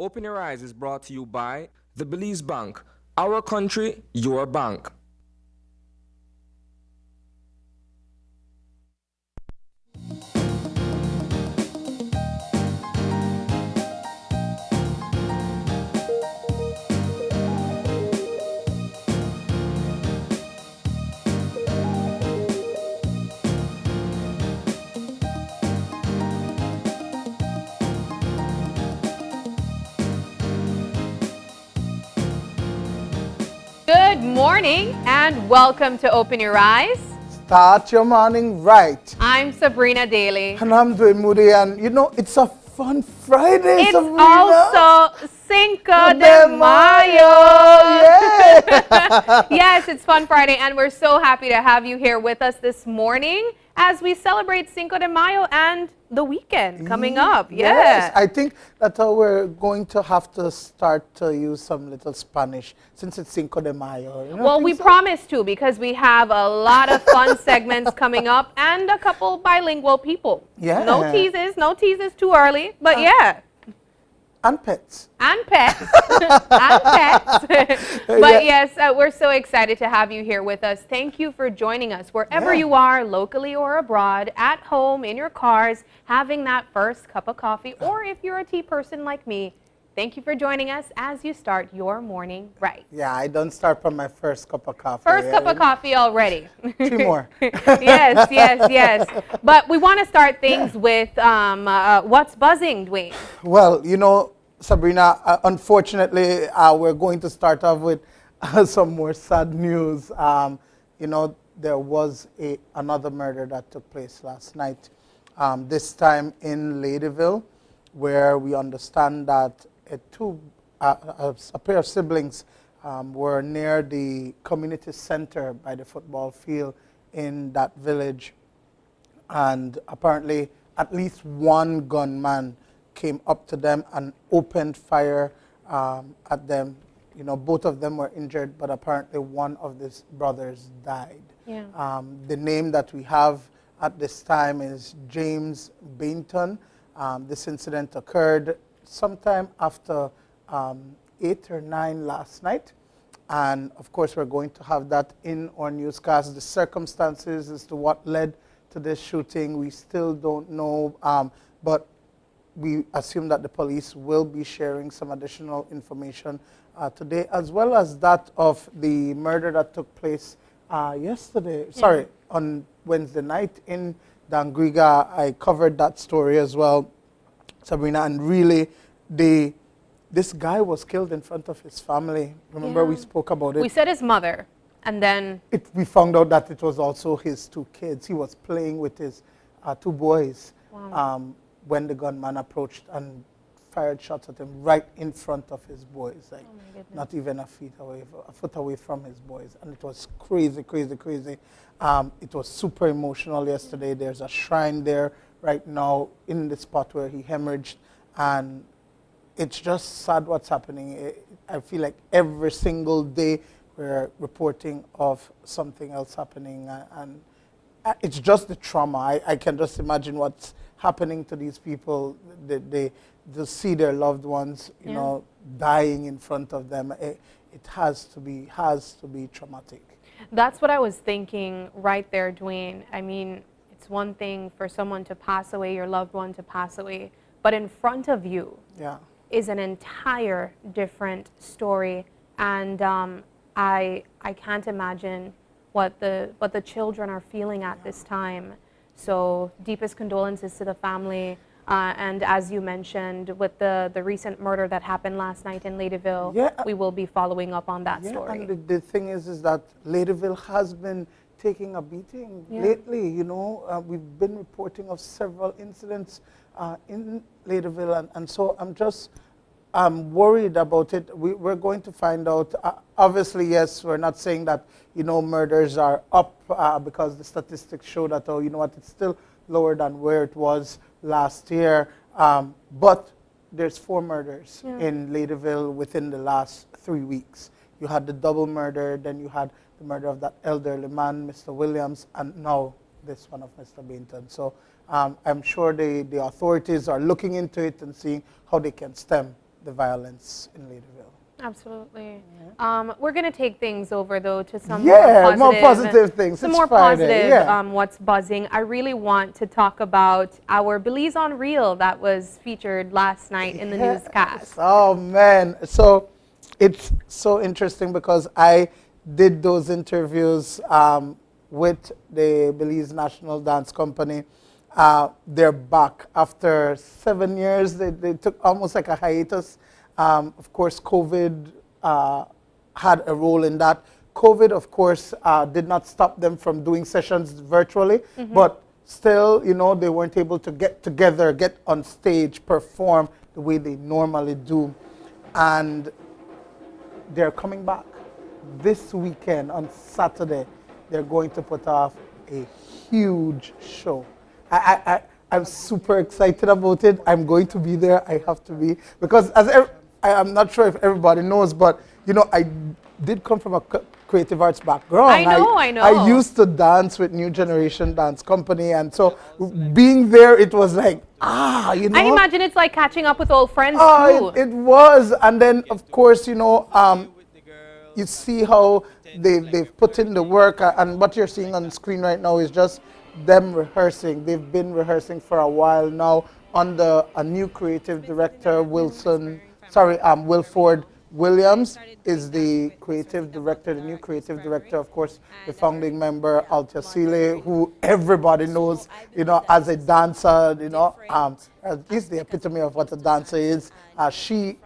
Open Your Eyes is brought to you by the Belize Bank. Our country, your bank. Good morning and welcome to Open Your Eyes. Start your morning right. I'm Sabrina Daly. And I'm Dwayne Moody, and you know, it's a fun Friday, It's Sabrina. also Cinco de Mayo. Yeah. Yes, it's Fun Friday, and we're so happy to have you here with us this morning as we celebrate Cinco de Mayo and the weekend coming up. Yes, Yeah. I think that's how we're going to have to start to use some little Spanish since it's Cinco de Mayo. You know, Well, we promise to, because we have a lot of fun segments coming up and a couple bilingual people. Yeah. No teases too early, but yeah. And pets. And pets. And pets. But yes, we're so excited to have you here with us. Thank you for joining us wherever you are, locally or abroad, at home, in your cars, having that first cup of coffee, or if you're a tea person like me, thank you for joining us as you start your morning right. Yeah, I don't start from my first cup of coffee. First cup of coffee already. 3 more. Yes. But we want to start things with what's buzzing, Dwayne. Well, you know, Sabrina, unfortunately, we're going to start off with some more sad news. You know, there was another murder that took place last night, this time in Ladyville, where we understand that a pair of siblings were near the community center by the football field in that village. And apparently, at least one gunman came up to them and opened fire at them. You know, both of them were injured, but apparently one of these brothers died. Yeah. The name that we have at this time is James Bainton. This incident occurred sometime after 8 or 9 last night. And of course, we're going to have that in our newscast. The circumstances as to what led to this shooting, we still don't know, but we assume that the police will be sharing some additional information today, as well as that of the murder that took place on Wednesday night in Dangriga. I covered that story as well, Sabrina, and really this guy was killed in front of his family. Remember, we spoke about it. We said his mother, and then we found out that it was also his 2 kids. He was playing with his 2 boys. Wow. When the gunman approached and fired shots at him right in front of his boys, like not even a foot away from his boys. And it was crazy. It was super emotional yesterday. There's a shrine there right now in the spot where he hemorrhaged, and it's just sad what's happening. I feel like every single day we're reporting of something else happening, and it's just the trauma. I can just imagine what's happening to these people. They just see their loved ones, you know, dying in front of them. It has to be traumatic. That's what I was thinking right there, Dwayne. I mean, it's one thing for someone to pass away, your loved one to pass away, but in front of you is an entire different story. And I can't imagine what the children are feeling at this time. So deepest condolences to the family. And as you mentioned, with the recent murder that happened last night in Ladyville, we will be following up on that story. And the thing is that Ladyville has been taking a beating lately. You know, we've been reporting of several incidents in Ladyville, and so I'm worried about it. We're going to find out. Obviously, yes, we're not saying that, you know, murders are up because the statistics show that, oh, you know what, it's still lower than where it was last year. But there's 4 murders in Ladyville within the last 3 weeks. You had the double murder, then you had the murder of that elderly man, Mr. Williams, and now this one of Mr. Bainton. So I'm sure the authorities are looking into it and seeing how they can stem the violence in Ladyville. Absolutely. We're going to take things over, though, to some more positive things. Some it's more Friday, positive, what's buzzing. I really want to talk about our Belize on Reel that was featured last night in the newscast. Oh, man. So it's so interesting because I did those interviews with the Belize National Dance Company. They're back after 7 years. They took almost like a hiatus. Of course, COVID had a role in that. COVID, of course, did not stop them from doing sessions virtually, but still, you know, they weren't able to get together, get on stage, perform the way they normally do. And they're coming back. This weekend, on Saturday, they're going to put off a huge show. I'm super excited about it. I'm going to be there. I have to be. Because I'm not sure if everybody knows, but, you know, I did come from a creative arts background. I know. I used to dance with New Generation Dance Company. And so being there, it was like, you know. I imagine it's like catching up with old friends, too. It was. And then, of course, you know, you see how they've put in the work. And what you're seeing on the screen right now is just them rehearsing. They've been rehearsing for a while now under a new creative director, Wilford Williams is the creative director, the new creative director, of course, the founding member, Altia Sile, who everybody knows, you know, as a dancer, you know, is the epitome of what a dancer is. She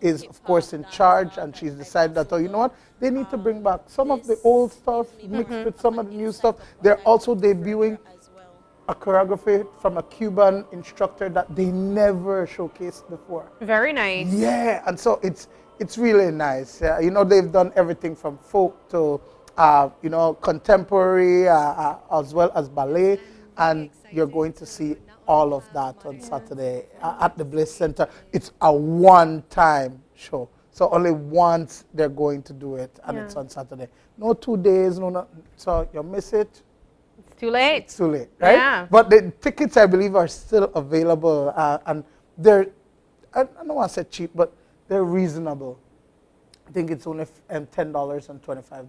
is, of course, in charge, and she's decided that, oh, you know what, they need to bring back some of the old stuff mixed with some of the new stuff. They're also debuting a choreography from a Cuban instructor that they never showcased before. Very nice. Yeah, and so it's really nice. You know, they've done everything from folk to, you know, contemporary, as well as ballet, and you're going to see all of that on Saturday at the Bliss Center. It's a one-time show. So only once they're going to do it, and it's on Saturday. No 2 days, so you miss it. It's too late. It's too late, right? Yeah. But the tickets, I believe, are still available, and they're, I don't want to say cheap, but they're reasonable. I think it's only $10 and $25.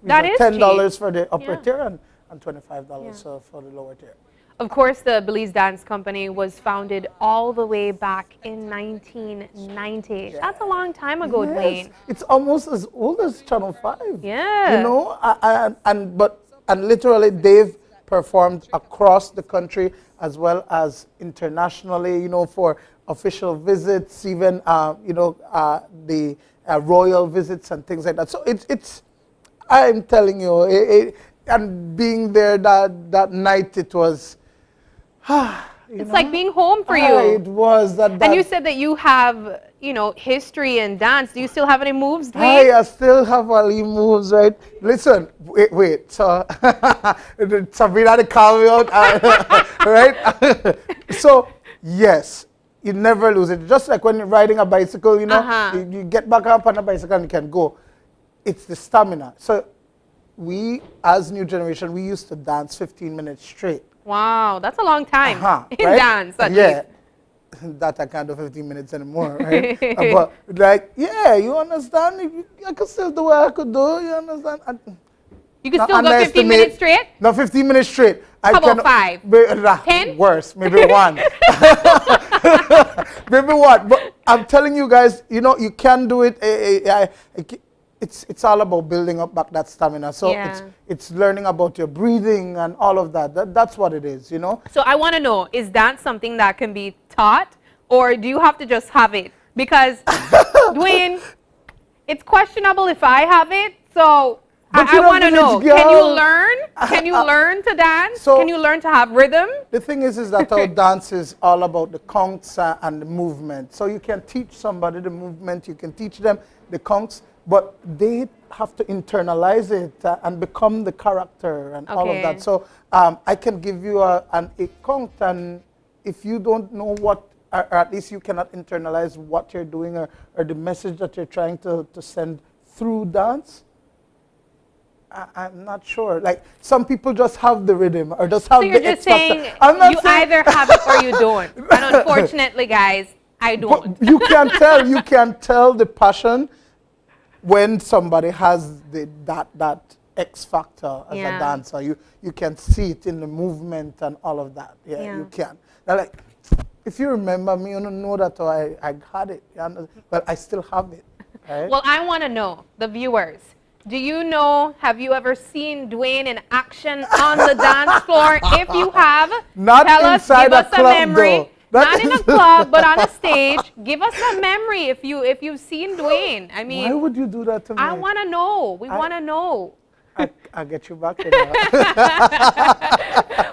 That is $10 cheap. For the upper tier and $25 for the lower tier. Of course, the Belize Dance Company was founded all the way back in 1990. Yeah. That's a long time ago, Dwayne. It's almost as old as Channel 5. Yeah. You know, and literally they've performed across the country as well as internationally, you know, for official visits, even, you know, the royal visits and things like that. So it's I'm telling you, and being there that night, it was, it's like being home for you. It was. And you said that you have, you know, history in dance. Do you still have any moves, Dwayne? I still have Ali moves, right? Listen, wait. So, Sabrina to call me out, right? So, yes, you never lose it. Just like when you're riding a bicycle, you know, you get back up on a bicycle and you can go. It's the stamina. So, we, as New Generation, we used to dance 15 minutes straight. Wow, that's a long time in right? dance. Yeah, that I can't do 15 minutes anymore, right? But like, yeah, you understand? I could still do what I could do, you understand? You can still go 15 minutes straight? No, 15 minutes straight. How about 5? 10? Worse, maybe 1. Maybe 1. But I'm telling you guys, you know, you can do it. It's all about building up back that stamina. So it's learning about your breathing and all of that. That's what it is, you know. So I want to know, is that something that can be taught, or do you have to just have it? Because, Dwayne, it's questionable if I have it. So I want to know, can you learn? Can you learn to dance? Can you learn to have rhythm? The thing is that our dance is all about the counts and the movement. So you can teach somebody the movement, you can teach them the counts, but they have to internalize it and become the character and all of that. So I can give you a count, and if you don't know what, or at least you cannot internalize what you're doing or the message that you're trying to send through dance, I'm not sure. Like, some people just have the rhythm or just have the X factor. So you're just saying you either have it or you don't. And unfortunately, guys, I don't. But you can tell the passion when somebody has that X factor as a dancer. You can see it in the movement and all of that. Yeah. You can. Now, like, if you remember me, you don't know that I had it. Well, I still have it. Right? Well, I want to know, the viewers, do you know, have you ever seen Dwayne in action on the dance floor? If you have, not tell us, give us a memory. Though. Not in a club, but on a stage. Give us a memory if you've seen Dwayne. I mean, why would you do that to me? I want to know. We want to know. I'll get you back to that.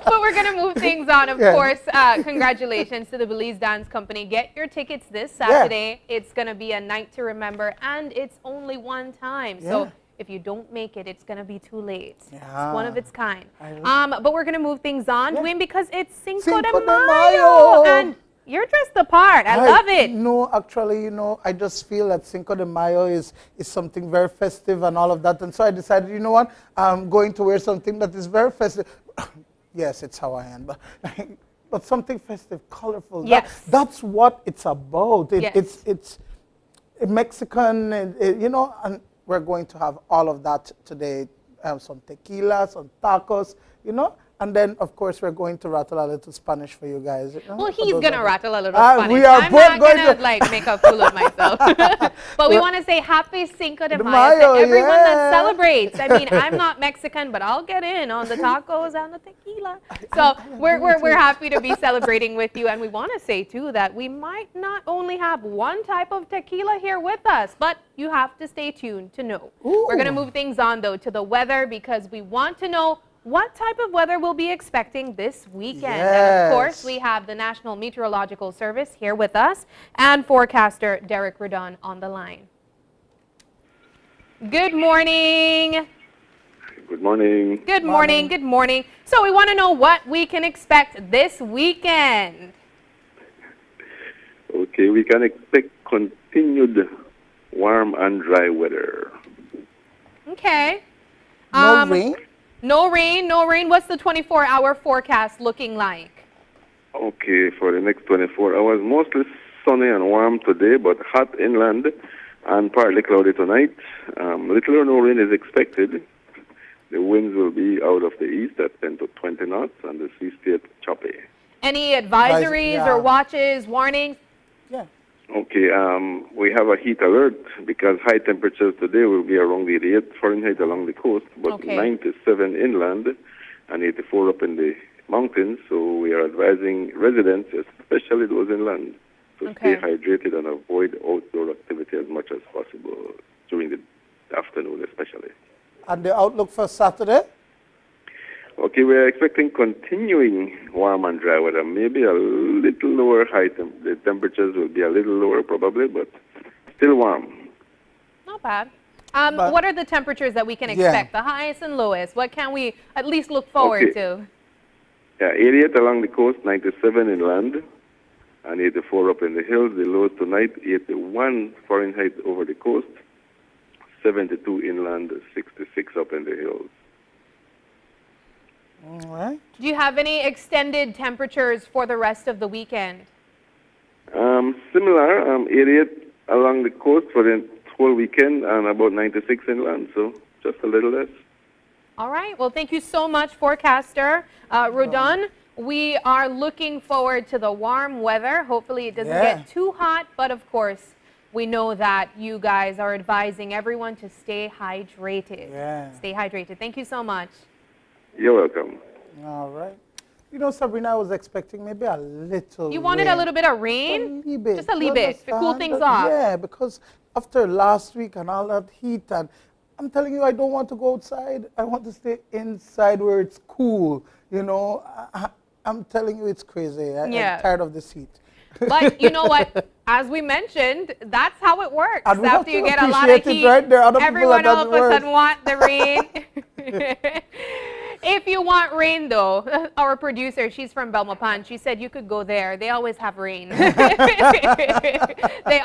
But we're going to move things on, of course. Congratulations to the Belize Dance Company. Get your tickets this Saturday. It's going to be a night to remember, and it's only one time. So if you don't make it, it's going to be too late. It's one of its kind. But we're going to move things on, Dwayne, because it's Cinco de Mayo. And you're dressed the part. I love it. No, actually, I just feel that Cinco de Mayo is something very festive and all of that. And so I decided, you know what, I'm going to wear something that is very festive. Yes, it's Hawaiian, but something festive, colorful. Yes. That's what it's about. It's Mexican, and we're going to have all of that today. Some tequila, some tacos, And then, of course, we're going to rattle a little Spanish for you guys. Well, he's going to rattle a little Spanish. We are I'm both not going to like make a fool of myself. But we want to say happy Cinco de Mayo to everyone that celebrates. I mean, I'm not Mexican, but I'll get in on the tacos and the tequila. So we're happy to be celebrating with you. And we want to say, too, that we might not only have one type of tequila here with us, but you have to stay tuned to know. We're going to move things on, though, to the weather, because we want to know what type of weather we'll be expecting this weekend. And of course, we have the National Meteorological Service here with us and forecaster Derek Redon on the line. Good morning. Good morning. Good morning. Good morning. So we want to know what we can expect this weekend. Okay, we can expect continued warm and dry weather. Okay. No rain? No rain, no rain. What's the 24-hour forecast looking like? Okay, for the next 24 hours, mostly sunny and warm today, but hot inland and partly cloudy tonight. Little or no rain is expected. The winds will be out of the east at 10 to 20 knots, and the sea state choppy. Any advisories or watches, warnings? Yeah. Okay, we have a heat alert because high temperatures today will be around 88 Fahrenheit along the coast, but 97 inland and 84 up in the mountains. So we are advising residents, especially those inland, to stay hydrated and avoid outdoor activity as much as possible during the afternoon especially. And the outlook for Saturday? Okay, we're expecting continuing warm and dry weather. Maybe a little lower the temperatures will be a little lower probably, but still warm. Not bad. What are the temperatures that we can expect? The highest and lowest? What can we at least look forward to? Yeah, 88 along the coast, 97 inland, and 84 up in the hills. The lowest tonight, 81 Fahrenheit over the coast, 72 inland, 66 up in the hills. All right. Do you have any extended temperatures for the rest of the weekend? Similar, 88 along the coast for the whole weekend and about 96 inland, so just a little less. All right. Well, thank you so much, forecaster Rodon. We are looking forward to the warm weather. Hopefully it doesn't get too hot, but of course, we know that you guys are advising everyone to stay hydrated. Stay hydrated. Thank you so much. You're welcome. All right. You know, Sabrina, I was expecting maybe a little You wanted rain. a little bit of rain? A little bit. Just a little bit to cool things off. Yeah, because after last week and all that heat, and I'm telling you, I don't want to go outside. I want to stay inside where it's cool. You know, I'm telling you, it's crazy. I'm tired of this heat. But you know what? As we mentioned, that's how it works. And after you get a lot of heat, right? There are other everyone all of a sudden want the rain. If you want rain, though, our producer, she's from Belmopan, she said you could go there. They always have rain. They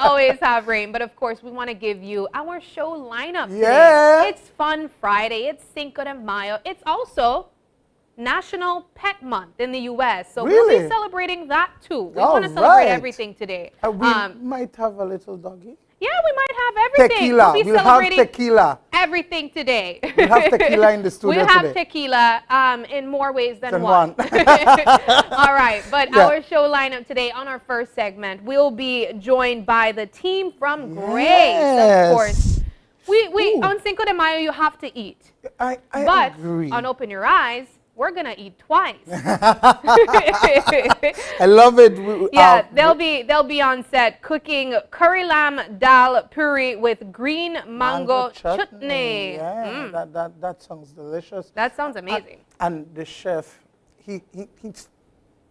always have rain. But, of course, we want to give you our show lineup today. It's Fun Friday. It's Cinco de Mayo. It's also National Pet Month in the U.S. So Really? we'll be celebrating that too. We want to celebrate right. everything today. We might have a little doggy. Yeah, we might have everything. Tequila. We'll be We'll have celebrating tequila. everything today. We'll have tequila in the studio We'll have today. tequila in more ways than one. one. All right, but Yeah. our show lineup today on our first segment, we'll be joined by the team from Grace, of course. We on Cinco de Mayo, you have to eat. I But agree. on Open Your Eyes, we're going to eat twice. I love it. Yeah, they'll be on set cooking curry lamb dal puri with green mango chutney. Yeah, that sounds delicious. That sounds amazing. And the chef, he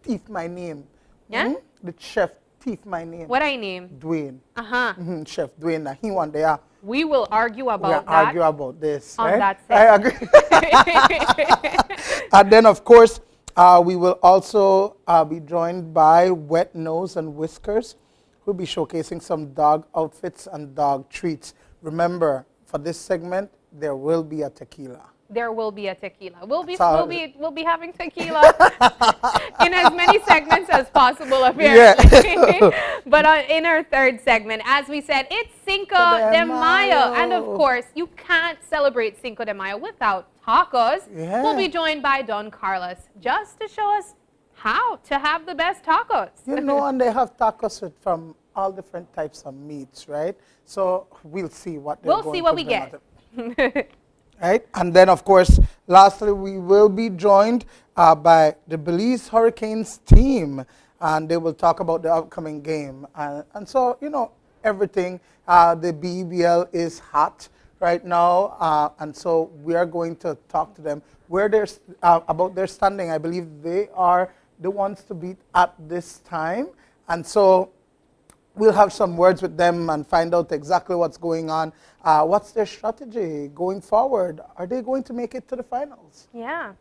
thief my name. Yeah? The chef thief my name. What I name? Dwayne. Uh-huh. Chef Dwayne. He one there. We will argue about that. Argue about this. On right? that I agree. And then, of course, we will also be joined by Wet Nose and Whiskers, who'll be showcasing some dog outfits and dog treats. Remember, for this segment, there will be a tequila. There will be a tequila. We'll be having tequila in as many segments as possible, apparently. Yeah. But in our third segment, as we said, it's Cinco de Mayo. And of course, you can't celebrate Cinco de Mayo without tacos. Yeah. We'll be joined by Don Carlos just to show us how to have the best tacos. You know, and they have tacos from all different types of meats, right? So we'll see what they're We'll see what we get. Right? And then, of course, lastly, we will be joined by the Belize Hurricanes team, and they will talk about the upcoming game. And so, you know, everything. The BBL is hot right now, and so we are going to talk to them about their standing. I believe they are the ones to beat at this time. And so we'll have some words with them and find out exactly what's going on. What's their strategy going forward? Are they going to make it to the finals? Yeah.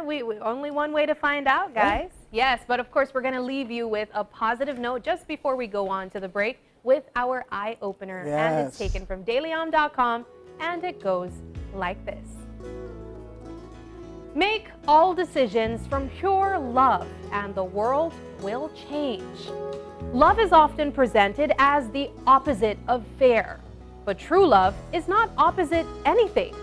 We only one way to find out, guys. Yeah. Yes, but of course, we're going to leave you with a positive note just before we go on to the break with our eye opener. Yes. And it's taken from dailyom.com, and it goes like this. Make all decisions from pure love, and the world will change. Love is often presented as the opposite of fair, but true love is not opposite anything.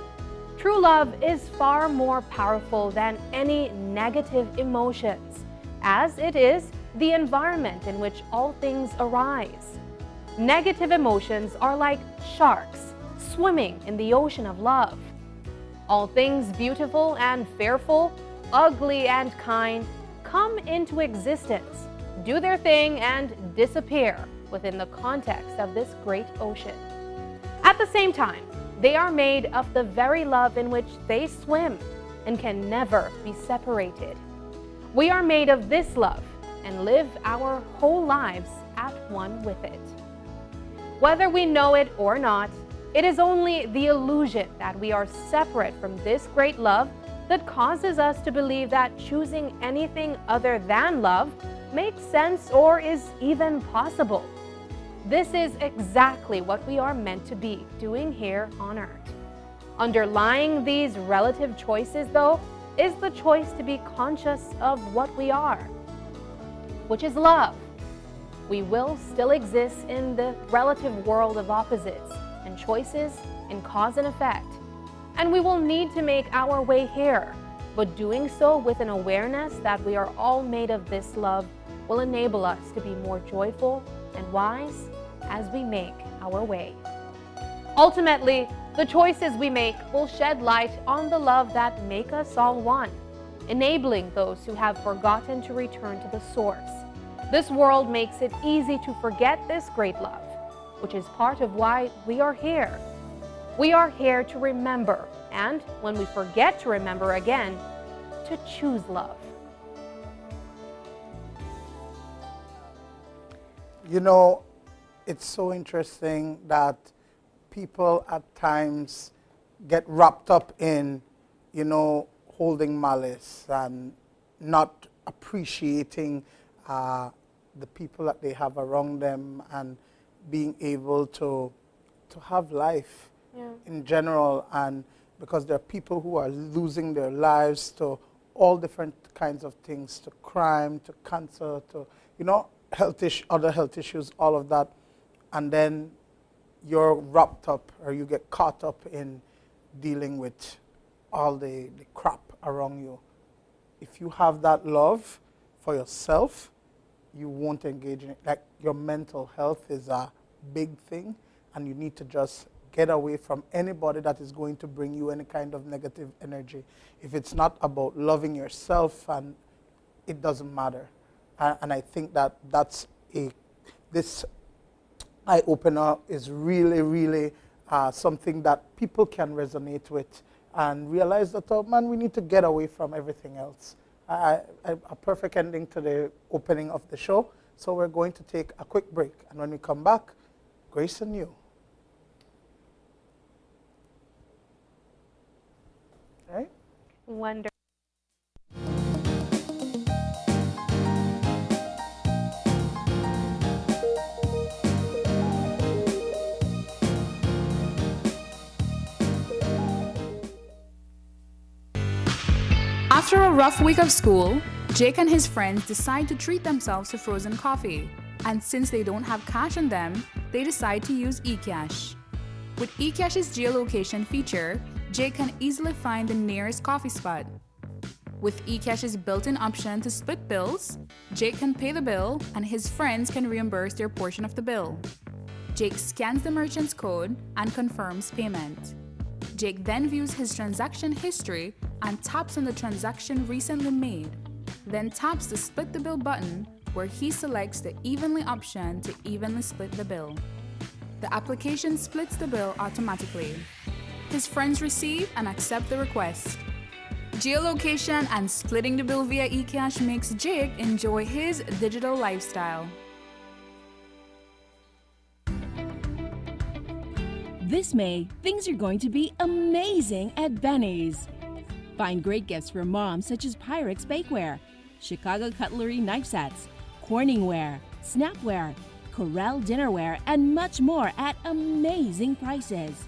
True love is far more powerful than any negative emotions, as it is the environment in which all things arise. Negative emotions are like sharks swimming in the ocean of love. All things beautiful and fearful, ugly and kind, come into existence, do their thing, and disappear within the context of this great ocean. At the same time, they are made of the very love in which they swim and can never be separated. We are made of this love and live our whole lives at one with it. Whether we know it or not, it is only the illusion that we are separate from this great love that causes us to believe that choosing anything other than love makes sense or is even possible. This is exactly what we are meant to be doing here on Earth. Underlying these relative choices, though, is the choice to be conscious of what we are, which is love. We will still exist in the relative world of opposites and choices in cause and effect, and we will need to make our way here, but doing so with an awareness that we are all made of this love will enable us to be more joyful and wise as we make our way. Ultimately, the choices we make will shed light on the love that make us all one, enabling those who have forgotten to return to the source. This world makes it easy to forget this great love, which is part of why we are here. We are here to remember, and when we forget to remember again, to choose love. You know, it's so interesting that people at times get wrapped up in, you know, holding malice and not appreciating the people that they have around them and being able to have life in general. And because there are people who are losing their lives to all different kinds of things, to crime, to cancer, to, you know, other health issues, all of that. And then you're wrapped up, or you get caught up in dealing with all the crap around you. If you have that love for yourself, you won't engage in it. Like, your mental health is a big thing, and you need to just get away from anybody that is going to bring you any kind of negative energy. If it's not about loving yourself, and it doesn't matter. And I think that this eye opener is really, really something that people can resonate with and realize that, oh man, we need to get away from everything else. A perfect ending to the opening of the show. So we're going to take a quick break. And when we come back, Grace and you. Okay? Wonderful. After a rough week of school, Jake and his friends decide to treat themselves to frozen coffee. And since they don't have cash on them, they decide to use eCash. With eCash's geolocation feature, Jake can easily find the nearest coffee spot. With eCash's built-in option to split bills, Jake can pay the bill and his friends can reimburse their portion of the bill. Jake scans the merchant's code and confirms payment. Jake then views his transaction history and taps on the transaction recently made, then taps the Split the Bill button, where he selects the Evenly option to evenly split the bill. The application splits the bill automatically. His friends receive and accept the request. Geolocation and splitting the bill via eCash makes Jake enjoy his digital lifestyle. This May, things are going to be amazing at Benny's. Find great gifts for moms such as Pyrex bakeware, Chicago cutlery knife sets, Corningware, Snapware, Corel dinnerware, and much more at amazing prices.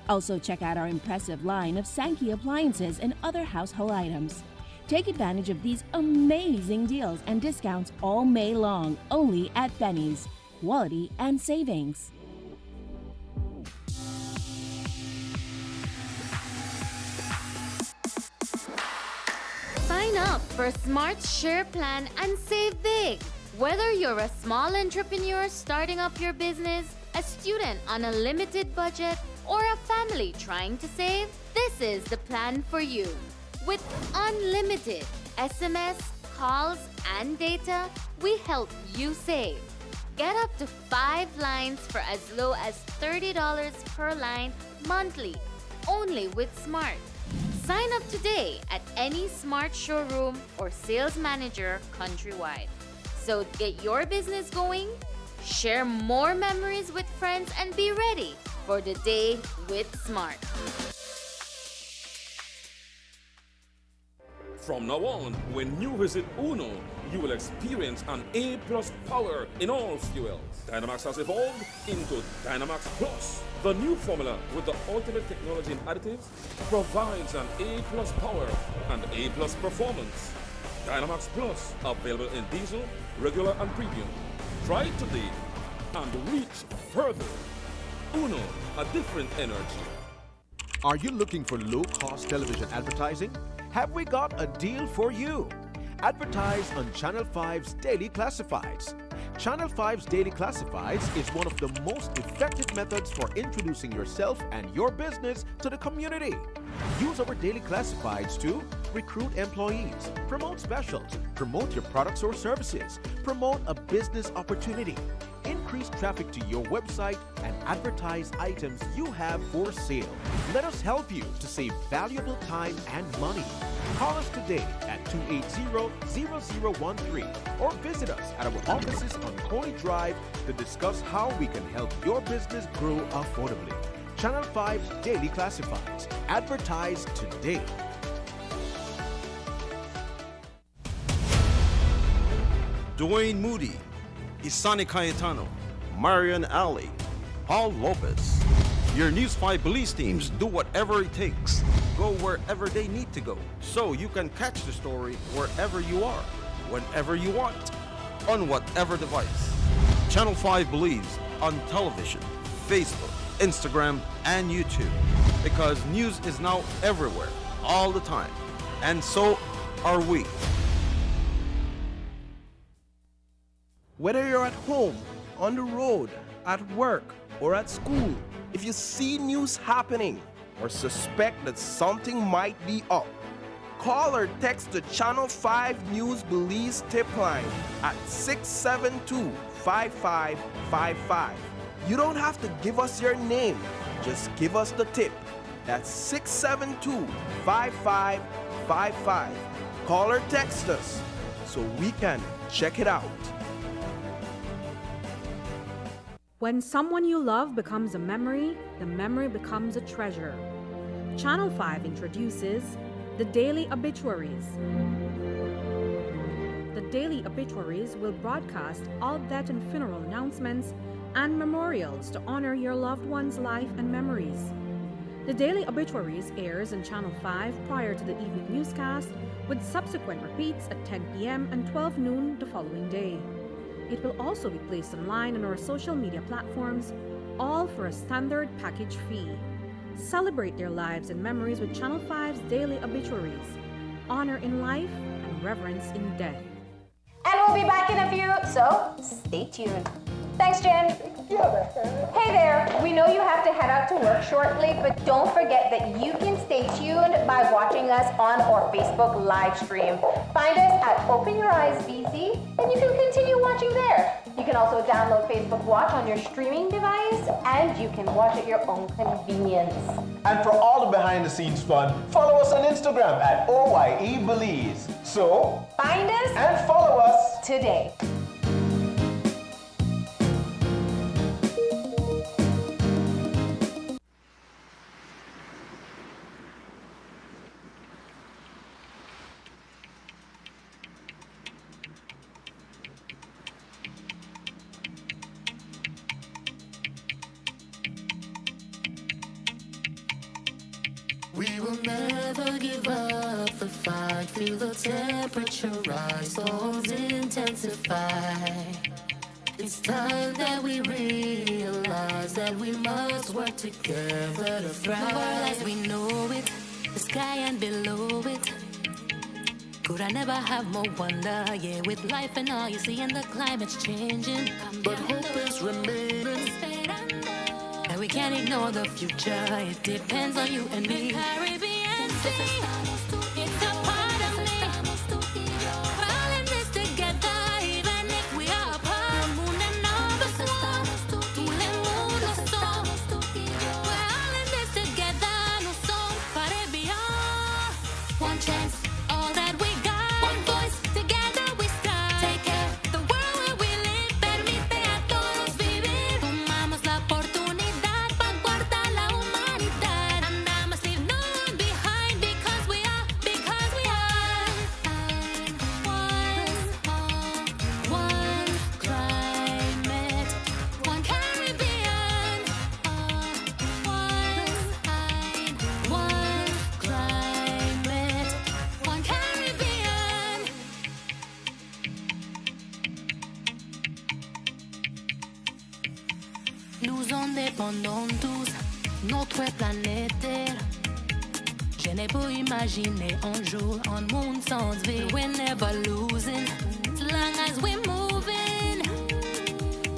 Also check out our impressive line of Sankey appliances and other household items. Take advantage of these amazing deals and discounts all May long, only at Benny's. Quality and savings. Sign up for Smart Share Plan and save big. Whether you're a small entrepreneur starting up your business, a student on a limited budget, or a family trying to save, this is the plan for you. With unlimited SMS, calls, and data, we help you save. Get up to 5 lines for as low as $30 per line monthly, only with Smart. Sign up today at any Smart showroom or sales manager countrywide. So get your business going, share more memories with friends, and be ready for the day with Smart. From now on, when you visit Uno, you will experience an A+ power in all fuels. Dynamax has evolved into Dynamax Plus. The new formula with the ultimate technology and additives provides an A+ power and A+ performance. Dynamax Plus, available in diesel, regular and premium. Try it today and reach further. Uno, a different energy. Are you looking for low-cost television advertising? Have we got a deal for you? Advertise on Channel 5's Daily Classifieds. Channel 5's Daily Classifieds is one of the most effective methods for introducing yourself and your business to the community. Use our Daily Classifieds to recruit employees, promote specials, promote your products or services, promote a business opportunity, increase traffic to your website, and advertise items you have for sale. Let us help you to save valuable time and money. Call us today at 280-0013 or visit us at our offices on Coney Drive to discuss how we can help your business grow affordably. Channel 5's Daily Classifieds. Advertise today. Dwayne Moody, Isani Cayetano, Marian Ali, Paul Lopez. Your News 5 Belize teams do whatever it takes go wherever they need to go, so you can catch the story wherever you are, whenever you want, on whatever device. Channel 5 Belize on television, Facebook, Instagram, and YouTube. Because news is now everywhere, all the time. And so are we. Whether you're at home, on the road, at work, or at school, if you see news happening or suspect that something might be up, call or text the Channel 5 News Belize tip line at 672-5555. You don't have to give us your name, just give us the tip. That's 672-5555. Call or text us so we can check it out. When someone you love becomes a memory, the memory becomes a treasure. Channel 5 introduces the Daily Obituaries. The Daily Obituaries will broadcast all death and funeral announcements and memorials to honor your loved one's life and memories. The Daily Obituaries airs on Channel 5 prior to the evening newscast, with subsequent repeats at 10 p.m. and 12 noon the following day. It will also be placed online on our social media platforms, all for a standard package fee. Celebrate their lives and memories with Channel 5's Daily Obituaries. Honor in life and reverence in death. And we'll be back in a few, so stay tuned. Thanks, Jen. Hey there, we know you have to head out to work shortly, but don't forget that you can stay tuned by watching us on our Facebook live stream. Find us at Open Your Eyes BC, and you can continue watching there. You can also download Facebook Watch on your streaming device, and you can watch at your own convenience. And for all the behind-the-scenes fun, follow us on Instagram at OYE Belize. So, find us and follow us today. We will never give up the fight. Feel the temperature rise, storms intensify. It's time that we realize that we must work together to thrive. The world as we know it, the sky and below it. Could I never have more wonder? Yeah, with life and all you see, and the climate's changing. But hope is remaining. And we can't ignore the future. It depends on you and me. Caribbean sea, it's a part of me. We're all in this together, even if we are apart. El mundo no besó, tú le mundo son. We're all in this together, no son Caribbean. One chance, all that we got. One voice, together we start. Take care, the world where we live. Permite a todos vivir. Tomamos la oportunidad para guardar la humanidad. Andamos leave no one behind because we are one climate, one Caribbean. One climate, one Caribbean. Nous en dépendons tous, notre planète Terre. Je n'ai pas imaginé un jour un monde sans vie. We're never losing, as long as we're moving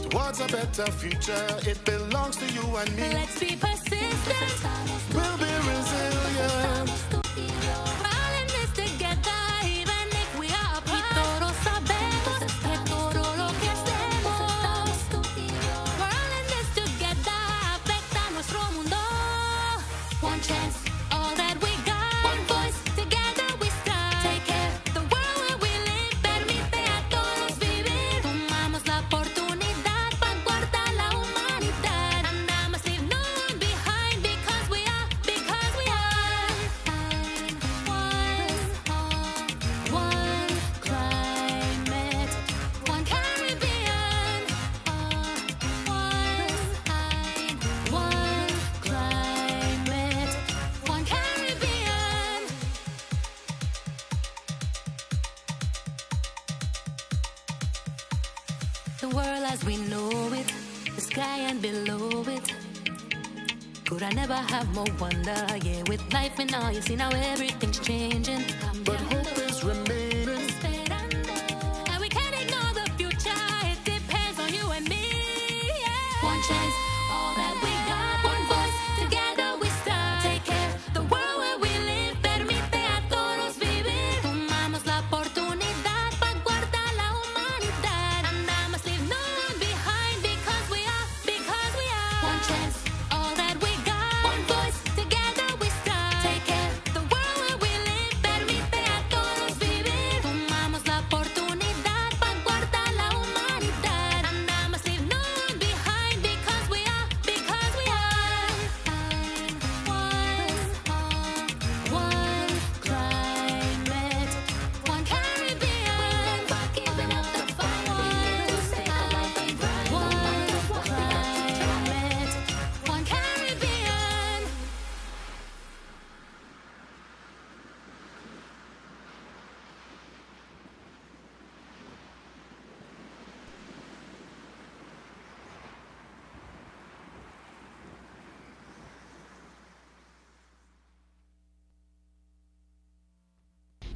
towards a better future. It belongs to you and me. Let's be persistent. We'll be resilient. We're all in this together, even if we are apart. Y todos sabemos que todo lo que hacemos. We're all in this together, afecta nuestro mundo. One chance, all that we got. One voice, together we start. Take care, the world where we live. Permite a todos vivir. Tomamos la oportunidad para guardar la humanidad. Andamos leave no one behind because we are The world as we know it, the sky and below it. Could I never have more wonder? Yeah, with life and all, you see now everything's changing. But hope is remaining. And we can't ignore the future. It depends on you and me. Yeah. One chance, all that we got. One voice, together we start. Take care, the world where we live. Permite a todos vivir. Tomamos la oportunidad para guardar la humanidad. And I must leave no one behind because we are. One chance, all that we got. One voice, together we start. Take care, the world where we live. Permite a todos vivir. Tomamos la oportunidad para guardar la humanidad. And I must leave no one behind because we are. One climate, one Caribbean. Giving up the fight. One climate, one Caribbean.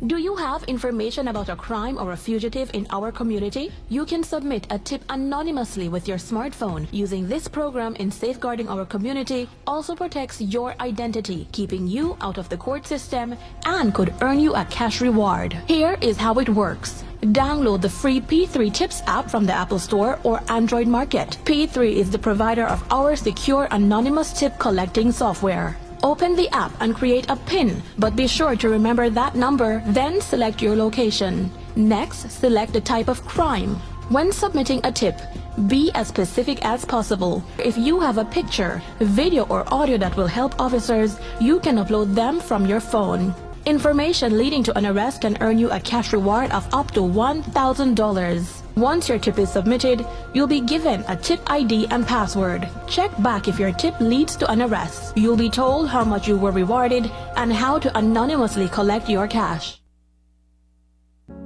Do you have information about a crime or a fugitive in our community? You can submit a tip anonymously with your smartphone. Using this program in safeguarding our community also protects your identity, keeping you out of the court system, and could earn you a cash reward. Here is how it works. Download the free P3 Tips app from the Apple Store or Android Market. P3 is the provider of our secure anonymous tip collecting software. Open the app and create a PIN, but be sure to remember that number, then select your location. Next, select the type of crime. When submitting a tip, be as specific as possible. If you have a picture, video or audio that will help officers, you can upload them from your phone. Information leading to an arrest can earn you a cash reward of up to $1,000. Once your tip is submitted, you'll be given a tip ID and password. Check back if your tip leads to an arrest. You'll be told how much you were rewarded and how to anonymously collect your cash.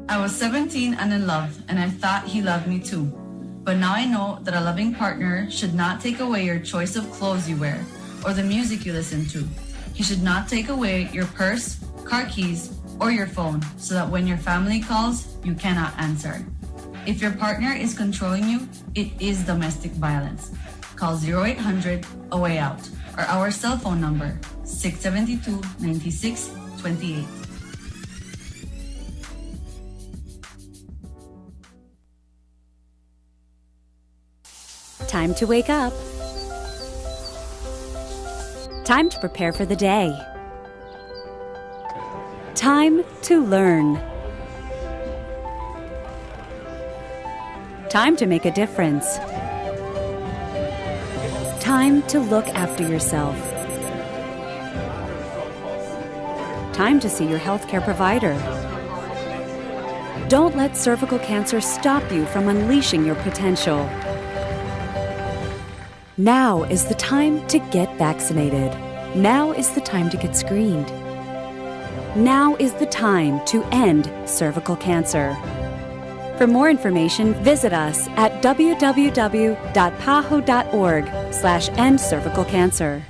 I was 17 and in love, and I thought he loved me too. But now I know that a loving partner should not take away your choice of clothes you wear or the music you listen to. He should not take away your purse, car keys, or your phone so that when your family calls, you cannot answer. If your partner is controlling you, it is domestic violence. Call 0800 A Way Out or our cell phone number 672-9628. Time to wake up. Time to prepare for the day. Time to learn. Time to make a difference. Time to look after yourself. Time to see your healthcare provider. Don't let cervical cancer stop you from unleashing your potential. Now is the time to get vaccinated. Now is the time to get screened. Now is the time to end cervical cancer. For more information, visit us at www.paho.org/endcervicalcancer.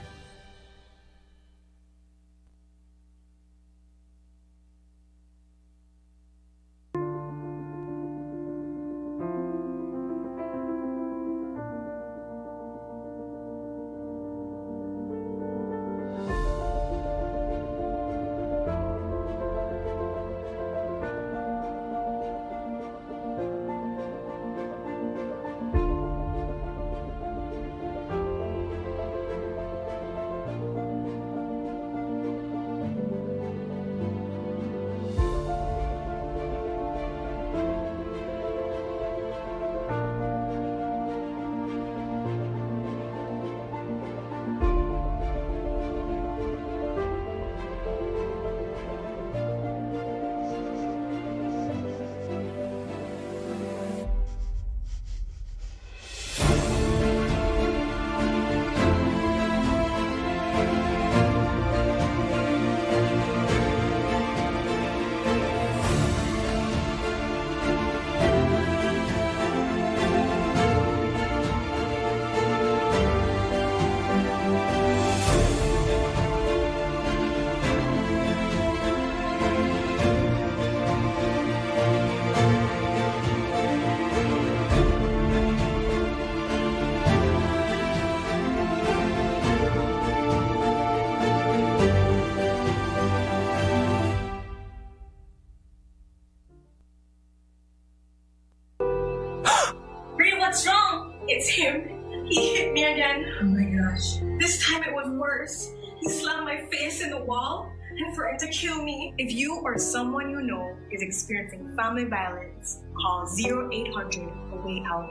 again. Oh my gosh. This time it was worse. He slammed my face in the wall and threatened to kill me. If you or someone you know is experiencing family violence, call 0800-A-WAY-OUT.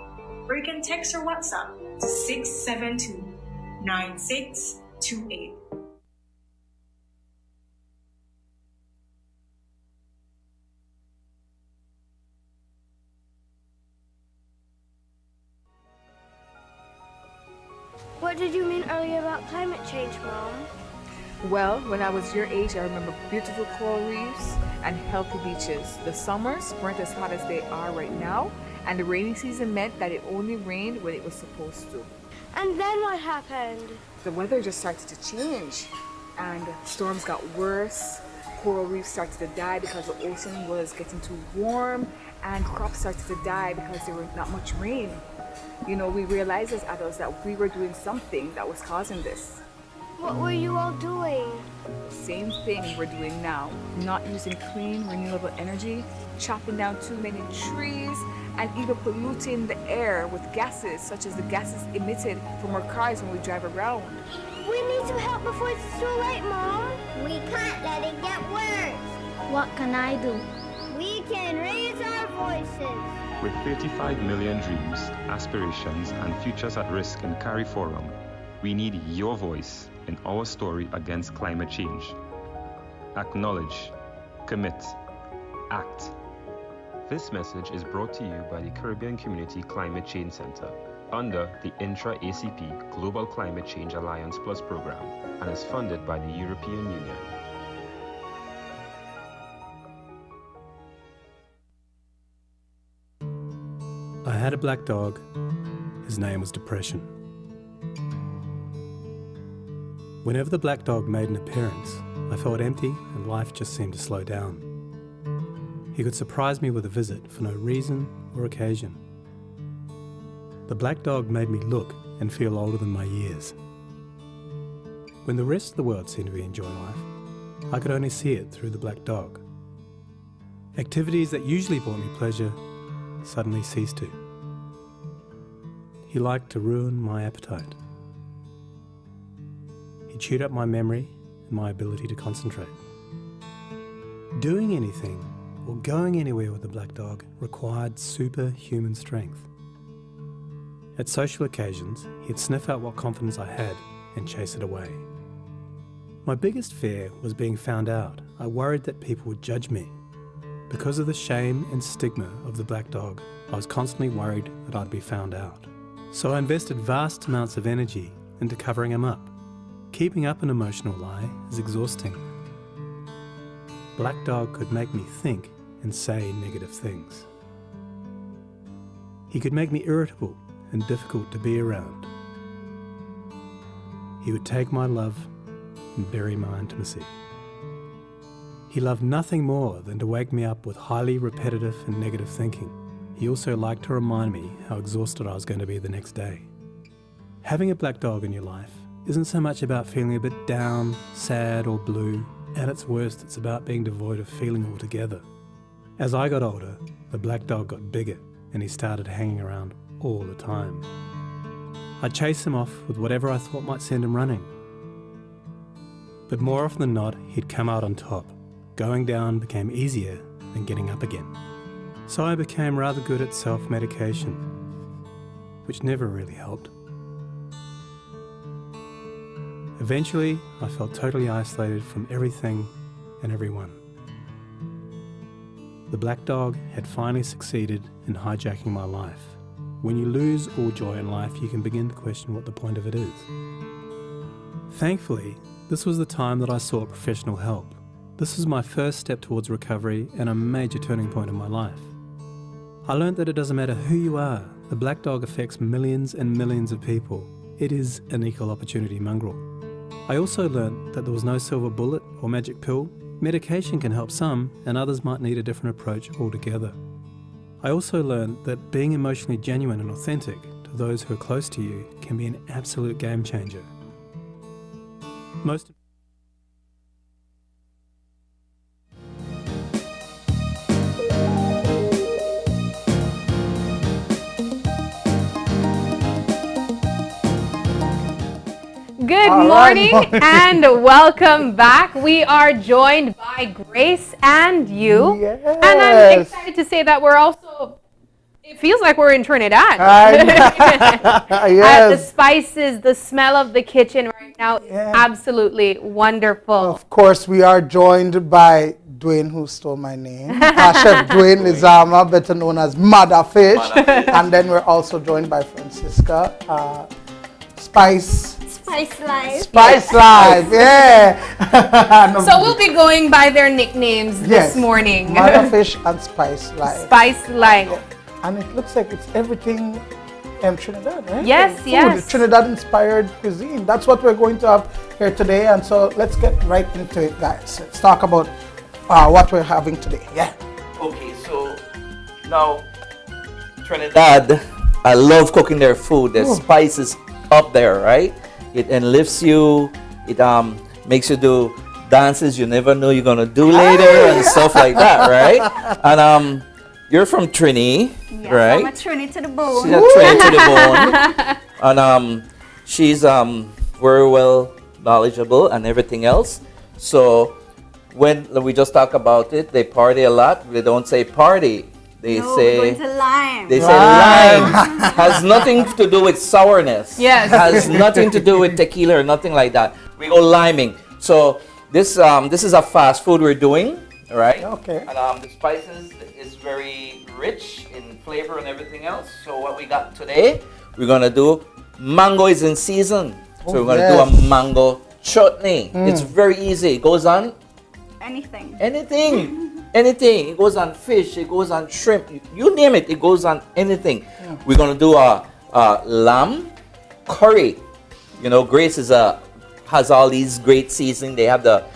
Or you can text or WhatsApp to 672-9628. What did you mean earlier about climate change, Mom? Well, when I was your age, I remember beautiful coral reefs and healthy beaches. The summers weren't as hot as they are right now, and the rainy season meant that it only rained when it was supposed to. And then what happened? The weather just started to change, and storms got worse. Coral reefs started to die because the ocean was getting too warm, and crops started to die because there was not much rain. You know, we realized as adults that we were doing something that was causing this. What were you all doing? The same thing we're doing now. Not using clean, renewable energy, chopping down too many trees, and even polluting the air with gases, such as the gases emitted from our cars when we drive around. We need to help before it's too late, Mom. We can't let it get worse. What can I do? We can raise our voices. With 35 million dreams, aspirations, and futures at risk in Carry Forum, we need your voice in our story against climate change. Acknowledge, commit, act. This message is brought to you by the Caribbean Community Climate Change Center under the Intra-ACP Global Climate Change Alliance Plus program and is funded by the European Union. I had a black dog. His name was Depression. Whenever the black dog made an appearance, I felt empty and life just seemed to slow down. He could surprise me with a visit for no reason or occasion. The black dog made me look and feel older than my years. When the rest of the world seemed to be enjoying life, I could only see it through the black dog. Activities that usually brought me pleasure suddenly ceased to. He liked to ruin my appetite. He chewed up my memory and my ability to concentrate. Doing anything or going anywhere with the black dog required superhuman strength. At social occasions, he'd sniff out what confidence I had and chase it away. My biggest fear was being found out. I worried that people would judge me. Because of the shame and stigma of the black dog, I was constantly worried that I'd be found out. So I invested vast amounts of energy into covering him up. Keeping up an emotional lie is exhausting. Black dog could make me think and say negative things. He could make me irritable and difficult to be around. He would take my love and bury my intimacy. He loved nothing more than to wake me up with highly repetitive and negative thinking. He also liked to remind me how exhausted I was going to be the next day. Having a black dog in your life isn't so much about feeling a bit down, sad or blue. At its worst, it's about being devoid of feeling altogether. As I got older, the black dog got bigger and he started hanging around all the time. I'd chase him off with whatever I thought might send him running. But more often than not, he'd come out on top. Going down became easier than getting up again. So I became rather good at self-medication, which never really helped. Eventually, I felt totally isolated from everything and everyone. The black dog had finally succeeded in hijacking my life. When you lose all joy in life, you can begin to question what the point of it is. Thankfully, this was the time that I sought professional help. This was my first step towards recovery and a major turning point in my life. I learned that it doesn't matter who you are, the black dog affects millions and millions of people. It is an equal opportunity mongrel. I also learned that there was no silver bullet or magic pill. Medication can help some, and others might need a different approach altogether. I also learned that being emotionally genuine and authentic to those who are close to you can be an absolute game changer. Most Good All morning right. and welcome back. We are joined by Grace and you. Yes. And I'm excited to say that we're also, it feels like we're in Trinidad. Yes. The spices, the smell of the kitchen right now is absolutely wonderful. Of course, we are joined by Dwayne, who stole my name. Chef Dwayne Lizama, better known as Mother Fish. And then we're also joined by Francisca, Spice Life, yeah. So we'll be going by their nicknames this morning. Mother Fish and Spice Life. Spice Life. And it looks like it's everything Trinidad, right? Yes, yes. Trinidad-inspired cuisine. That's what we're going to have here today. And so let's get right into it, guys. Let's talk about what we're having today. Yeah. Okay, so now Trinidad, I love cooking their food. Their spices up there, right? It enlifts you. It makes you do dances you never know you're gonna do later and stuff like that, right? And you're from Trini, right? I'm a Trini to the bone. She's a Trini to the bone, and she's very well knowledgeable and everything else. So when we just talk about it, they party a lot. They don't say party. They say we're going to lime. They say lime. Has nothing to do with sourness. Yes. Has nothing to do with tequila or nothing like that. We go liming. So this is a fast food we're doing, right? Okay. And the spices is very rich in flavor and everything else. So what we got today, we're gonna do mango is in season. So we're gonna do a mango chutney. It's very easy. It goes on anything. Anything. It goes on fish, it goes on shrimp, you name it, it goes on anything. We're gonna do a lamb curry. You know, Grace has all these great seasoning. They have the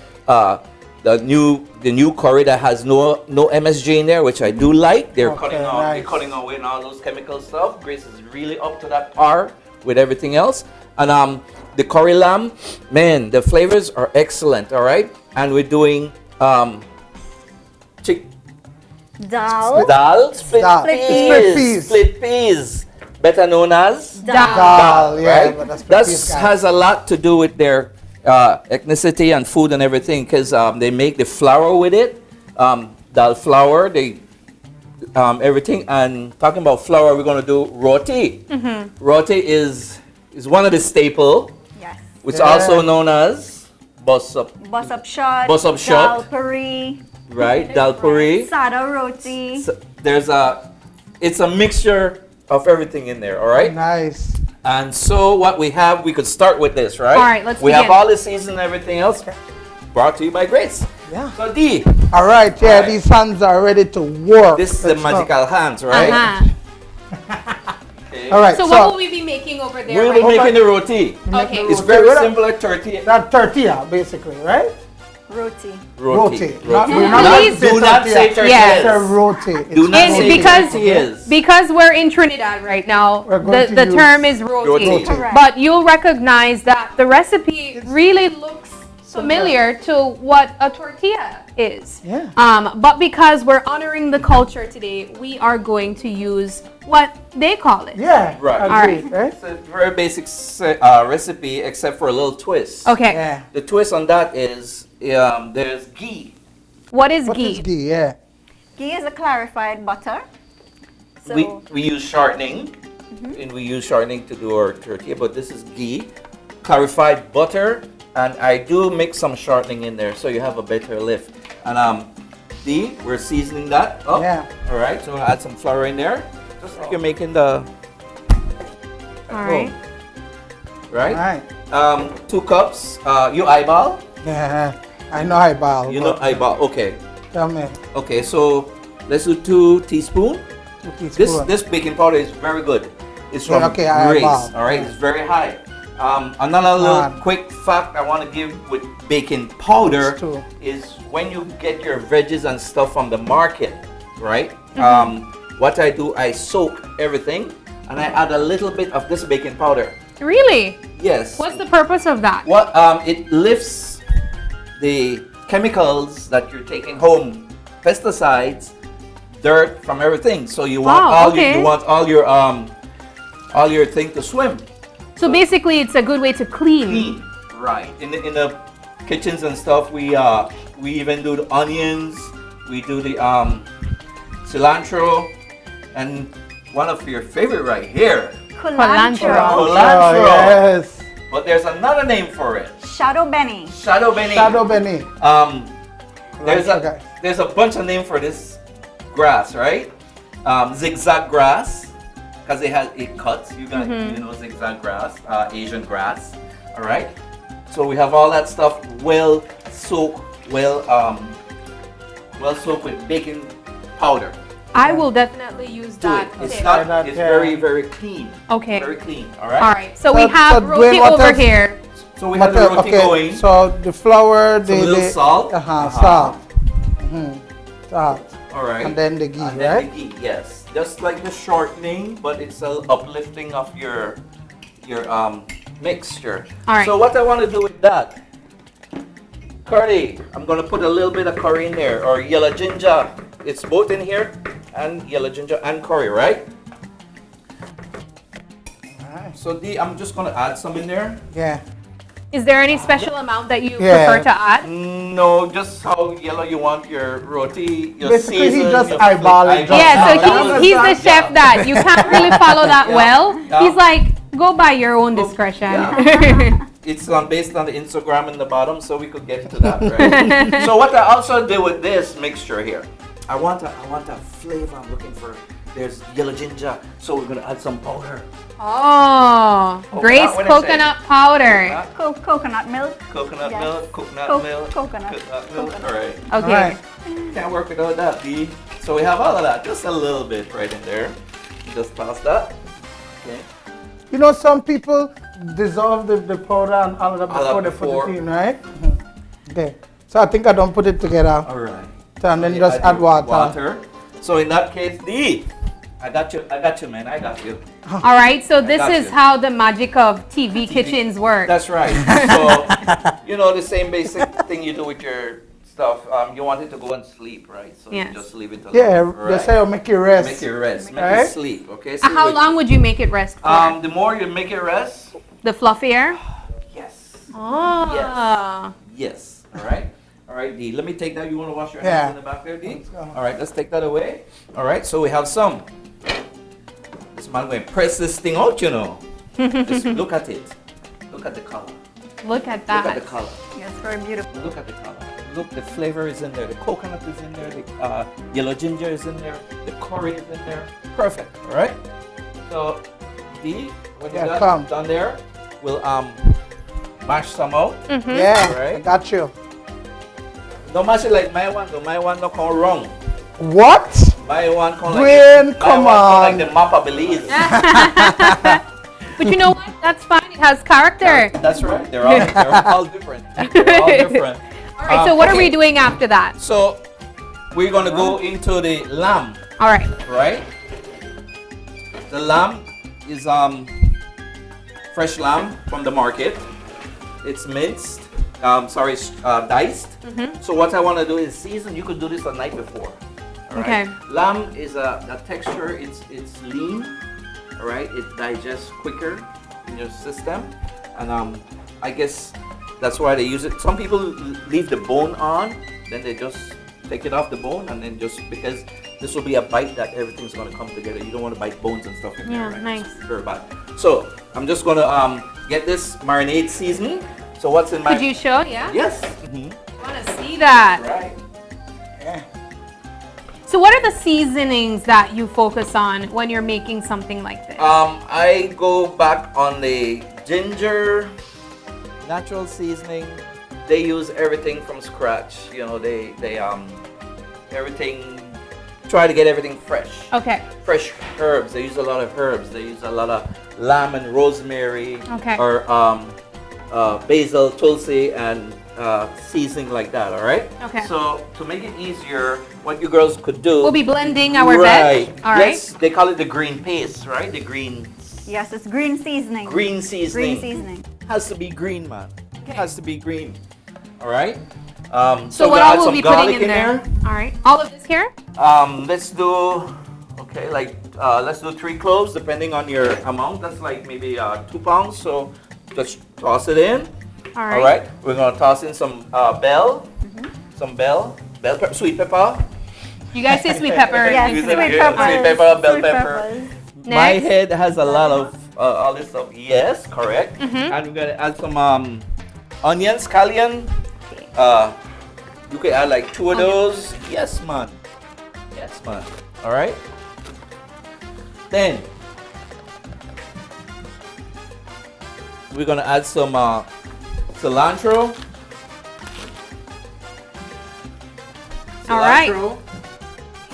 new curry that has no MSG in there, which I do like. They're cutting away and all those chemical stuff. Grace is really up to that par with everything else. And the curry lamb, man, the flavors are excellent. All right, and we're doing dal, split peas, better known as dal. Yeah, right? but that's That peas, guys. has a lot to do with their ethnicity and food and everything, because they make the flour with it, dal flour, they everything. And talking about flour, we're gonna do roti. Roti is one of the staple, which also known as bus up shot, dal puri, right? Dal puri, sada roti. So it's a mixture of everything in there. All right. Nice. And so what we have, we could start with this, right? All right, let's We begin. have all the season and everything else brought to you by Grace. Yeah. So D. All right. Yeah, these hands are ready to work. This is the magical hands, right? All right. So what will we be making over there? We'll be making the roti. Okay. It's very simple, like tortilla. That tortilla, basically, right? Roti. Roti. Do not say tortillas. Yes. Roti. Do not say tortillas. Because we're in Trinidad right now, the term is roti. But you'll recognize that the recipe really looks familiar to what a tortilla is. Yeah. But because we're honoring the culture today, we are going to use what they call it. Yeah. Right. All right. It's a very basic recipe, except for a little twist. Okay. Yeah. The twist on that is there's ghee. What is What ghee? is ghee? Yeah. Ghee is a clarified butter. So We use shortening, and we use shortening to do our tortilla, but this is ghee, clarified butter, and I do mix some shortening in there so you have a better lift. And we're seasoning that up. Yeah. All right, so we'll add some flour in there, just like you're making the. All right. Right. 2 cups. You eyeball? Yeah. I know eyeball. You know eyeball. Okay. Tell me. Okay, so let's do 2 teaspoons. 2 teaspoons. This baking powder is very good. It's from Okay, Grace. eyeball. All right, it's very high. Another little quick fact I want to give with baking powder is when you get your veggies and stuff from the market, right? What I do, I soak everything and I add a little bit of this baking powder. Really? Yes. What's the purpose of that? What it lifts the chemicals that you're taking home, pesticides, dirt from everything. So you want all your thing to swim. So basically, it's a good way to clean. Clean, right? In the kitchens and stuff, we even do the onions. We do the cilantro, and one of your favorite right here. Cilantro. Cilantro. Yes. But there's another name for it. Shadow Benny. Shadow Benny. Shadow Benny. There's a bunch of names for this grass, right? Zigzag grass, because it cuts. You know zigzag grass, Asian grass. All right. So we have all that stuff well soaked with baking powder. I will definitely use that. It's very, very clean. Okay. Very clean. All right. All right. So we have roti over here. So we have the roti going. So the flour, the little salt. Salt. Salt. All right. And then the ghee, and right? then the ghee, yes. Just like the shortening, but it's a uplifting of your mixture. All right. So what I want to do with that, curry. I'm gonna put a little bit of curry in there, or yellow ginger. It's both in here, and yellow ginger and curry, right? Alright. So I'm just gonna add some in there. Yeah. Is there any special amount that you prefer to add? No, just how yellow you want your roti, your Basically, season. he just your eyeballing. Yeah, so he's the chef that you can't really follow that well. He's like, go by your own discretion. It's based on the Instagram in the bottom, so we could get to that, right? So what I also do with this mixture here, I want a flavor. I'm looking for. There's yellow ginger, so we're gonna add some powder. Oh, Grace coconut powder. Coconut milk. Coconut Yes. milk, coconut milk. Coconut. All right. Okay. All right. Can't work without that, B. So we have all of that, just a little bit right in there. Just toss that. Okay. You know, some people dissolve the powder and all of that before they put it in, right? Okay. So I think I don't put it together. All right. And then just add water. So in that case, D, I got you, man, I got you. All right, so this is how the magic of TV kitchens work. That's right. So, you know, the same basic thing you do with your stuff. You want it to go and sleep, right? So you just leave it alone. Yeah, they say make it rest. Make it rest, make right? it sleep, okay? So How long would you make it rest for? The more you make it rest. The fluffier? Yes. Oh. Yes. All right. All right, D. Let me take that. You want to wash your hands in the back there, D? All right, let's take that away. All right, so we have some. This man going to press this thing out, you know. Just look at it. Look at the color. Look at that. Look at the color. Yes, very beautiful. Look at the color. Look, the flavor is in there. The coconut is in there. The yellow ginger is in there. The curry is in there. Perfect. All right. So, D, when you got done there, we'll mash some out. Yeah, all right. I got you. Don't mash it like my one. Though my one don't come wrong. What? My one come Dwayne, come like on. the map of Belize. But you know what? That's fine. It has character. That's right. They're all different. They're all different. All right. So what are we doing after that? So we're gonna go into the lamb. All right. Right. The lamb is fresh lamb from the market. It's minced. Diced. So what I want to do is season. You could do this the night before. All right? Okay. Lamb is the texture. It's lean. All right. It digests quicker in your system, and I guess that's why they use it. Some people leave the bone on, then they just take it off the bone, and then just because this will be a bite that everything's gonna come together. You don't want to bite bones and stuff in there, right? Nice. It's very bad. So I'm just gonna get this marinade seasoning. So what's in my? Could you show? Yeah. Yes. I want to see that. Right. Yeah. So what are the seasonings that you focus on when you're making something like this? I go back on the ginger, natural seasoning. They use everything from scratch. You know, they everything. Try to get everything fresh. Okay. Fresh herbs. They use a lot of herbs. They use a lot of lamb and rosemary. Okay. Or basil, tulsi, and seasoning like that. All right. Okay. So to make it easier, what you girls could do. We'll be blending our veg. All right. Yes, they call it the green paste, right? The green. Yes, it's green seasoning. Green seasoning. Green seasoning. Has to be green, man. Okay. Has to be green. All right. So what all will be putting in there? All right. All of this here? Let's do. Okay, like let's do 3 cloves depending on your amount. That's like maybe 2 pounds. So just toss it in. All right. All right. We're gonna toss in some bell, some bell pepper, sweet pepper. You guys say sweet pepper. Yes, sweet pepper, bell pepper. My head has a lot of all this stuff. Yes, correct. And we're gonna add some onions, scallion. You could add like 2 of those. Yes, man. Yes, man. All right. Then we're gonna add some cilantro. All right.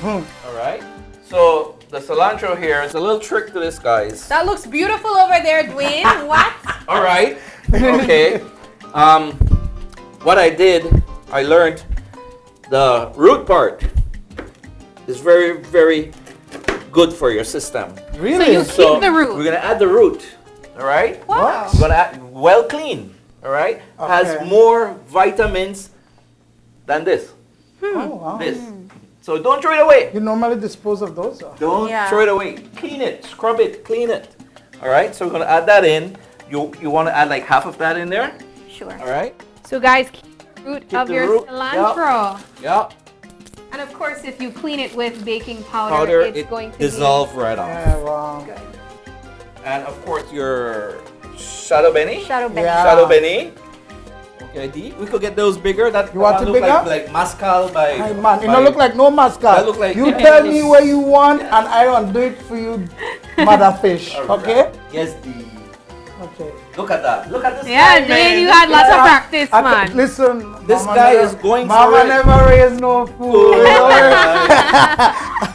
All right. So the cilantro here is a little trick to this, guys. That looks beautiful over there, Dwayne. What? All right. Okay. What I did, I learned the root part is very, very good for your system. Really? So you keep the root. We're gonna add the root. All right. Wow. We're gonna add well clean. All right. Okay. Has more vitamins than this. Oh, wow. This. So don't throw it away. You normally dispose of those? Don't throw it away. Clean it, scrub it, clean it. All right. So we're gonna add that in. You want to add like half of that in there? Sure. All right. So guys, keep the root of your root. cilantro. Yep. And of course, if you clean it with baking powder, it's going to dissolve right off. Yeah, wow. Good. And of course your shadow benny. Shadow benny. Yeah. Shadow benny. Okay, D. We could get those bigger. That You want it look bigger? like mascal by. Hey man, you don't look like no mascot. That look like- you tell me where you want and I don't do it for you, mother fish. Okay? Yes, D. Okay. Look at that. Look at this Yeah, guy, Dwayne, man. you had lots of practice, man. Listen, This mama guy never- is going Mama for it. never raised no fool. It I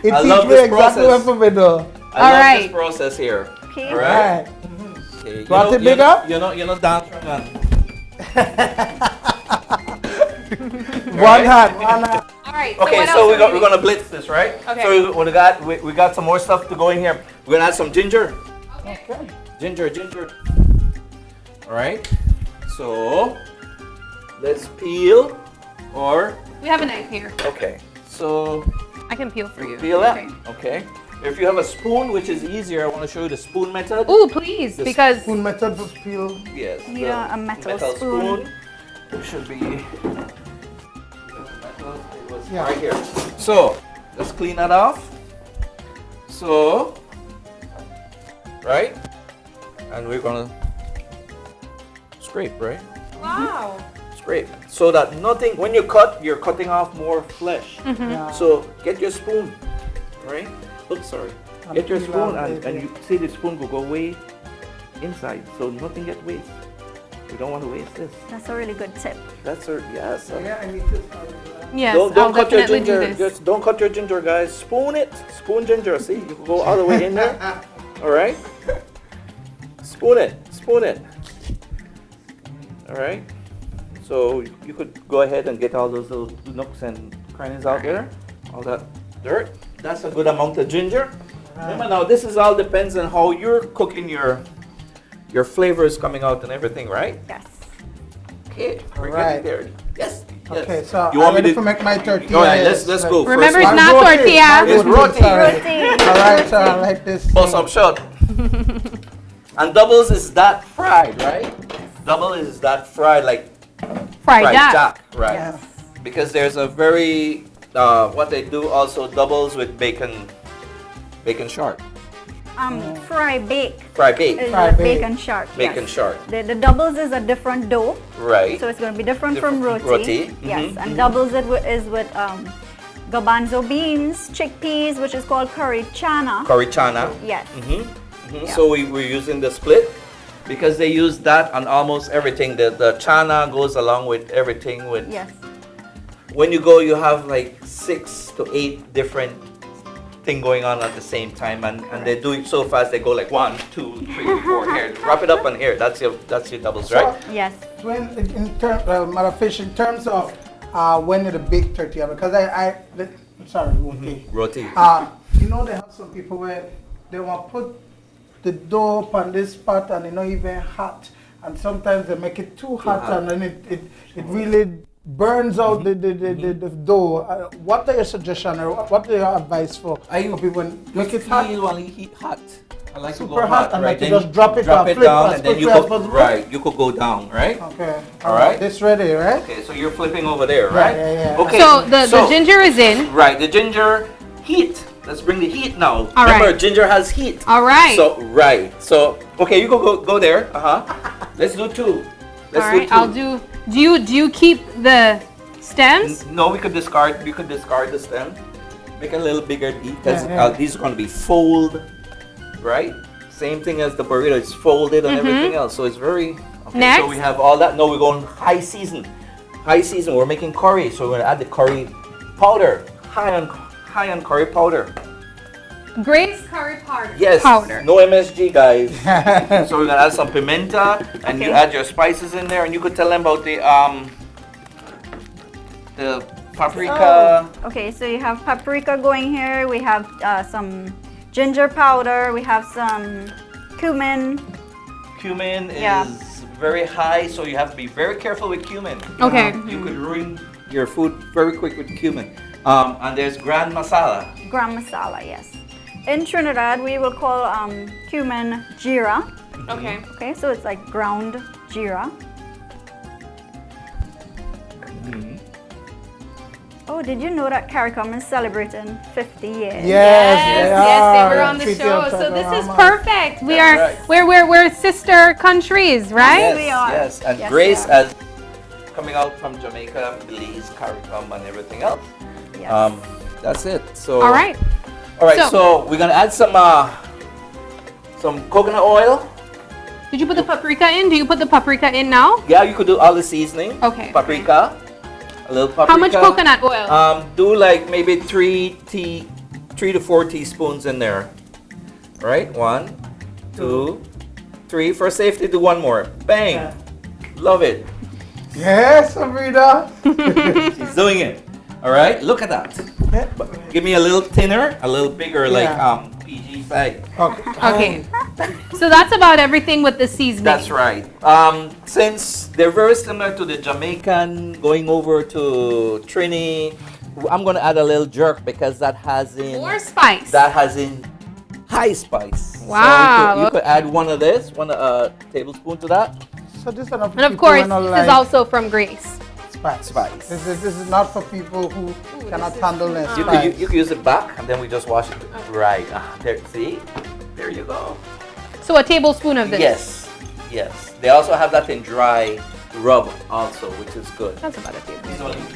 teach love me this exactly process. what to do. I love this process here. Okay. All right. Okay. You Want know- it bigger? You know, dance man. One hand. All right. Okay, what so else we're, are we we're gonna blitz this, right? Okay. So we got some more stuff to go in here. We're gonna add some ginger. Okay. Ginger. All right. So let's peel, or We have a knife here. okay. So I can peel for you. peel it. Okay. Okay. If you have a spoon, which is easier, I want to show you the spoon method. Ooh, please, The because Spoon method for peel. Yes. You the know, a metal spoon. It should be metal. It was Yeah. right here. So let's clean that off. So right, and we're gonna scrape, right? wow. Scrape so that nothing. When you cut, you're cutting off more flesh. Yeah. So get your spoon, right? Oops, sorry. And Get your peel spoon out and the- you see the spoon will go way inside, so nothing get waste. We don't want to waste this. That's a really good tip. That's our yes. Yeah, I need to start with that. Yes, Don't I'll cut your definitely do ginger. this. Just don't cut your ginger, guys. Spoon it. Spoon ginger. See, you can go all the way in there. All right. Spoon it. Spoon it. All right. So you could go ahead and get all those little nooks and crannies out there. All that dirt. That's a good amount of ginger. Remember now, this is all depends on how you're cooking your flavors coming out and everything, right? Yes. Okay. We're Right. getting there. Yes. Okay, Yes. so You want I'm me ready to make my tortilla. Go ahead. Yes, Let's right. go. Remember, First it's one. not Roti, tortilla. my It's roti. sorry. All right, so I like this. Pour some shot. And doubles is that fried, right? Double is that fried, like Fried jack. right? Yeah. Because there's a very what they do also doubles with bacon short, Fry bake. fry bake, Is Fry with bake. bacon short. bacon yes. short, The doubles is a different dough, right? so it's going to be different from Different roti. roti. Yes, Mhm, and mhm. doubles is with garbanzo beans, chickpeas, which is called curry chana. Curry chana. Yes. Yeah. So we're using the split because they use that on almost everything. The chana goes along with everything. With Yes. when you go, you have like 6 to 8 different thing going on at the same time, and they do it so fast. They go like 1, 2, 3, 4 here. Wrap it up on here. That's your doubles, right? Yes. When in terms, Mother Fish, in terms of when you bake tortilla, because sorry, roti. Roti. You know, they have some people where they want to put the dough on this pot and it's not even hot, and sometimes they make it too hot, and then it really burns out the dough. What are your suggestion or what are your advice for people when make it hot? While you heat hot. I like Super to go hot, and right? like Then you just drop it drop or it flip down, as and then you quickly as go possible? right. You could go down, right? Okay. All right. This ready, right? Okay, so you're flipping over there, right? Yeah. Okay. So the ginger is in. Right. The ginger heat. Let's bring the heat now. All Remember, right. ginger has heat. All right. So So okay, you go there. Let's do two. Let's All do right. two. I'll do. Do you keep the stems? No, we could discard. We could discard the stem. Make a little bigger because these are going to be fold, right? Same thing as the burrito. It's folded and everything else. So it's very. Okay, Next. So we have all that. No, we're going high season. High season. We're making curry, so we're going to add the curry powder. High on curry powder. Grace curry powder. Yes. Powder. No MSG, guys. So we're gonna add some pimenta, and you add your spices in there, and you could tell them about the paprika. Oh, okay, so you have paprika going here. We have some ginger powder. We have some cumin. Cumin is very high, so you have to be very careful with cumin. Okay. You could ruin your food very quick with cumin. And there's gram masala. Gram masala, yes. In Trinidad, we will call cumin jeera. Okay. Okay, so it's like ground jeera. Oh, did you know that CARICOM is celebrating 50 years? Yes, they were on the show. So this is perfect. We're sister countries, right? Yes, we are. Yes, and Yes, Grace we are. as coming out from Jamaica, Belize, CARICOM, and everything else. Yes. That's it. So. All right. All right. So we're gonna add some coconut oil. Did you put the paprika in? Do you put the paprika in now? Yeah, you could do all the seasoning. Okay. Paprika. A little paprika. How much coconut oil? Do like maybe 3 to 4 teaspoons in there. Right? 1, 2, 3. For safety, do one more. Bang. Love it. Yes, Sabrina. She's doing it. All right. Look at that. Give me a little thinner, a little bigger, like PG side. Okay. So that's about everything with the seasoning. That's right. Since they're very similar to the Jamaican, going over to Trini, I'm gonna add a little jerk because that has in more spice. That has in high spice. Wow. So you could add one tablespoon to that. So this and of course, this is also from Grace. Spice. This is not for people who cannot handle their spice. You could use it back, and then we just wash it. Right. There. See. There you go. So a tablespoon of this. Yes. They also have that in dry rub also, which is good. That's about a tablespoon.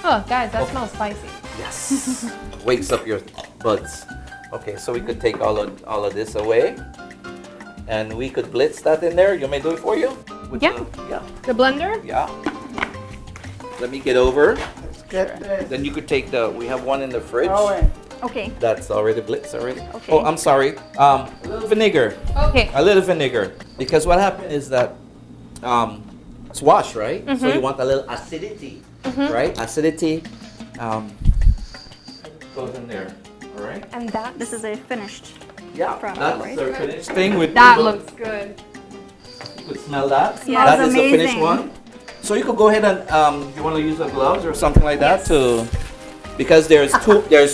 Oh, guys, that smells spicy. Yes. Wakes up your buds. Okay, so we could take all of this away, and we could blitz that in there. You may do it for you. The blender. Yeah. Let me get over. Let's get this. Then you could take we have one in the fridge. Okay. That's already blitzed already. Okay. Oh, I'm sorry. A little vinegar. Okay. A little vinegar. Because what happened is that it's washed, right? So you want a little acidity, right? Acidity goes in there. All right. And this is a finished product, that's right? the finished thing with that looks good. You could smell that. Smells That is amazing. the finished one. So you could go ahead and you want to use the gloves or something like that because there's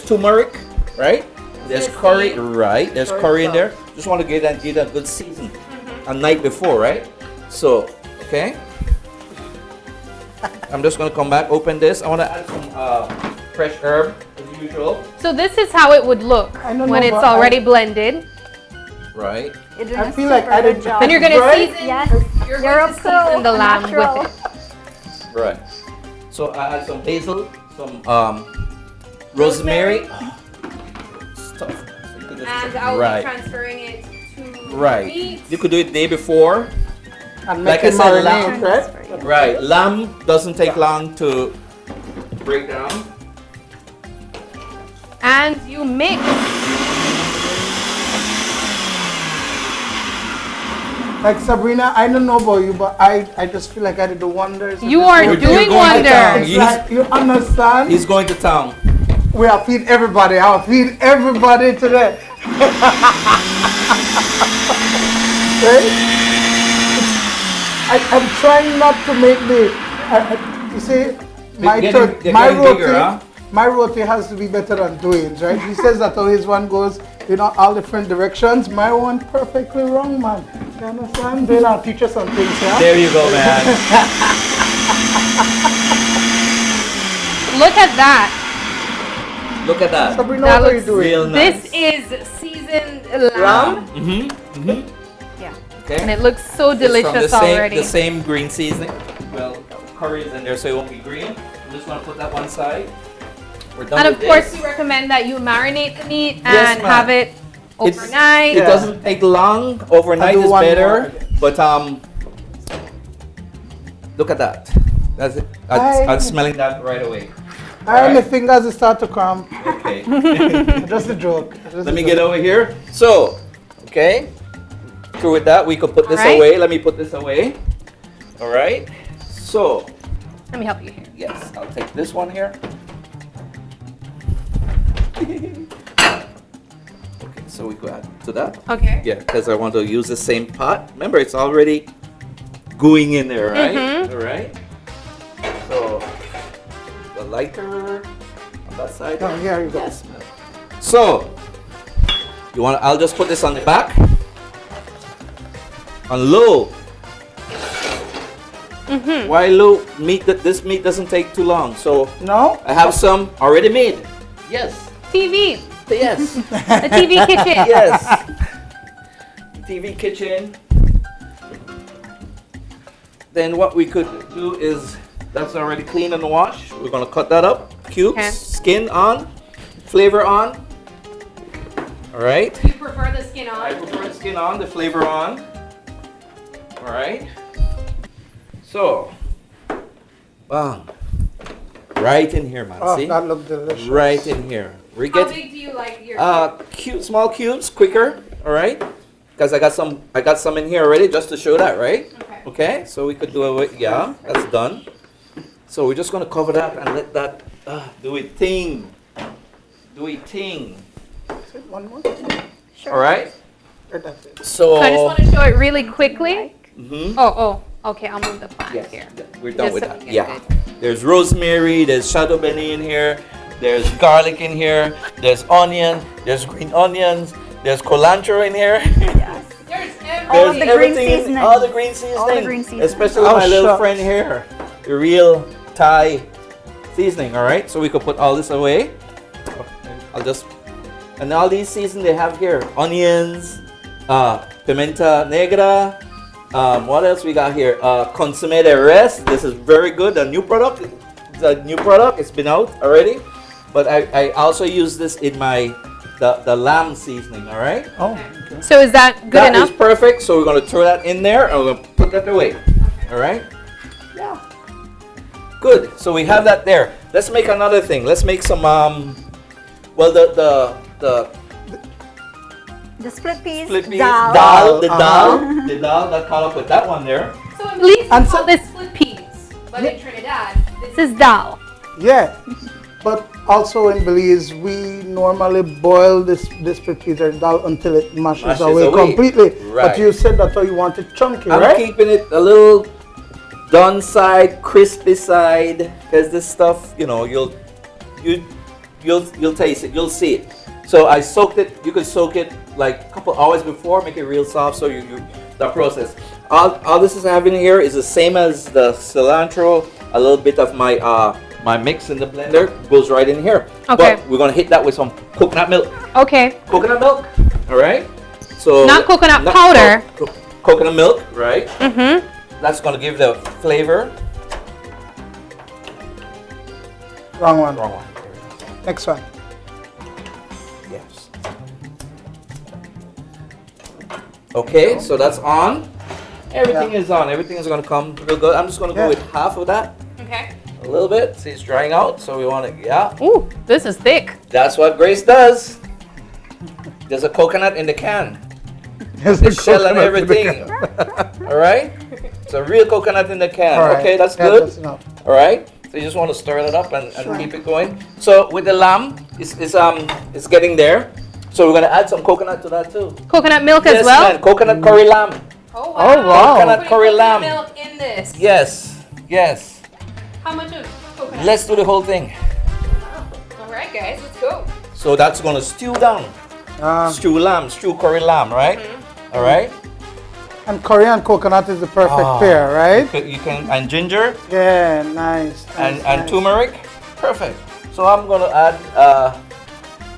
turmeric, right? There's curry, right? There's curry in there. Just want to get a good season a night before, right? So, okay. I'm just gonna come back, open this. I want to add some fresh herb as usual. So this is how it would look when it's already blended. Right. I feel like I did. Then you're gonna season. Yes. You're going to season the lamb with it. Right. So I add some basil, some rosemary. Stuff. So you could just And I'll be transferring it to meat. You could do it the day before. And like make I it said, marinate, lamb, right? Lamb doesn't take long to break down. And you mix. Like Sabrina, I don't know about you, but I just feel like I did the wonders. You are doing wonders. It's like, you understand? He's going to town. We are feeding everybody. I'll feed everybody today. Right? I'm trying not to make the. You see, my roti has to be better than Dwayne's, right? He says that how his one goes, all different directions. My one perfectly wrong, man. You understand? Dwayne, I'll teach you some things, yeah? There you go, man. Look at that. Look at that. Sabrina, what are you doing? Real nice. This is seasoned lamb. Yeah. Okay. And it looks so delicious already. The same green seasoning. Well, curry is in there so it won't be green. I'm just going to put that one side. We're done And with of course, this. we recommend that you marinate the meat and have it overnight. It doesn't take long. Overnight is better. But look at that. That's it. I'm smelling that right away. My fingers start to cramp. Okay. Just a joke. Let me get over here. So, okay. Through with that, we could put this away. Let me put this away. All right. So. Let me help you here. Yes, I'll take this one here. Okay, so we go add to that. Okay. Yeah, because I want to use the same pot. Remember, it's already gooing in there, right? All right. So the lighter on that side. Oh, here you go. Yes. So I'll just put this on the back on low. Why low? This meat doesn't take too long. So no, I have some already made. Yes. TV. Yes. The TV kitchen. Yes. TV kitchen. Then what we could do is, that's already clean and washed. We're gonna cut that up, cubes, skin on, flavor on. All right. You prefer the skin on? I prefer the skin on, the flavor on. All right. So, bang. Right in here, man. Oh, see? that looks delicious. Right in here. How big do you like your small cubes, quicker, all right? Because I got some in here already, just to show that, right? Okay. So we could do it. That's done. So we're just gonna cover that and let that do its thing. Do its thing. One more. All right. So So I just want to show it really quickly. Mhm. Okay. I'll move the plant here. We're done Just with so that. we get Yeah. good. There's rosemary. There's shadow benny in here. There's garlic in here. There's onion. There's green onions. There's cilantro in here. All of the green seasoning. All the green seasoning. All the green seasoning. Especially my little friend here. The real Thai seasoning, all right? So we could put all this away. And all these seasonings they have here. Onions, pimenta negra. What else we got here? Consommé de res. This is very good. A new product. It's a new product. It's been out already. But I also use this in the lamb seasoning, all right? Oh, okay. So is that good enough? That is perfect. So we're going to throw that in there and we're going to put that away. All right? Yeah. Good. So we have that there. Let's make another thing. Let's make some, the split peas, dal, that caught up with that one there. So in Belize, we call this split peas, but in Trinidad, this is dal. Yeah, but also in Belize, we normally boil this split peas and dal until it mashes away completely. Right. But you said that's how you want it chunky, I'm right? keeping it a little done side, crispy side, because this stuff, you'll taste it, you'll see it. So I soaked it. You could soak it like a couple hours before, make it real soft. So the process. All this is having here is the same as the cilantro. A little bit of my my mix in the blender goes right in here. Okay. But we're gonna hit that with some coconut milk. Okay. Coconut milk. All right. So not coconut powder. Coconut milk, right? Mhm. That's gonna give the flavor. Wrong one. Wrong one. Next one. Yes. Okay, so that's on. Everything is on. Everything is gonna come real good. I'm just gonna go with half of that. Okay. A little bit. See, it's drying out, so we want to, Ooh, this is thick. That's what Grace does. There's a coconut in the can. There's the a shell and coconut in the everything. All right. It's a real coconut in the can. All right. Okay, that's Yeah, good. that's enough. All right. So you just want to stir it up and keep it going. So with the lamb, it's getting there. So we're gonna add some coconut to that too. Coconut milk Yes, as well? man. Coconut curry lamb. Oh, wow. wow. Coconut curry lamb. Milk in this. Yes, yes. How much of coconut? Let's do the whole thing. All right, guys, let's go. So that's gonna stew down. Stew curry lamb, right? All right. And curry and coconut is the perfect pair, right? You can and ginger. Yeah, nice. And turmeric, perfect. So I'm gonna add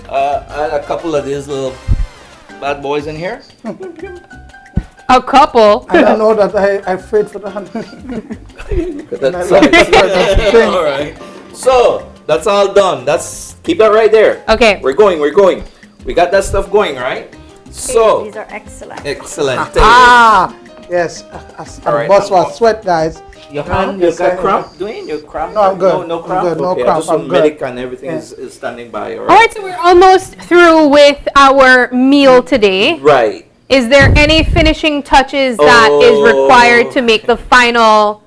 a couple of these little bad boys in here. A couple. I don't know that I prayed for the honey. All right. So that's all done. Keep that right there. Okay. We're going. We got that stuff going, right? So these are excellent. Excellent. Yes. All right, Boss was sweat, guys. Your hand, you got cramp? Dwayne, you cramp? No, I'm good. No cramp? I'm good. No okay, cramp. just I'm some good. medic and everything is standing by. All right, so we're almost through with our meal today. Right. Is there any finishing touches that is required to make the final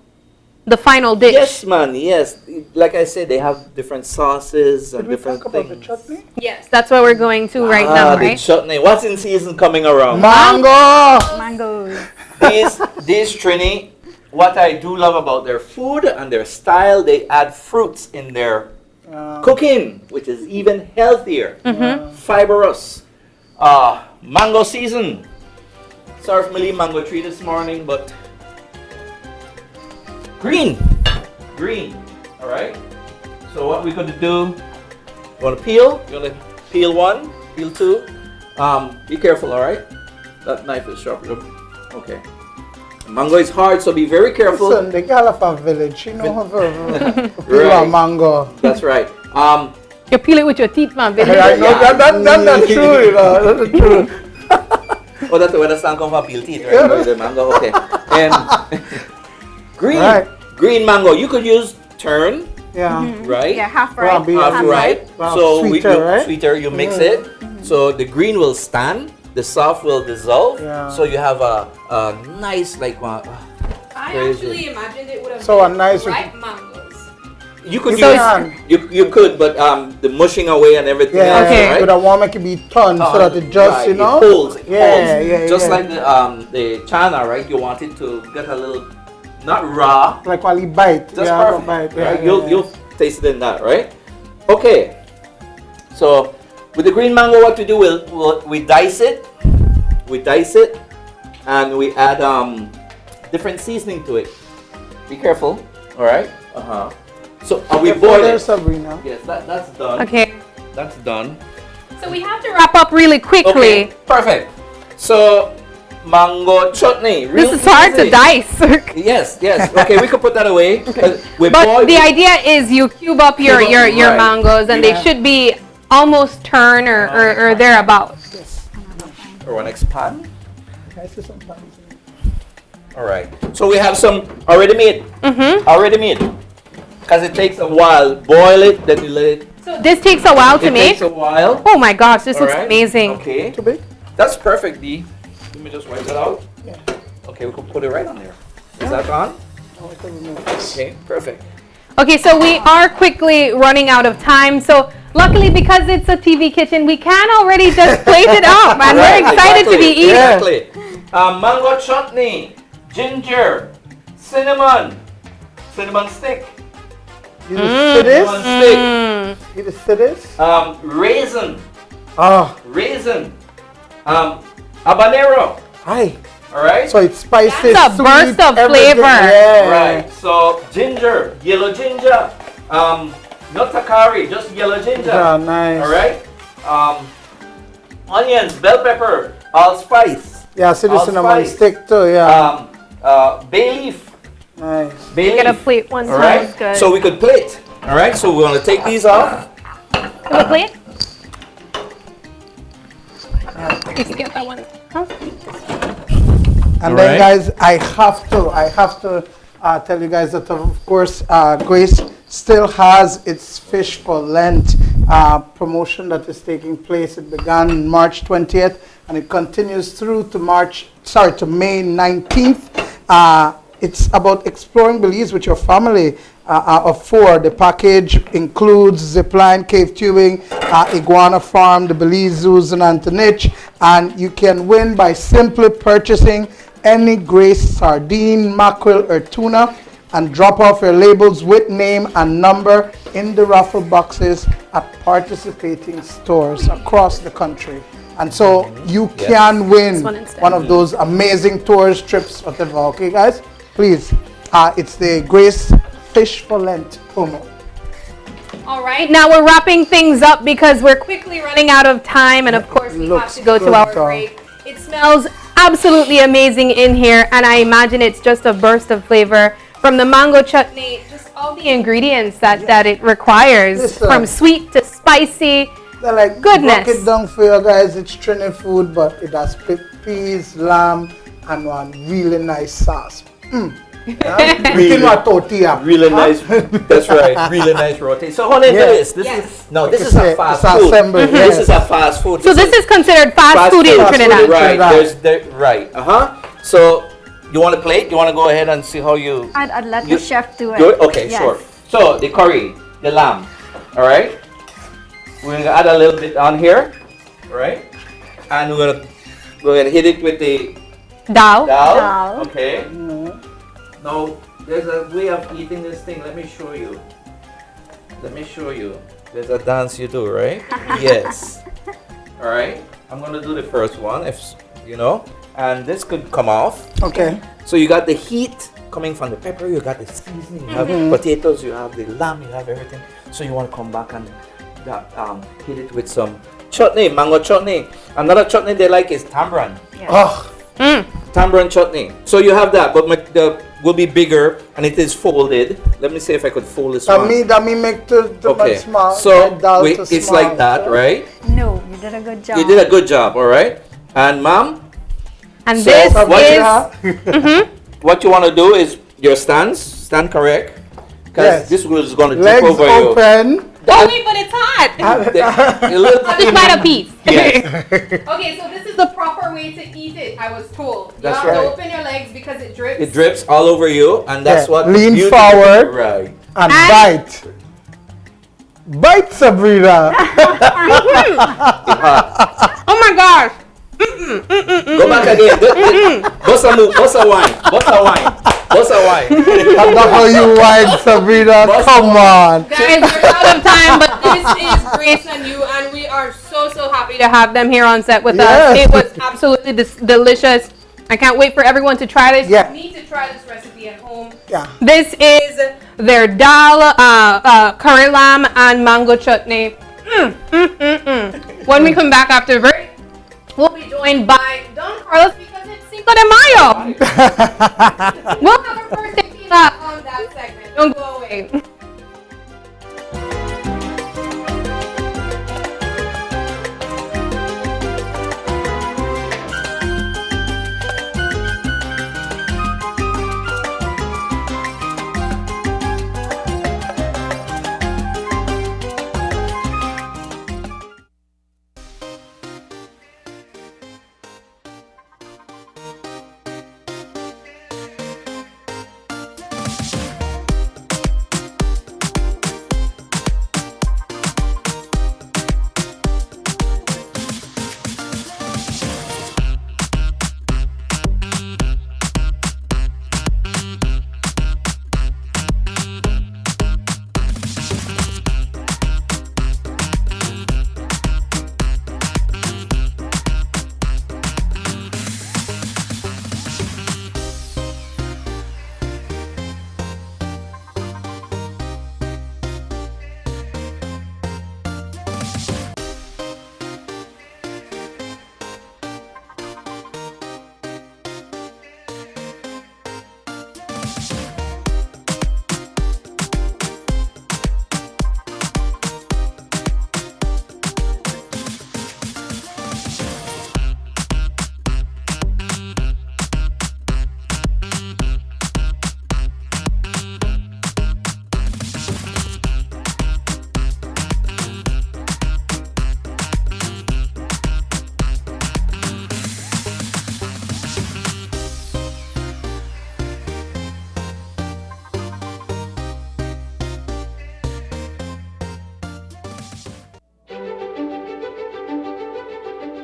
dish? Yes, man. Yes. Like I said, they have different sauces and different things. The chutney? Yes, that's what we're going to right now, The right? chutney. What's in season coming around? Mango. These Trini, what I do love about their food and their style, they add fruits in their cooking, which is even healthier, fibrous. Mango season. Served Millie mango tree this morning, but green. All right. So what we're going to do? You want to peel? You want to peel one, peel two. Be careful. All right. That knife is sharp. Okay. Mango is hard, so be very careful. Listen, the girl of a village, she know how to peel Right. a mango. That's right. You peel it with your teeth, man. I know that's true, you know. That's true. Oh, that's where the sound comes from, peel teeth, right? Yeah. The mango, okay. And green, Right. green mango. You could use tern, Yeah. right? Yeah, half ripe. Half ripe. Wow, So sweeter, right? sweeter, you mix it. So the green will stand, the soft will dissolve. Yeah. So you have a nice like I crazy. actually imagined it would have So a been nice- ripe mangoes. You could You use can. you could, but the mushing away and everything Yeah, else, right? but I want to make it be turned so that it just, Right, you know. it holds. Yeah. Just like the chana, right? You want it to get a little, not raw. Like while you bite. Just yeah, perfect. bite. Yeah, Right? yeah, You'll taste it in that, right? Okay. So with the green mango, what we do, we dice it. We dice it, and we add different seasoning to it. Be careful. All right. So we boil it. Sabrina. Yes, that's done. Okay. That's done. So we have to wrap up really quickly. Okay, perfect. So, mango chutney. This is hard to dice. Yes. Okay, we could put that away. But the idea is you cube up your Right. mangoes, and they should be almost turn or thereabouts. Or one expand. All right. So we have some already made. Already made. Because it takes a while. Boil it, then you let it. So this takes a while to It make. takes a while. Oh my gosh, this All looks right. amazing. Okay. That's perfect, Dee. Let me just wipe it out. Yeah. Okay, we can put it right on there. Is that on? Okay, perfect. Okay, so we are quickly running out of time. So luckily, because it's a TV kitchen, we can already just plate it up, and we're excited to be eating. Exactly. Mango chutney, ginger, cinnamon stick. You see this? Cinnamon stick. You see this? Raisin. Raisin. Habanero. Hi. All right. So it's spicy. That's a sweet, burst of everything. flavor. Yeah. Right. So ginger, yellow ginger. Not takari, just yellow ginger. Yeah, nice. All right. Onions, bell pepper, allspice. Yeah, see the cinnamon Allspice. stick too. Yeah. Bay leaf. Nice. Bay Get a leaf. plate one All time. right. It's good. So we could plate. All right. So we're gonna take these off. Have a plate? Please get that one. Huh? And All then, right. guys, I have to tell you guys that, of course, Grace still has its Fish for Lent promotion that is taking place. It began March 20th, and it continues through to May 19th. It's about exploring Belize with your family of 4. The package includes zipline, cave tubing, iguana farm, the Belize zoos in Antonich, and you can win by simply purchasing any Grace sardine, mackerel, or tuna and drop off your labels with name and number in the raffle boxes at participating stores across the country. And so you can win one of those amazing tours, trips, whatever. Okay, guys? Please, it's the Grace Fish for Lent promo. All right, now we're wrapping things up because we're quickly running out of time, and of course we have to go to our break. It smells absolutely amazing in here, and I imagine it's just a burst of flavor from the mango chutney, just all the ingredients that it requires, from sweet to spicy. They're like, goodness. Broke it down for you guys. It's Trini food, but it has peas, lamb, and one really nice sauce. Really nice. That's right. Really nice roti. So hold on to this. This is a fast food. This is a fast food. So this is considered fast food in Trinidad. Right. Right. So you want a plate? You want to go ahead and see how you? I'd let the chef do it. Do it? Okay, sure. So the curry, the lamb. All right. We're gonna add a little bit on here. All right. And we're gonna hit it with the dal. Okay. Now, there's a way of eating this thing. Let me show you. There's a dance you do, right? Yes. All right. I'm going to do the first one, and this could come off. Okay. So you got the heat coming from the pepper, you got the seasoning, you have potatoes, you have the lamb, you have everything. So you want to come back and hit it with some chutney, mango chutney. Another chutney they like is tamarind. Tamarind chutney. So you have that, but the will be bigger and it is folded. Let me see if I could fold this one. That me make the small. So it's small, like that, right? No, you did a good job. You did a good job, all right. And ma'am, and so this is what you want to do is your stand correct, because this is going to tip over you. Open. Oh wait, but it's hot. I'll just bite a piece. Yes. Okay, so this is the proper way to eat it, I was told. You have to open your legs because it drips. It drips all over you, and that's what lean forward and bite. Bite, Sabrina. Oh my gosh. Go back again. Bossa wine. That's not how you wine, Sabrina. Come on. Guys, we're out of time, but this is Grace and you, and we are so happy to have them here on set with us. It was absolutely delicious. I can't wait for everyone to try this. You need to try this recipe at home. This is their dal, curry lamb, and mango chutney. When we come back after the break, we'll be joined by Don Carlos because it's Cinco de Mayo. We'll have our first tequila on that segment. Don't go away.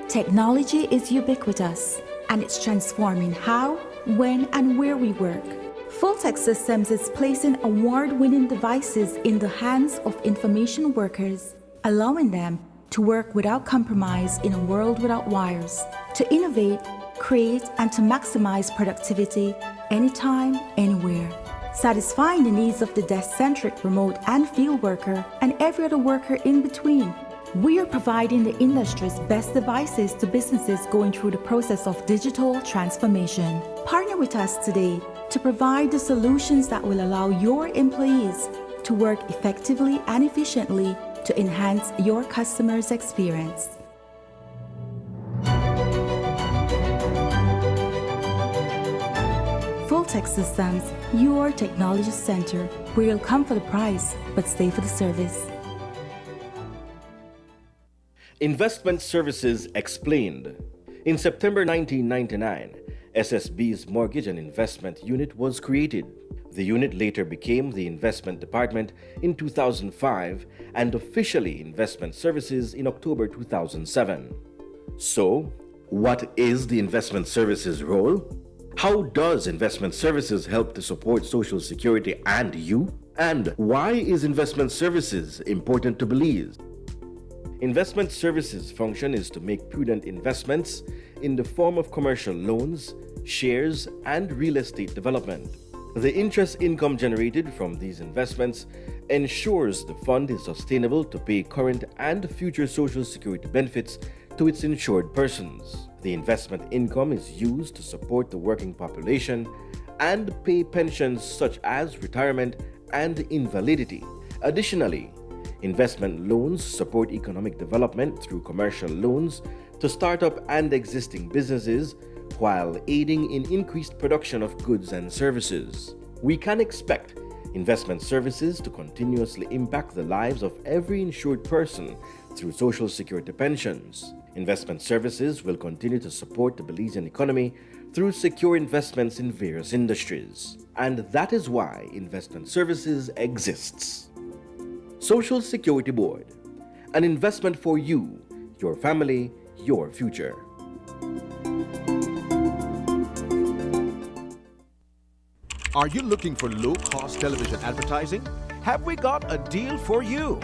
Technology is ubiquitous. and it's transforming how, when, and where we work. Full-Tech Systems is placing award-winning devices in the hands of information workers, allowing them to work without compromise in a world without wires, to innovate, create, and to maximize productivity anytime, anywhere, satisfying the needs of the desk-centric remote and field worker and every other worker in between. We are providing the industry's best devices to businesses going through the process of digital transformation. Partner with us today to provide the solutions that will allow your employees to work effectively and efficiently to enhance your customers' experience. Full-Tech Systems, your technology center, where you'll come for the price, but stay for the service. Investment Services Explained. In September 1999, SSB's Mortgage and Investment Unit was created. The unit later became the Investment Department in 2005 and officially Investment Services in October 2007. So, what is the Investment Services role? How does Investment Services help to support Social Security and you? And why is Investment Services important to Belize? Investment Services' function is to make prudent investments in the form of commercial loans, shares, and real estate development. The interest income generated from these investments ensures the fund is sustainable to pay current and future Social Security benefits to its insured persons. The investment income is used to support the working population and pay pensions such as retirement and invalidity. Additionally, investment loans support economic development through commercial loans to startup and existing businesses while aiding in increased production of goods and services. We can expect investment services to continuously impact the lives of every insured person through Social Security pensions. Investment services will continue to support the Belizean economy through secure investments in various industries. And that is why investment services exists. Social Security Board, an investment for you, your family, your future. Are you looking for low-cost television advertising? Have we got a deal for you?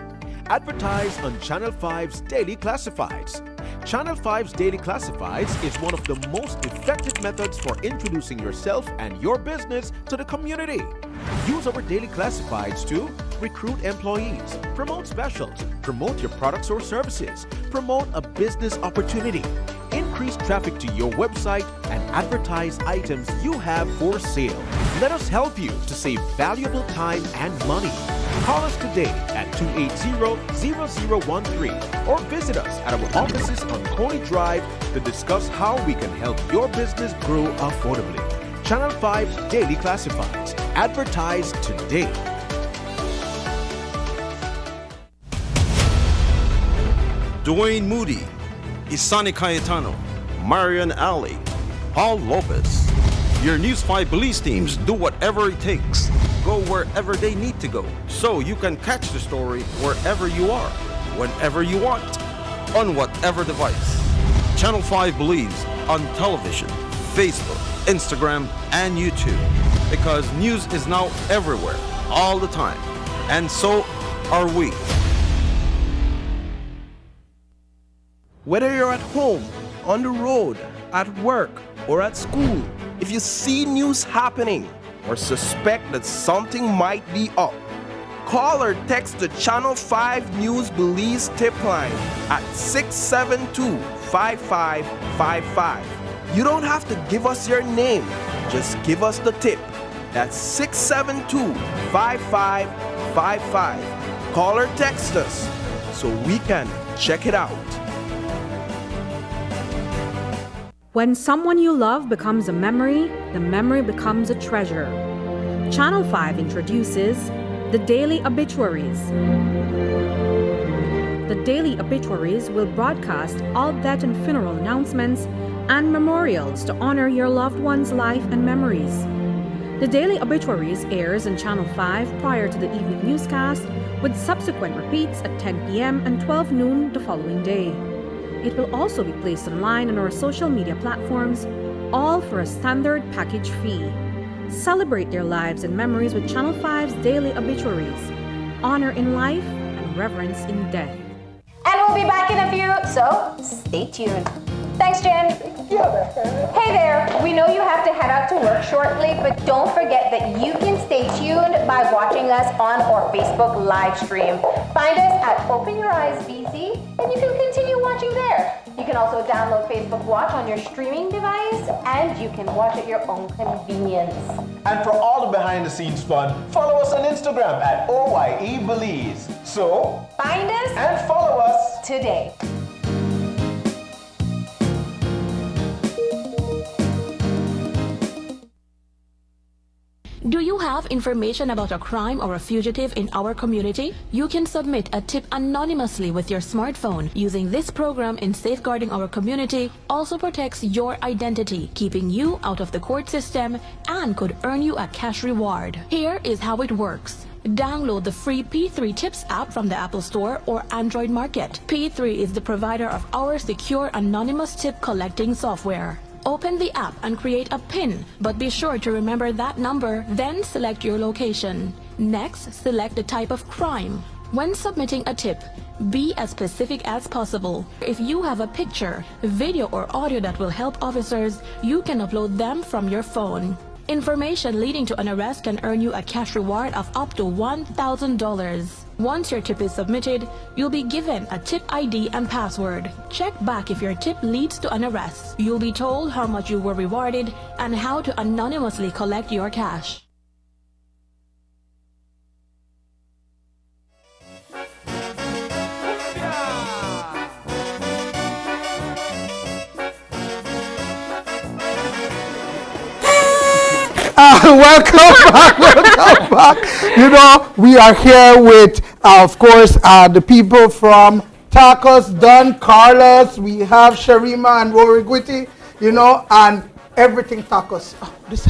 Advertise on Channel 5's Daily Classifieds. Channel 5's Daily Classifieds is one of the most effective methods for introducing yourself and your business to the community. Use our Daily Classifieds to recruit employees, promote specials, promote your products or services, promote a business opportunity, increase traffic to your website, and advertise items you have for sale. Let us help you to save valuable time and money. Call us today at 280-0013 or visit us at our offices on Coney Drive to discuss how we can help your business grow affordably. Channel 5's Daily Classifieds. Advertise today. Dwayne Moody, Isani Cayetano, Marian Ali, Paul Lopez. Your News 5 Belize teams do whatever it takes, go wherever they need to go, so you can catch the story wherever you are, whenever you want, on whatever device. Channel 5 Belize on television, Facebook, Instagram, and YouTube, because news is now everywhere, all the time, and so are we. Whether you're at home, on the road, at work, or at school, if you see news happening or suspect that something might be up, call or text the Channel 5 News Belize tip line at 672-5555. You don't have to give us your name, just give us the tip. That's 672-5555. Call or text us so we can check it out. When someone you love becomes a memory, the memory becomes a treasure. Channel 5 introduces the Daily Obituaries. The Daily Obituaries will broadcast all death and funeral announcements and memorials to honor your loved one's life and memories. The Daily Obituaries airs on Channel 5 prior to the evening newscast, with subsequent repeats at 10 p.m. and 12 noon the following day. It will also be placed online on our social media platforms all for a standard package fee. Celebrate their lives and memories with Channel 5's daily obituaries. Honor in life and reverence in death. And we'll be back in a few, so stay tuned. Thanks, Jen. Hey there, we know you have to head out to work shortly, but don't forget that you can stay tuned by watching us on our Facebook live stream. Find us at Open Your Eyes BC, and you can continue watching there. You can also download Facebook Watch on your streaming device, and you can watch at your own convenience. And for all the behind-the-scenes fun, follow us on Instagram at OYE Belize. So, find us and follow us today. Do you have information about a crime or a fugitive in our community? You can submit a tip anonymously with your smartphone. Using this program in safeguarding our community also protects your identity, keeping you out of the court system, and could earn you a cash reward. Here is how it works. Download the free P3 Tips app from the Apple Store or Android Market. P3 is the provider of our secure anonymous tip collecting software. Open the app and create a PIN, but be sure to remember that number, then select your location. Next, select the type of crime. When submitting a tip, be as specific as possible. If you have a picture, video or audio that will help officers, you can upload them from your phone. Information leading to an arrest can earn you a cash reward of up to $1,000. Once your tip is submitted, you'll be given a tip ID and password. Check back if your tip leads to an arrest. You'll be told how much you were rewarded and how to anonymously collect your cash. Welcome back. You know, we are here with, of course, the people from Tacos, Don Carlos. We have Sharima and Rory Gwitty, you know, and everything tacos. Oh, this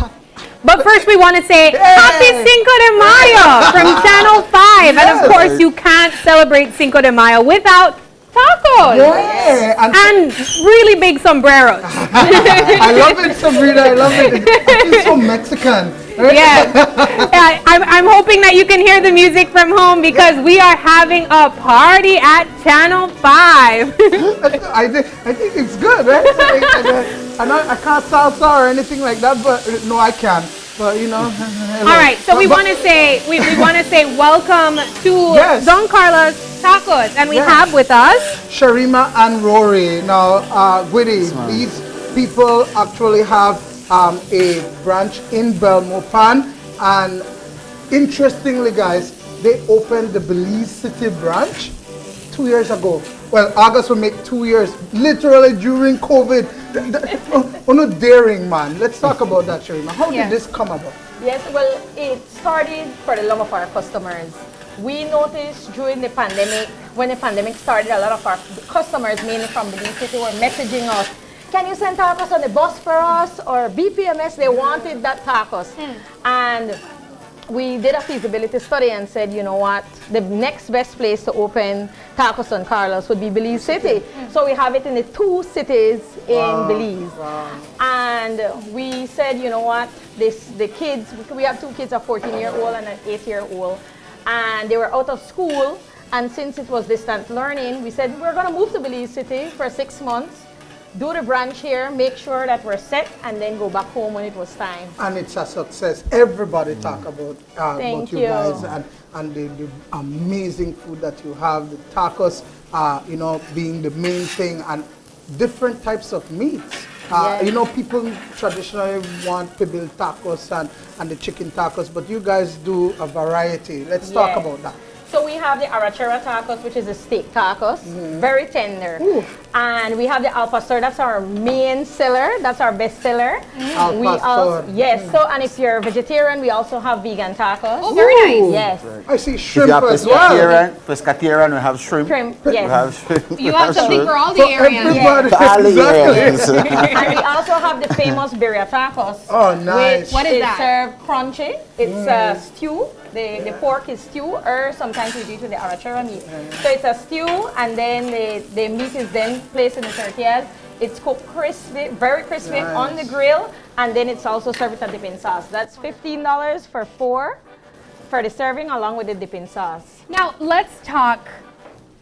But first we want to say Happy Cinco de Mayo from Channel 5. And of course you can't celebrate Cinco de Mayo without tacos. Yeah. And really big sombreros. I love it, Sabrina. I love it. It's so Mexican. Yes. I'm hoping that you can hear the music from home because we are having a party at Channel 5. I think it's good, right? I can't salsa or anything like that, but no, I can. But you know. All right, so we want to say we want to say welcome to Don Carlos Tacos, and we have with us Sharima and Rory. Now, Gwitty, these people actually have a branch in Belmopan, and interestingly, guys, they opened the Belize City branch 2 years ago. Well, August will make 2 years, literally during COVID. Oh, no, daring, man. Let's talk about that, Sharima. How did this come about? Yes, well, it started for the love of our customers. We noticed during the pandemic, when the pandemic started, a lot of our customers, mainly from Belize City, were messaging us, can you send tacos on the bus for us? Or BPMS, they wanted that tacos. And we did a feasibility study and said, you know what, the next best place to open Tacos Don Carlos would be Belize City. So we have it in the 2 cities in Belize. And we said, you know what, the kids, we have 2 kids, a 14-year-old and an 8-year-old. And they were out of school. And since it was distant learning, we said, we're going to move to Belize City for 6 months. Do the branch here, make sure that we're set, and then go back home when it was time. And it's a success. Everybody talk about you guys and the amazing food that you have. The tacos, you know, being the main thing, and different types of meats. You know, people traditionally want to build tacos and the chicken tacos, but you guys do a variety. Let's talk about that. So we have the arrachera tacos, which is a steak tacos, very tender. And we have the al pastor, that's our main seller, that's our best seller. Al pastor. Yes, so and if you're vegetarian, we also have vegan tacos. Oh, very nice. Yes. I see shrimp as well. Pescatarian, we have shrimp. Yes. We have shrimp. You have something for all the areas. And we also have the famous birria tacos. Oh, nice. What is that? Served crunchy. It's a stew. The pork is stew, or sometimes we do it with the arrachera meat. So it's a stew, and then the meat is then placed in the tortillas. It's cooked crispy, very crispy on the grill, and then it's also served with a dipping sauce. That's $15 for 4 for the serving along with the dipping sauce. Now let's talk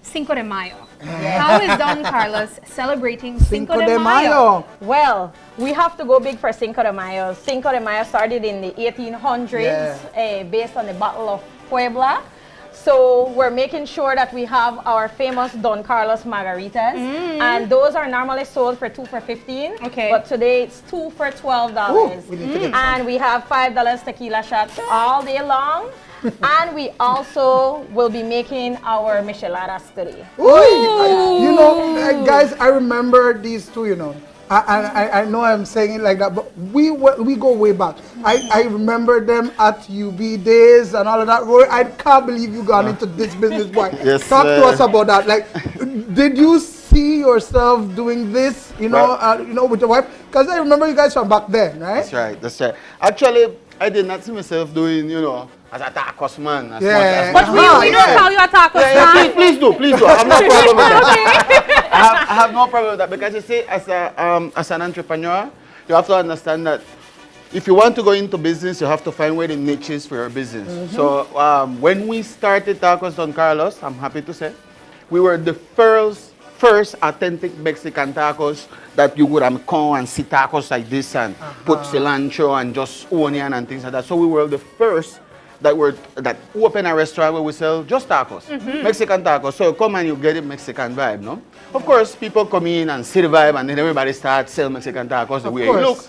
Cinco de Mayo. How is Don Carlos celebrating Cinco de Mayo? Well, we have to go big for Cinco de Mayo. Cinco de Mayo started in the 1800s based on the Battle of Puebla. So we're making sure that we have our famous Don Carlos margaritas, and those are normally sold for 2 for $15. Okay. But today it's 2 for $12. And we have $5 tequila shots all day long. And we also will be making our Micheladas today. You know, guys, I remember these two, you know. I know I'm saying it like that, but we go way back. I remember them at UB days and all of that. Roy, I can't believe you got into this business, boy. Yes, Talk to us about that. Like, did you see yourself doing this, you know, with your wife? Because I remember you guys from back then, right? That's right, that's right. Actually, I did not see myself doing, you know, as a tacos man. As But we don't call you a tacos man. Please do. I have no problem with that. I have no problem with that, because you see, as an entrepreneur, you have to understand that if you want to go into business, you have to find where the niche is for your business. So when we started Tacos Don Carlos, I'm happy to say, we were the first authentic Mexican tacos that you would come and see tacos like this and put cilantro and just onion and things like that. So we were the first that open a restaurant where we sell just tacos, Mexican tacos. So come and you get a Mexican vibe, no? Of course, people come in and see the vibe, and then everybody starts selling Mexican tacos the way it looks.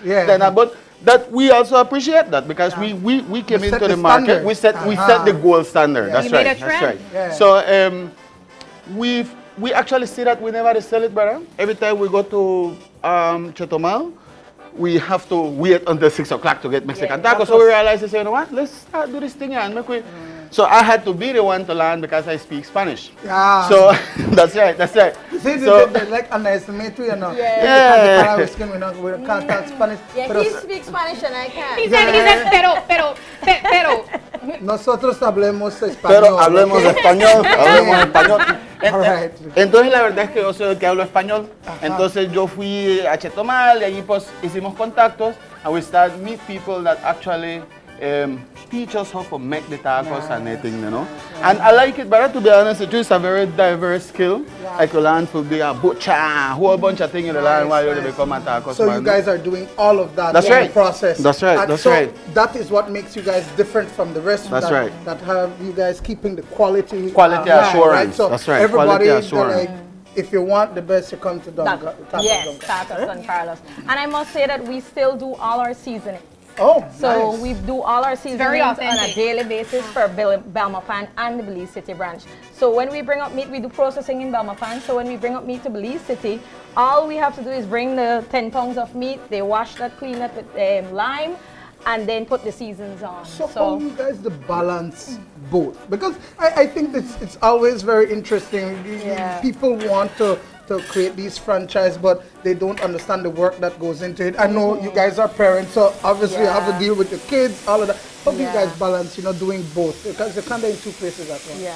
But that we also appreciate that, because we came into the market, we set the gold standard. That's right. That's right. Yeah. So we actually see that whenever they sell it, brother. Every time we go to Chetomal, we have to wait until 6 o'clock to get Mexican tacos. So we realized, you know what, let's start do this thing and make we. So I had to be the one to learn, because I speak Spanish. Yeah. So that's right. See, So they like underestimate you, you know. Yeah. We can't talk Spanish. Yeah, he speaks Spanish and I can't. He said, pero. Nosotros hablemos español. Pero hablemos español, hablemos español. Alright. Entonces la verdad es que yo soy el que hablo español. Entonces yo fui a Chetomal y allí pues hicimos contactos, and we start meet people that actually teach us how to make the tacos and everything, you know. And I like it, but to be honest, it's a very diverse skill. Like you learn to be a butcher, a whole bunch of things you learn while you become a tacos So man. you guys are doing all of that That's in right. the process. That's right. And That's so right. that is what makes you guys different from the rest. That's right. That have you guys keeping the quality. Quality high, assurance. Right? So That's right. Everybody, Quality assurance. like, if you want the best, you come to Tacos Don Carlos. And I must say that we still do all our seasoning. Oh, so nice. we do all our seasonings on a daily basis for Belmopan and the Belize City branch. So when we bring up meat, we do processing in Belmopan. So when we bring up meat to Belize City, all we have to do is bring the 10 pounds of meat. They wash that, clean that with lime, and then put the seasons on. So how you guys the balance both? Because I think it's always very interesting. People want to create these franchise, but they don't understand the work that goes into it. I know you guys are parents, so obviously you have to deal with your kids, all of that. How do you guys balance, you know, doing both? Because you're kind of in two places at once. Yeah.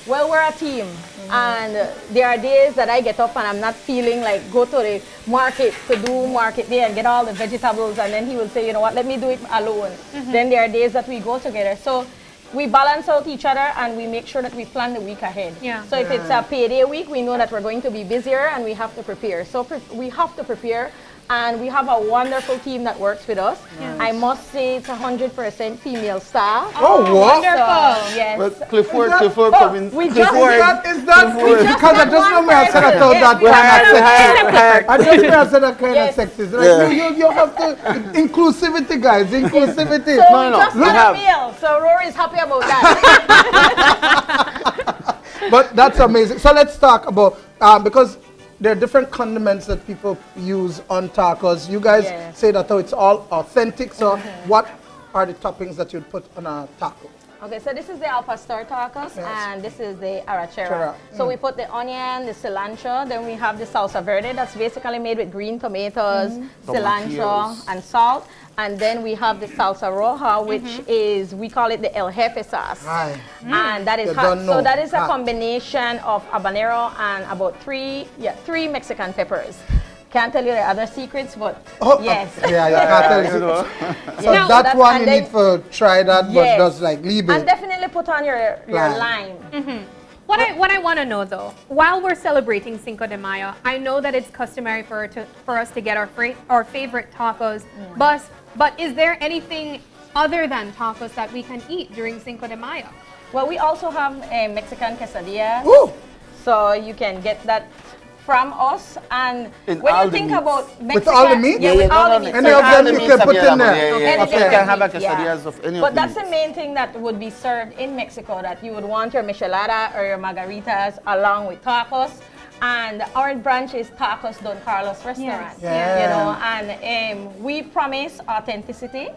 Well, we're a team, and there are days that I get up and I'm not feeling like go to the market to do market day and get all the vegetables, and then he will say, you know what, let me do it alone. Then there are days that we go together. So we balance out each other, and we make sure that we plan the week ahead. So if it's a payday week, we know that we're going to be busier and we have to prepare. So we have to prepare, and we have a wonderful team that works with us. I must say it's 100% female staff. Oh, wow. Wonderful. Yes. But Clifford coming. We Is that because I just know me I said I thought that kind of sexist. I just know I said that kind of sexist. Like, you have to inclusivity, guys. Inclusivity. So we just had a meal. So Rory's happy about that. But that's amazing. So let's talk about because there are different condiments that people use on tacos. You guys say that it's all authentic. So what are the toppings that you'd put on a taco? Okay, so this is the al pastor tacos, and this is the arrachera. So we put the onion, the cilantro, then we have the salsa verde that's basically made with green tomatoes, cilantro, and salt. And then we have the salsa roja, which is, we call it the El Jefe sauce. And that is hot. So that is a combination of habanero and about three Mexican peppers. Can't tell you the other secrets, but yes. Yeah, you can't tell you. So Yeah. that one you and need to try that, but Yes. just like leave And it. definitely put on your Lime. lime. What I want to know though, while we're celebrating Cinco de Mayo, I know that it's customary for us to get our favorite tacos. But is there anything other than tacos that we can eat during Cinco de Mayo? Well, we also have a Mexican quesadilla. Ooh. So you can get that from us. And In when all you the think meats. about Mexican, With all the meat? yeah, with all the meat. Any of them you can put in there. Yeah. Anything You can have a with meat, quesadillas of any of But the that's the main thing that would be served in Mexico, that you would want your michelada or your margaritas along with tacos. And our branch is Tacos Don Carlos Restaurant. Yes. Yeah. You know, and we promise authenticity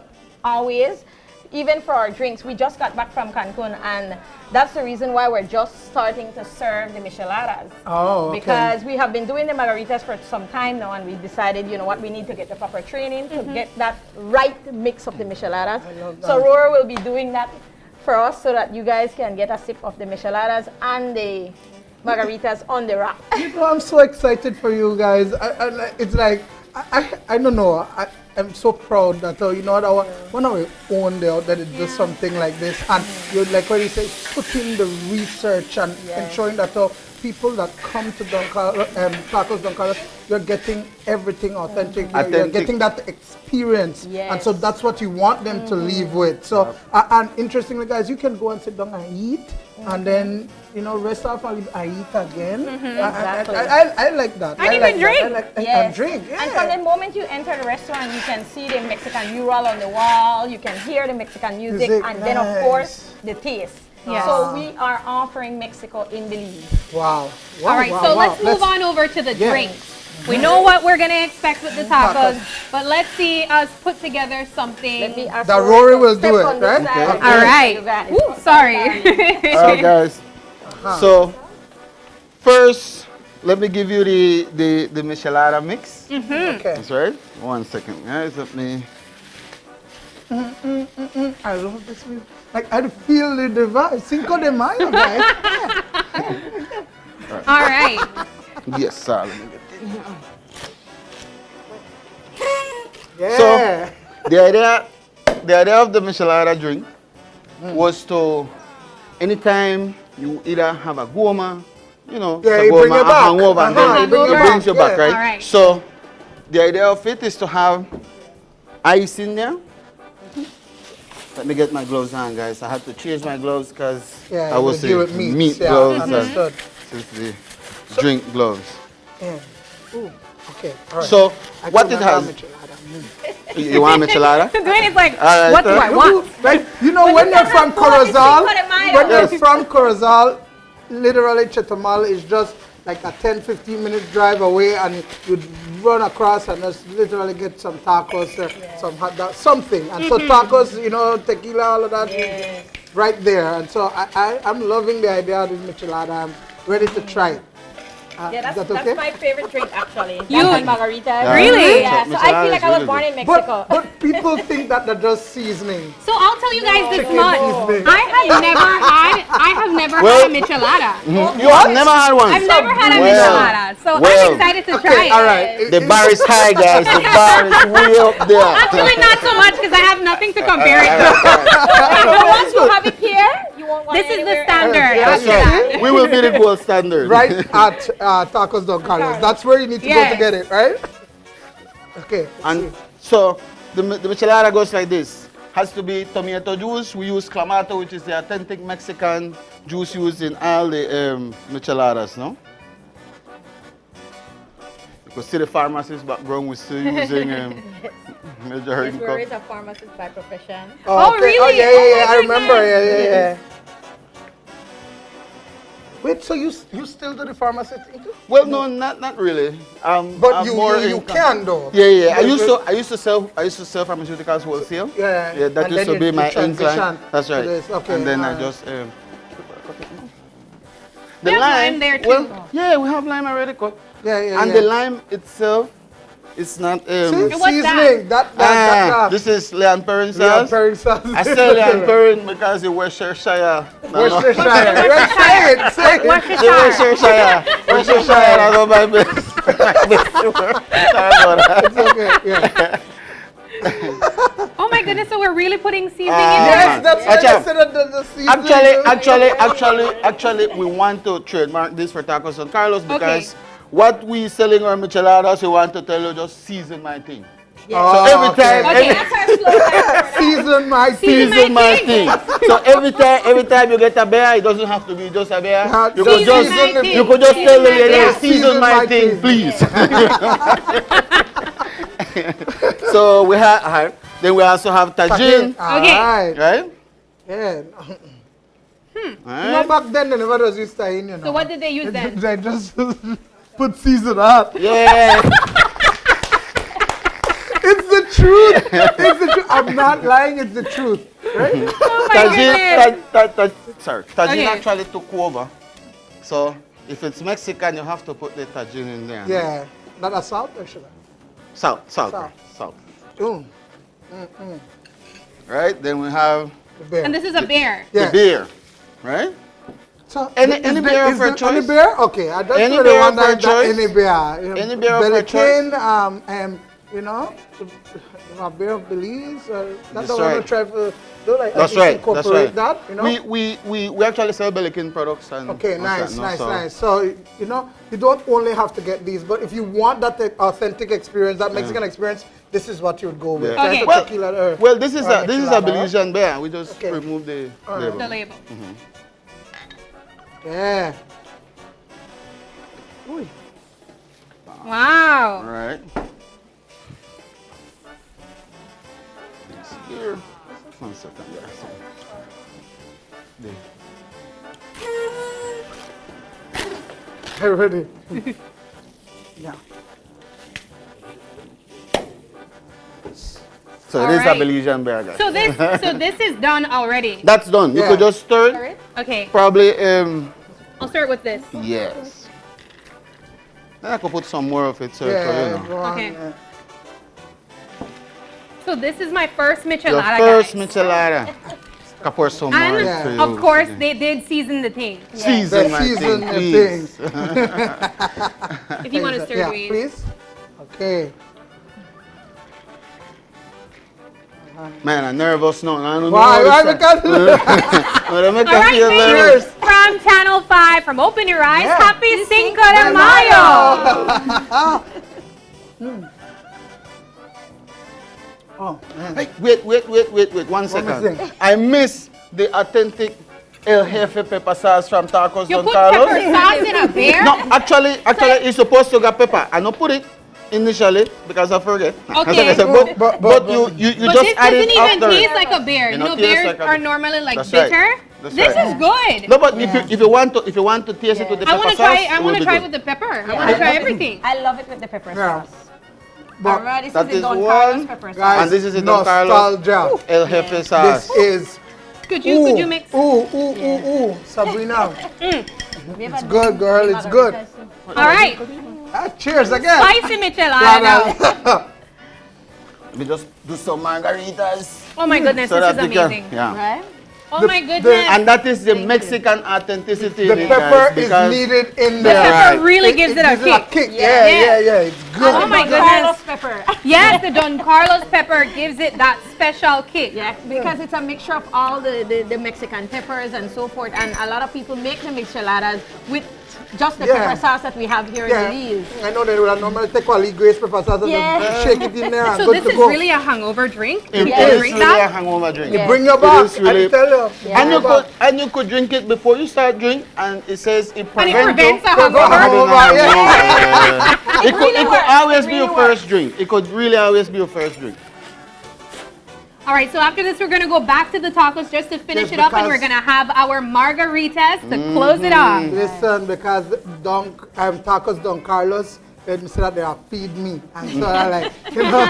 always. Even for our drinks, we just got back from Cancun, and that's the reason why we're just starting to serve the micheladas. Oh, okay. Because we have been doing the margaritas for some time now, and we decided, you know what, we need to get the proper training to get that right mix of the micheladas. So Roar will be doing that for us so that you guys can get a sip of the micheladas and the margaritas on the rock. You know, I'm so excited for you guys. It's like, I don't know. I'm so proud that you know one of our own there that it does something like this, and you like what you say, putting the research and ensuring that people that come to Tacos Don Carlos, you're getting everything authentic. You're getting that experience, and so that's what you want them to leave with. So and interestingly, guys, you can go and sit down and eat, and then rest off and eat again. Exactly. I like that. And even drink. And drink. And from the moment you enter the restaurant, you can see the Mexican mural on the wall, you can hear the Mexican music, and then of course the taste. Yes. So we are offering Mexico in Belize. Wow. All right, so let's move on over to the drinks. We know what we're gonna expect with the tacos, but let's see us put together something. That Rory will do it, right? Okay. All right. Ooh, sorry. All right, guys. So first, let me give you the michelada mix. Okay. That's right. 1 second, guys. Let me. I love this music. Like I feel the vibe. Cinco de Mayo, guys. All right. Yes, sir. Let me get Yeah. So the idea of the michelada drink was to, anytime you either have a goma, you bring it back. Hangover, and then it brings you back, right? All right. So the idea of it is to have ice in there. Let me get my gloves on, guys. I had to change my gloves because I was with meat yeah, gloves. Understood. This is the drink gloves. Yeah. Ooh. Okay. All right. So what it has? You want michelada? Dwayne is like, right, what do I want? Like, when you're from Corozal, literally Chetumal is just like a 10-15 minute drive away, and you'd run across and just literally get some tacos, some hot dogs, something. And so tacos, tequila, all of that, right there. And so I'm loving the idea of this michelada. I'm ready to try it. Yeah, that's okay? that's my favorite drink actually. You and margarita. Really? Yeah. So I feel like I was born in Mexico. But people think that they're just seasoning. So I'll tell you guys this Chicken much. seasoning. I have never had a michelada. You have never had one? I've never had a michelada. So I'm excited to try it. All right. The bar is high, guys. The bar is way up there. Actually, not so much because I have nothing to compare it to. But once you have it here, you won't want This it is the anywhere standard. That's right. We will be the gold standard. Right at Tacos Don Carlos. That's where you need to go to get it, right? Okay. And so the michelada goes like this. Has to be tomato juice. We use clamato, which is the authentic Mexican juice used in all the micheladas, no? You can see the pharmacist background, we're still using majority Rory is a pharmacist by profession. Oh, really? Oh, yeah. I my remember. God. Yeah. Wait, so you still do the pharmacy thing too? Well, no, not really. But I'm you can though. Yeah. I used to sell pharmaceuticals wholesale. Yeah. That And used then to be you my transition incline. That's right. to this. Okay, And then I alright. just We have lime there too. Well, yeah, we have lime already cut. Yeah. And the lime itself is not seasoning. That this is Leon Perrin Leon sauce. Perrin sauce. I say Leon Perrin because it's Worcestershire. Worcestershire. Say it. Worcestershire. I don't buy this. It's okay, yeah. Oh my goodness, so we're really putting seasoning in Yes, there? that's what I said the seasoning. Actually, we want to trademark this for Tacos Don Carlos because what we selling our micheladas, we want to tell you just season my thing. Yeah. So every time, season my thing. So every time you get a beer, it doesn't have to be just a beer. You could just tell the lady, season my thing, please. So we have, then we also have tajin. Okay. Right? Yeah. You know, back then they never was used tajin, you know. So what did they use then? They just put season up. Yeah. It's the truth. It's the truth. I'm not lying. It's the truth. Right? Oh my goodness. Tajin actually took over. So if it's Mexican, you have to put the tajin in there. Yeah. Not a salt or sugar? Salt. Right? Then we have the beer. And this is a beer. The beer. Right? So any beer of your choice? Any beer? Okay. I just any really beer want of your that choice? any beer. You know, Any beer of your choice? and you know, a beer of Belize. That's the right. one to try for. Like, That's right. That's right. That, you know? We actually sell Belican products and okay, nice. So you know, you don't only have to get these, but if you want that authentic experience, that Mexican experience, this is what you would go with. Yeah. Okay. Well, this is a Belizean beer. We just remove the label. The label. Yeah. Wow. All right. Here. 1 second. Are you ready? Yeah. So it is a Belizean beer, guys. So this is done already. That's done. You could just stir it. Okay. Probably. I'll start with this. Yes. Then I could put some more of it, so you know. Okay. So this is my first michelada. Your first michelada. Can pour some more. And of course, they did season the thing. Season my thing, please. If you want to stir, Dwayne. Please. Okay. Man, I'm nervous now. I don't know. Why? Because all right, ladies, from Channel 5, from Open Your Eyes, happy Cinco de Mayo. Oh, man. Hey, wait, 1 second. I miss the authentic El Jefe pepper sauce from Tacos Don Carlos. You put pepper sauce in a beer? No, actually, it's supposed to get pepper. I don't put it initially because I forget. Okay. But you just add it after. But this doesn't even taste like a beer. You know, beers are normally like bitter. This is good. No, but if you want to taste it with the pepper sauce, I want to try it with the pepper. I want to try everything. I love it with the pepper sauce. But this is the Don Carlos pepper sauce. Guys, and this is the Don Carlos El Jefe sauce. This is. Could you mix? Ooh, Sabrina. It's good, girl. It's good. All right. Cheers again. Spicy michelada. Let me just do some margaritas. Oh my goodness, so this is amazing. Right? Oh my goodness. And that is the Mexican authenticity. The pepper is needed in there. The pepper really gives it a kick. Yeah. It's good. Oh my goodness. Pepper. Yes, the Don Carlos pepper gives it that special kick. Yeah, because it's a mixture of all the Mexican peppers and so forth. And a lot of people make the micheladas with just the pepper sauce that we have here in Belize. I know they would normally take quality grace pepper sauce and shake it in there and so good this to go. is really a hangover drink? It is really a hangover drink. You bring your back, I tell you. And you could drink it before you start drink, and it says it prevents a hangover. It could always be your first drink. It could really always be your first drink. All right, so after this, we're going to go back to the tacos just to finish it up, and we're going to have our margaritas to close it off. Listen, because Tacos Don Carlos, they say that they are feed me. And so I like, you know.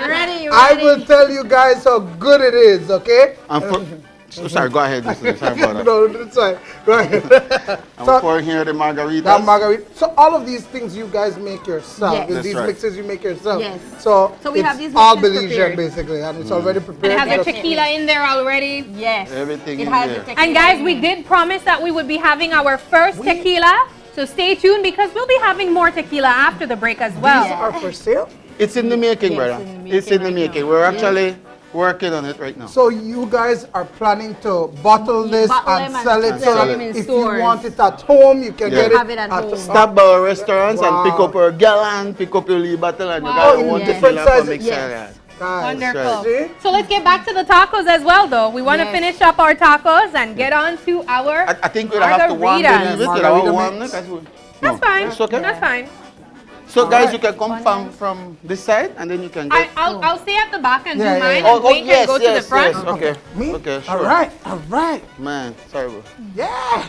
Ready. I will tell you guys how good it is, okay? Sorry, go ahead. Sorry about that. No, it's fine. Go ahead. I'm pouring here the margaritas. That margarita. So all of these things you guys make yourself. Yes. With these mixes you make yourself. Yes. So we have these all mixes Belizean prepared. basically, and it's already prepared. It has the tequila in there already. Yes. Everything it in has there. the tequila. And guys, we did promise that we would be having our first tequila So stay tuned because we'll be having more tequila after the break as well. These are for sale? It's in the making, brother. It's in the making. We're actually working on it right now. So you guys are planning to bottle this and sell it. So if you want it at home, you can get it at home. Stop by our restaurants and pick up our gallon, pick up your little bottle, and you guys want different sizes. Wonderful. So let's get back to the tacos as well, though. We want to finish up our tacos and get on to our I think we'll have to warm That's fine. It's okay. That's fine. So guys, you can come from this side and then you can get... I'll stay at the back and do mine. Oh, Wait and go to the front. Yes. Okay. Me? Okay, sure. All right. Man, sorry, bro. Yeah.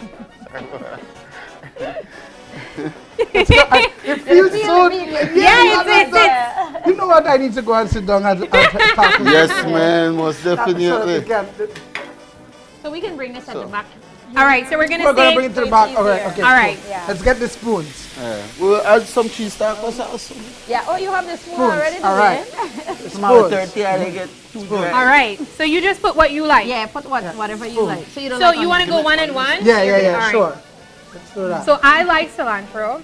It feels so... You know what? I need to go and sit down and talk. Yes, man, most definitely. So we can bring this at the back. All right, so we're going to bring it to the back. All right, okay. All right. Yeah. Let's get the spoons. We'll add some cheese tacos also. Yeah, oh, you have the spoon already? All right. Small 30, I get 2 dry. All right, so you just put what you like. Yeah, put whatever you like. So you want to go one and one? Yeah, All sure. right. Let's do that. So I like cilantro.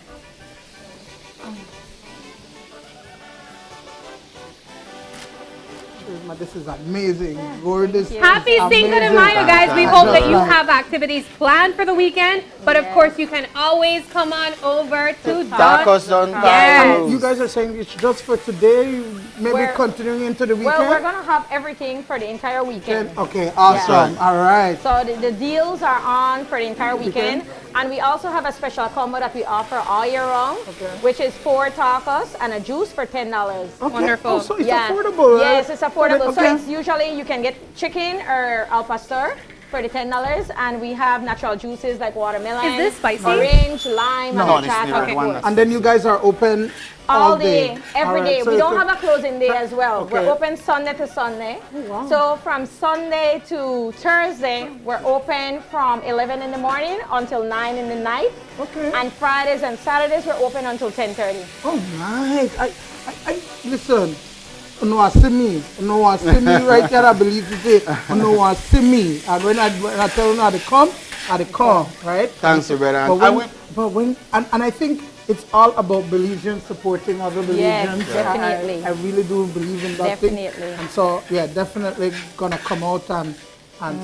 This is amazing. Gorgeous. Happy Cinco de Mayo, guys. We hope that you have activities planned for the weekend. But of course, you can always come on over to Tacos Don Carlos. You guys are saying it's just for today, maybe continuing into the weekend? Well, we're going to have everything for the entire weekend. Okay, awesome. Yeah. All right. So the deals are on for the entire weekend. And we also have a special combo that we offer all year round, which is 4 tacos and a juice for $10. Okay. Wonderful. Oh, so it's affordable. Yes, it's affordable. Okay. So it's usually you can get chicken or al pastor for the $10, and we have natural juices like watermelon, Is this spicy? orange, lime, and chat. And then you guys are open all day, every day. So we don't have a closing day as well. Okay. We're open Sunday to Sunday. Oh, wow. So from Sunday to Thursday, we're open from 11 in the morning until 9 in the night. Okay. And Fridays and Saturdays, we're open until 10:30. Oh, nice. I listen. No, see me. No, see me right here. I believe you say, no, see me. And when I tell you how to come, right? Thanks, brother. And I think it's all about Belizeans supporting other Belizeans. Yes, definitely. I really do believe in that thing. Definitely. And so, yeah, definitely gonna come out and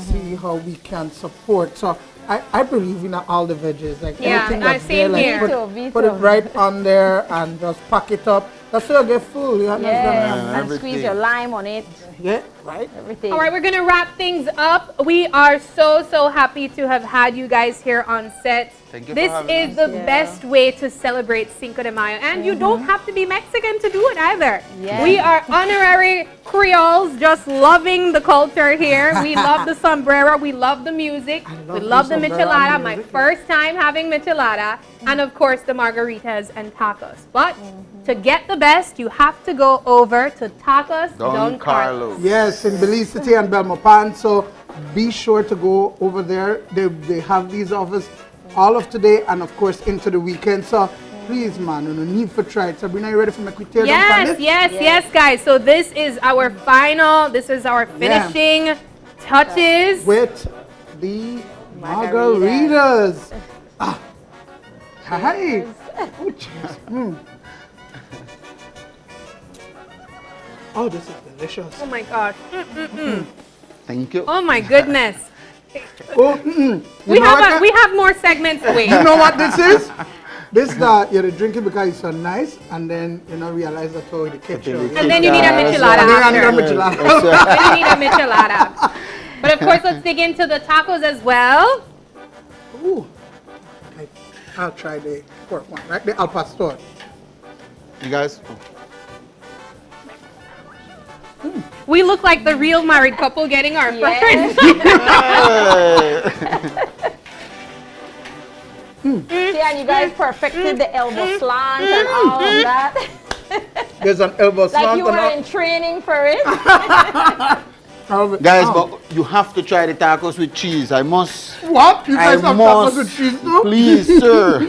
see how we can support. So I believe in all the veggies. Like anything that's there, like put it right on there and just pack it up. That's how you get full. You and squeeze your lime on it. Yeah, right. Everything. All right, we're going to wrap things up. We are so happy to have had you guys here on set. Thank you This for having is us. the best way to celebrate Cinco de Mayo. And you don't have to be Mexican to do it either. Yes. We are honorary Creoles, just loving the culture here. We love the sombrero. We love the music. We love the michelada. My first time having michelada. And of course, the margaritas and tacos. But to get the best, you have to go over to Tacos Don Carlos. Yes, in Belize City and Belmopan. So be sure to go over there. They have these offers all of today and of course into the weekend. So please, man, no need for try it. Sabrina, you ready for my quick tear down? Yes, guys. So this is our final. This is our finishing touches with the margaritas. Hi. Oh, cheers. Oh, this is delicious. Oh my gosh. Thank you. Oh my goodness. Oh, we have more segments to wait. You know what this is? This you're drinking because it's so nice, and then realize that's how the ketchup. And then you need a michelada after. Then you need a michelada. But of course, let's dig into the tacos as well. Ooh. I'll try the pork one, right? The al pastor. You guys? We look like the real married couple getting our first. See, and you guys perfected the elbow slant and all of that. There's an elbow slant. Like you were in training for it. Guys, but you have to try the tacos with cheese. I must. What? You guys have tacos with cheese too? Please, sir.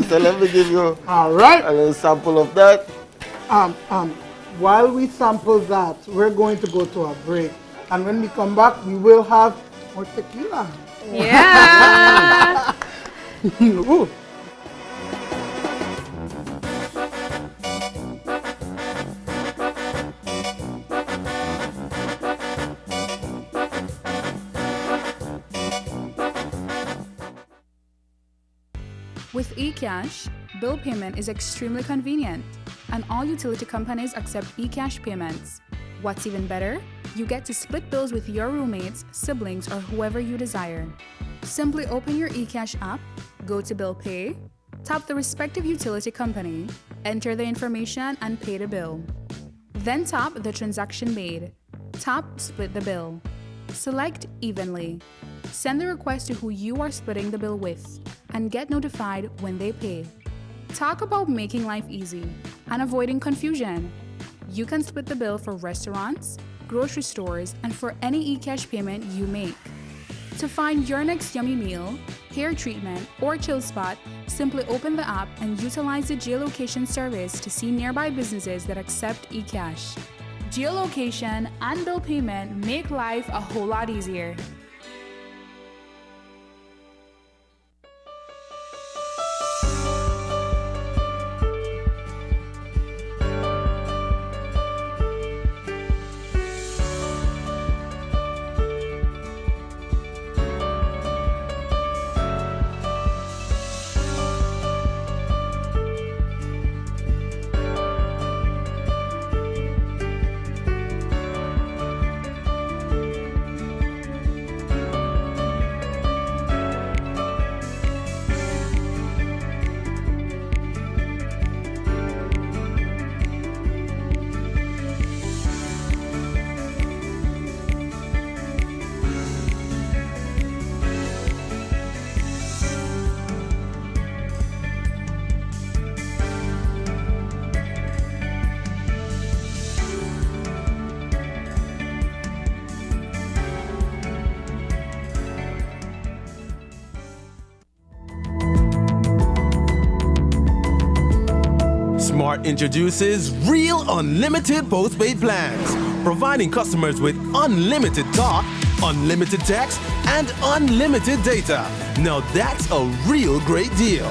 So let me give you a little sample of that. While we sample that, we're going to go to a break. And when we come back, we will have more tequila. Yeah. Ooh. eCash, bill payment is extremely convenient, and all utility companies accept eCash payments. What's even better? You get to split bills with your roommates, siblings, or whoever you desire. Simply open your eCash app, go to Bill Pay, tap the respective utility company, enter the information, and pay the bill. Then tap the transaction made. Tap Split the bill. Select Evenly. Send the request to who you are splitting the bill with, and get notified when they pay. Talk about making life easy and avoiding confusion. You can split the bill for restaurants, grocery stores, and for any eCash payment you make. To find your next yummy meal, hair treatment, or chill spot, simply open the app and utilize the geolocation service to see nearby businesses that accept eCash. Geolocation and bill payment make life a whole lot easier. Smart introduces Real Unlimited postpaid plans, providing customers with unlimited talk, unlimited text, and unlimited data. Now that's a real great deal.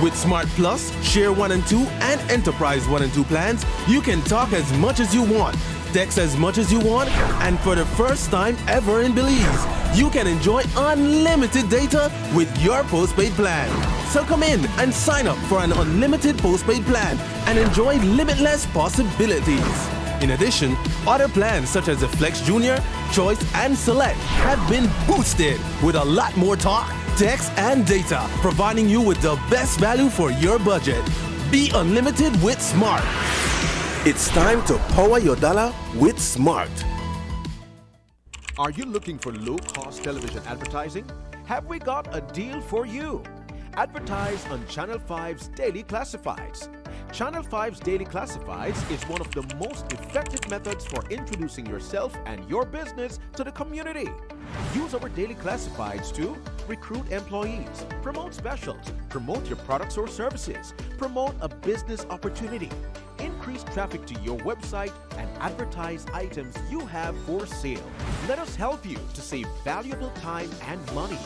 With Smart Plus, Share 1 and 2, and Enterprise 1 and 2 plans, you can talk as much as you want, text as much as you want, and for the first time ever in Belize, you can enjoy unlimited data with your postpaid plan. So come in and sign up for an unlimited postpaid plan and enjoy limitless possibilities. In addition, other plans such as the Flex Junior, Choice, and Select have been boosted with a lot more talk, text, and data, providing you with the best value for your budget. Be unlimited with Smart. It's time to power your dollar with Smart. Are you looking for low-cost television advertising? Have we got a deal for you? Advertise on Channel 5's Daily Classifieds. Channel 5's Daily Classifieds is one of the most effective methods for introducing yourself and your business to the community. Use our Daily Classifieds to recruit employees, promote specials, promote your products or services, promote a business opportunity, increase traffic to your website, and advertise items you have for sale. Let us help you to save valuable time and money.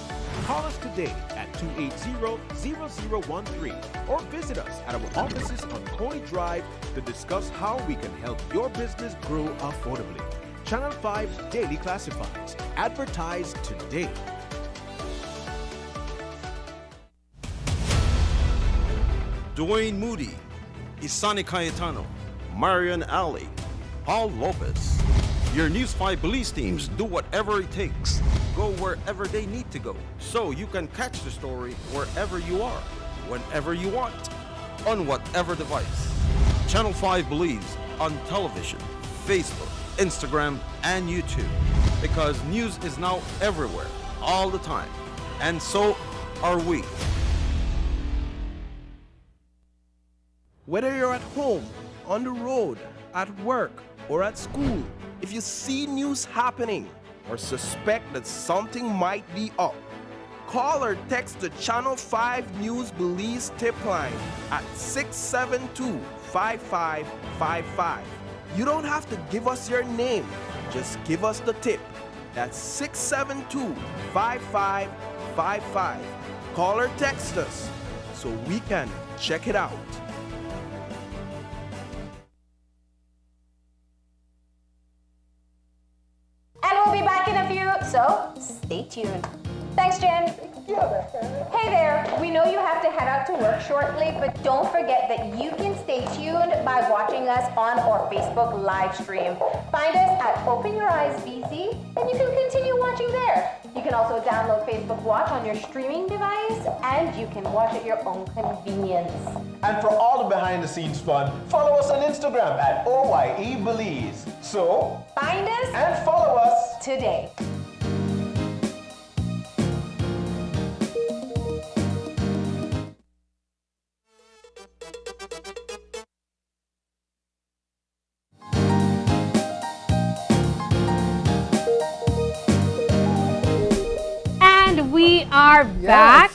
Call us today at 280-0013 or visit us at our offices on Coney Drive to discuss how we can help your business grow affordably. Channel 5's Daily Classifieds. Advertise today. Dwayne Moody, Isani Cayetano, Marian Ali, Paul Lopez. Your News 5 Belize teams do whatever it takes. Go wherever they need to go, so you can catch the story wherever you are, whenever you want, on whatever device. Channel 5 Belize on television, Facebook, Instagram, and YouTube. Because news is now everywhere, all the time. And so are we. Whether you're at home, on the road, at work, or at school, if you see news happening or suspect that something might be up, call or text the Channel 5 News Belize tip line at 672-5555. You don't have to give us your name, just give us the tip. That's 672-5555. Call or text us so we can check it out. And we'll be back in a few, so stay tuned. Thanks, Jen. Hey there, we know you have to head out to work shortly, but don't forget that you can stay tuned by watching us on our Facebook live stream. Find us at Open Your Eyes BC, and you can continue watching there. You can also download Facebook Watch on your streaming device, and you can watch at your own convenience. And for all the behind the scenes fun, follow us on Instagram at OYE Belize. So, find us and follow us today. We are back,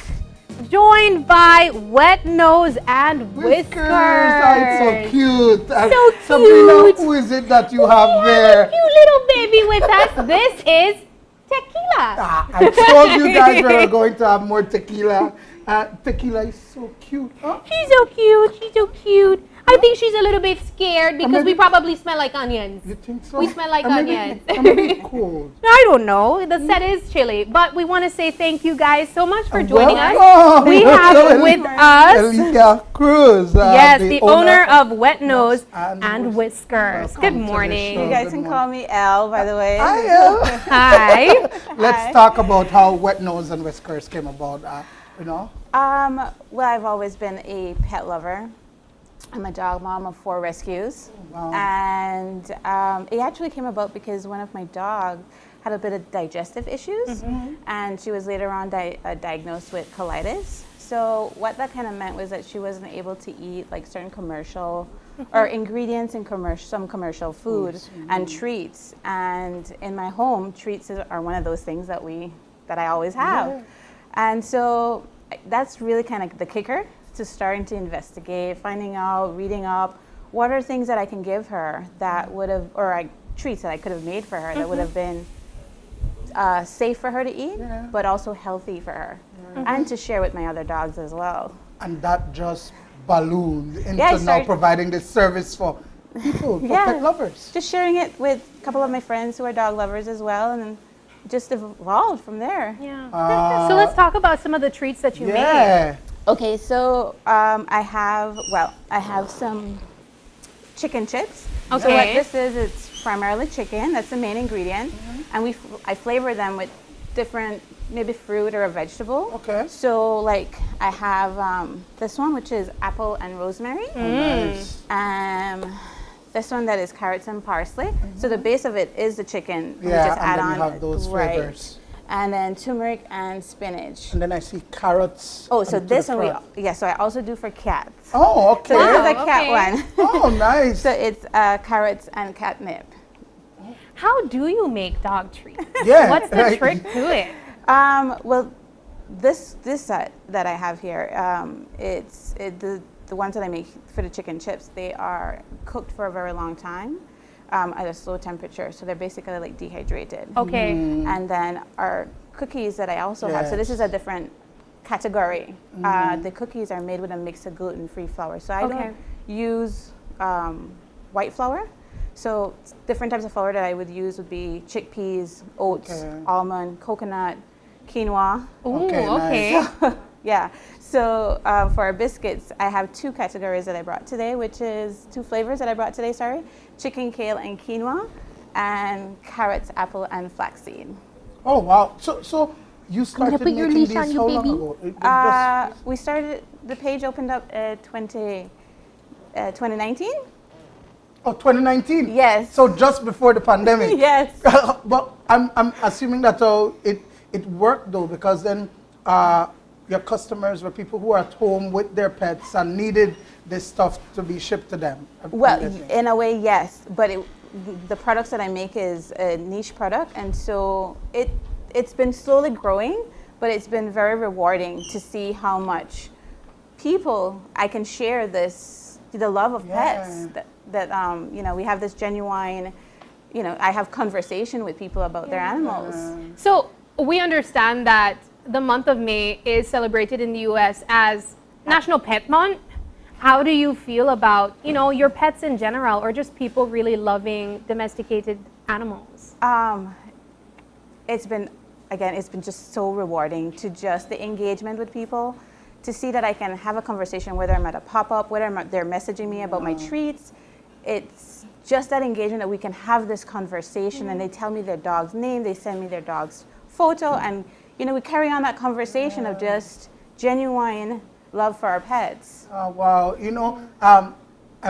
joined by Wet Nose and Whiskers. It's so cute. So cute. Sabrina, who is it that you have there? A cute little baby with us. This is Tequila. I told you guys we were going to have more tequila. Tequila is so cute. Huh? She's so cute. She's so cute. I think she's a little bit scared because we probably smell like onions. You think so? We smell like onions. I'm a bit cold. I don't know. The set is chilly, but we want to say thank you guys so much for joining us. Welcome. We have with us Alicia Cruz. Yes, the owner of Wet Nose and Whiskers. Good morning. You guys can call me Elle, by the way. Hi, Elle. Hi. Let's talk about how Wet Nose and Whiskers came about. You know. Well, I've always been a pet lover. I'm a dog mom of 4 rescues. Wow. And it actually came about because one of my dogs had a bit of digestive issues, and she was later on diagnosed with colitis. So what that kind of meant was that she wasn't able to eat like certain commercial or ingredients in some commercial food and treats. And in my home, treats are one of those things that I always have. Yeah. And so that's really kind of the kicker to starting to investigate, finding out, reading up, what are things that I can give her that would have, or treats that I could have made for her that would have been safe for her to eat, but also healthy for her, and to share with my other dogs as well. And that just ballooned into now providing this service for people, for pet lovers. Just sharing it with a couple of my friends who are dog lovers as well, and just evolved from there. Yeah. So let's talk about some of the treats that you made. Okay, so I have some chicken chips. Okay. So what this is, it's primarily chicken. That's the main ingredient, and I flavor them with different, maybe fruit or a vegetable. Okay. So like I have this one, which is apple and rosemary. Nice. This one that is carrots and parsley. So the base of it is the chicken. Yeah, we just add and then on you have those flavors. And then turmeric and spinach. And then I see carrots. Oh, so this one so I also do for cats. Oh, okay. So this is a cat one. Oh, nice. So it's carrots and catnip. How do you make dog treats? Yeah. What's the trick to it? Well, this set that I have here, the ones that I make for the chicken chips, they are cooked for a very long time. At a slow temperature, so they're basically like dehydrated. Okay. And then our cookies that I also have, so this is a different category. The cookies are made with a mix of gluten-free flour. So I don't use white flour. So different types of flour that I would use would be chickpeas, oats, almond, coconut, quinoa. Ooh, okay. Yeah. So for our biscuits, I have 2 categories that I brought today, which is 2 flavors that I brought today, chicken, kale, and quinoa, and carrots, apple, and flaxseed. Oh, wow. So you started making these how long ago? We started, the page opened up 2019. Oh, 2019? Yes. So just before the pandemic? Yes. But I'm assuming that it worked though, because then your customers were people who are at home with their pets and needed this stuff to be shipped to them. Well, in a way, yes, but the products that I make is a niche product, and so it's been slowly growing, but it's been very rewarding to see how much people I can share the love of pets, that we have this genuine, I have conversation with people about their animals. So we understand that the month of May is celebrated in the U.S. as National Pet Month. How do you feel about, your pets in general, or just people really loving domesticated animals? It's been just so rewarding to just the engagement with people, to see that I can have a conversation, whether I'm at a pop-up, whether they're messaging me about my treats. It's just that engagement that we can have this conversation, and they tell me their dog's name, they send me their dog's photo, and you know, we carry on that conversation of just genuine love for our pets. Wow, you know, I'm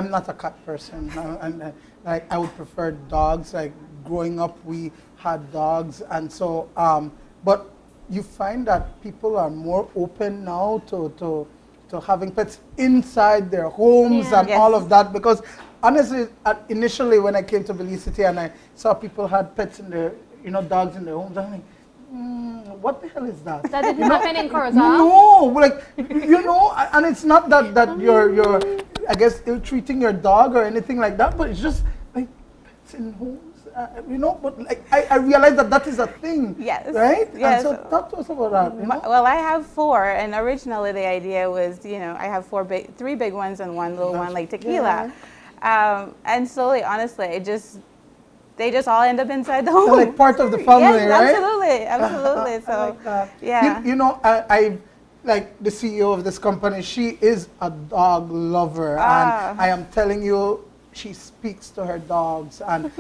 not a cat person, and like I would prefer dogs. Like growing up, we had dogs, and so but you find that people are more open now to having pets inside their homes and all of that, because honestly, initially when I came to Belize City and I saw people had pets in their, you know, dogs in their homes, I'm like, what the hell is that? That didn't happen in Corozal? No, like, you know, and it's not that you're, I guess, ill-treating your dog or anything like that, but it's just like pets in homes, you know, but like, I realized that is a thing. Yes. Right? Yes. And so talk to us about that. You know? Well, I have 4, and originally the idea was, you know, I have 3 big ones and 1 little one, like Tequila. And slowly, honestly, they just all end up inside the home. They're like part of the family, yes, right? Absolutely, absolutely. So, I like that. yeah. You know, I like the CEO of this company. She is a dog lover, and I am telling you, she speaks to her dogs, and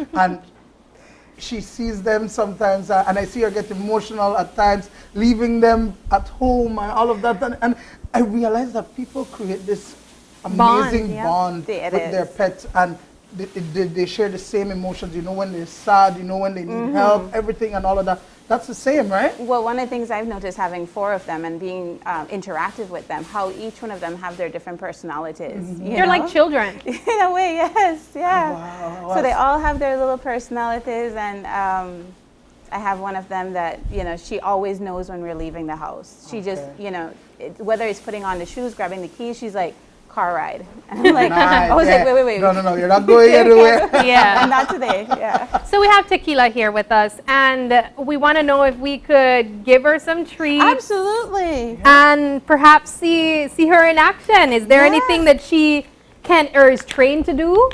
she sees them sometimes, and I see her get emotional at times, leaving them at home and all of that. And I realize that people create this amazing bond with their pets, and they share the same emotions. You know when they're sad, you know when they need help, everything and all of that. That's the same, right? Well, one of the things I've noticed having 4 of them and being interactive with them, how each one of them have their different personalities. They're like children. In a way, yes, yeah. Wow. So they all have their little personalities, and I have one of them that, you know, she always knows when we're leaving the house. She just, you know, whether it's putting on the shoes, grabbing the keys, she's like, car ride. And I'm like, nice. I was like, wait. No, you're not going anywhere. Yeah. Not today, yeah. So we have Tequila here with us, and we want to know if we could give her some treats. Absolutely. And perhaps see her in action. Is there anything that she can or is trained to do?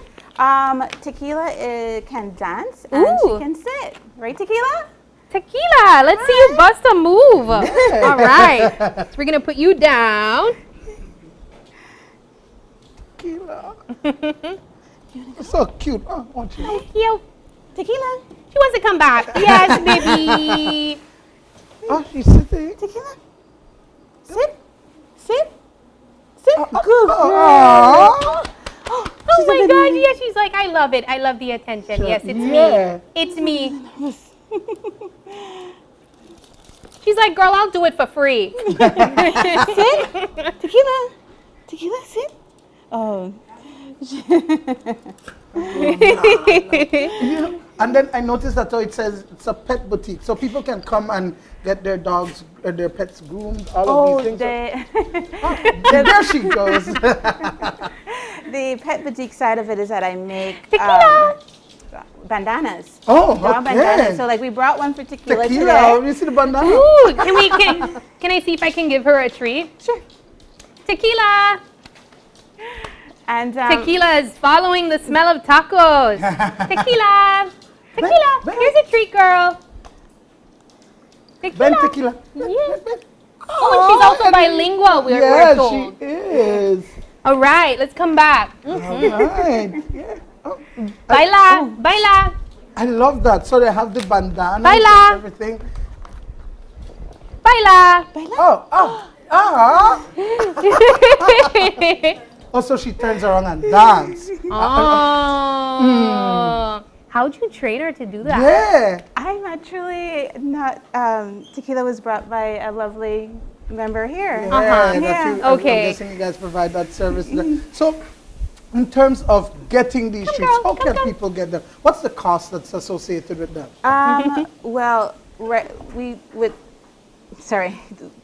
Tequila can dance and she can sit. Right, Tequila? Tequila, let's see you bust a move. All right. So we're going to put you down. Tequila. So cute. Oh, won't you? So cute. Tequila. She wants to come back. Yes, baby. Oh, she's sitting. Tequila. Sit. Good girl. Oh my God, yes, she's like, I love it. I love the attention. Yes, it's me. It's me. She's like, girl, I'll do it for free. Sit. Tequila, sit. Oh. And then I noticed that it says it's a pet boutique, so people can come and get their dogs or their pets groomed. All of these things. There she goes. The pet boutique side of it is that I make bandanas. Oh, dog bandanas. So like we brought one for Tequila today. Let me see the bandana. Ooh, can I see if I can give her a treat? Sure. Tequila. And Tequila is following the smell of tacos. Tequila. Here's a treat, girl. Tequila. Ben Tequila. Yeah. Oh, and she's also bilingual, we're told. She is. All right, let's come back. All right. Yeah. Oh. Baila. I love that. So they have the bandana Baila. and everything. Baila. Also, she turns around and dance. Oh. How'd you train her to do that? Yeah. I'm actually not. Tequila was brought by a lovely member here. I'm guessing you guys provide that service. So, in terms of getting these treats, how can people get them? What's the cost that's associated with them? Well,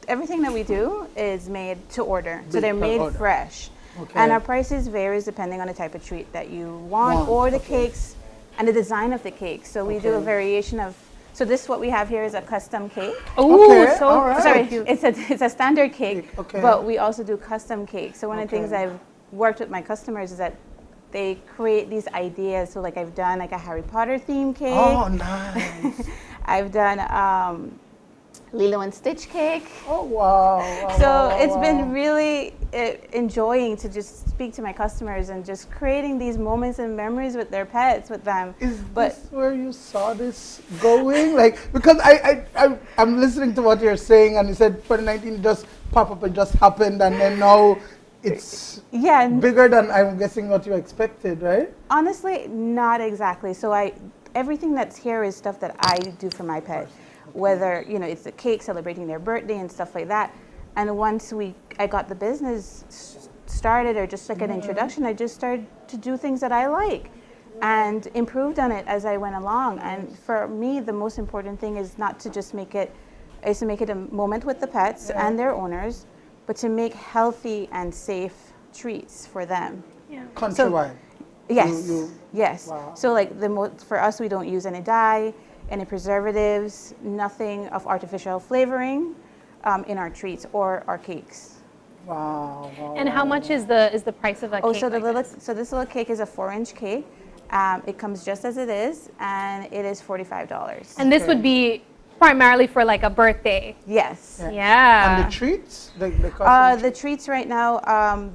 everything that we do is made to order. So they're made fresh. Okay. And our prices varies depending on the type of treat that you want or the cakes and the design of the cake. So we do a variation of, so this what we have here is a custom cake. Ooh, sorry, it's a standard cake, but we also do custom cake. So one of the things I've worked with my customers is that they create these ideas. So like I've done like a Harry Potter theme cake. Oh, nice. I've done Lilo and Stitch cake. Oh, wow. So it's been really enjoying to just speak to my customers and just creating these moments and memories with their pets, with them. Is this where you saw this going? Like, because I'm listening to what you're saying, and you said 2019 just pop up and just happened, and then now it's bigger than, I'm guessing, what you expected, right? Honestly, not exactly. So everything that's here is stuff that I do for my pet. Whether, you know, it's the cake, celebrating their birthday and stuff like that. And once I got the business started, or just like an introduction, I just started to do things that I like and improved on it as I went along. And for me, the most important thing is not to just make it a moment with the pets and their owners, but to make healthy and safe treats for them. Countrywide. Yes, yes. Wow. So like for us, we don't use any dye, any preservatives, nothing of artificial flavoring in our treats or our cakes. Wow. And how much is the price of a cake? So this little cake is a 4-inch cake. It comes just as it is, and it is $45. And this would be primarily for like a birthday. Yes. Yeah. And the treats? The treats right now,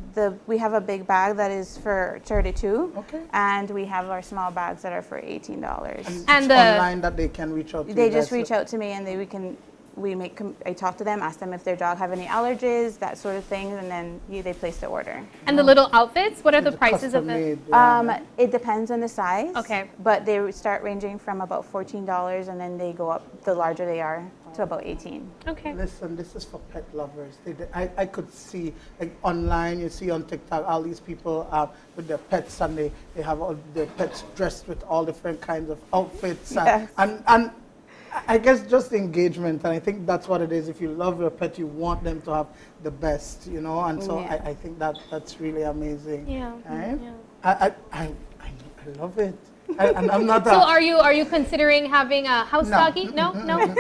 we have a big bag that is for $32. Okay. And we have our small bags that are for $18. And online that they can reach out to you. They just reach out to me, and I talk to them, ask them if their dog have any allergies, that sort of thing, and then they place the order. And the little outfits, what are the prices of them? It depends on the size. Okay. But they start ranging from about $14, and then they go up, the larger they are, to about $18. Okay. Listen, this is for pet lovers. I could see, like online, you see on TikTok, all these people with their pets, and they have all their pets dressed with all different kinds of outfits. Yes. And I guess just engagement, and I think that's what it is. If you love your pet, you want them to have the best, you know, and so I think that's really amazing. Yeah. Right? Yeah. I love it. And I'm not. So are you considering having a house doggy? No,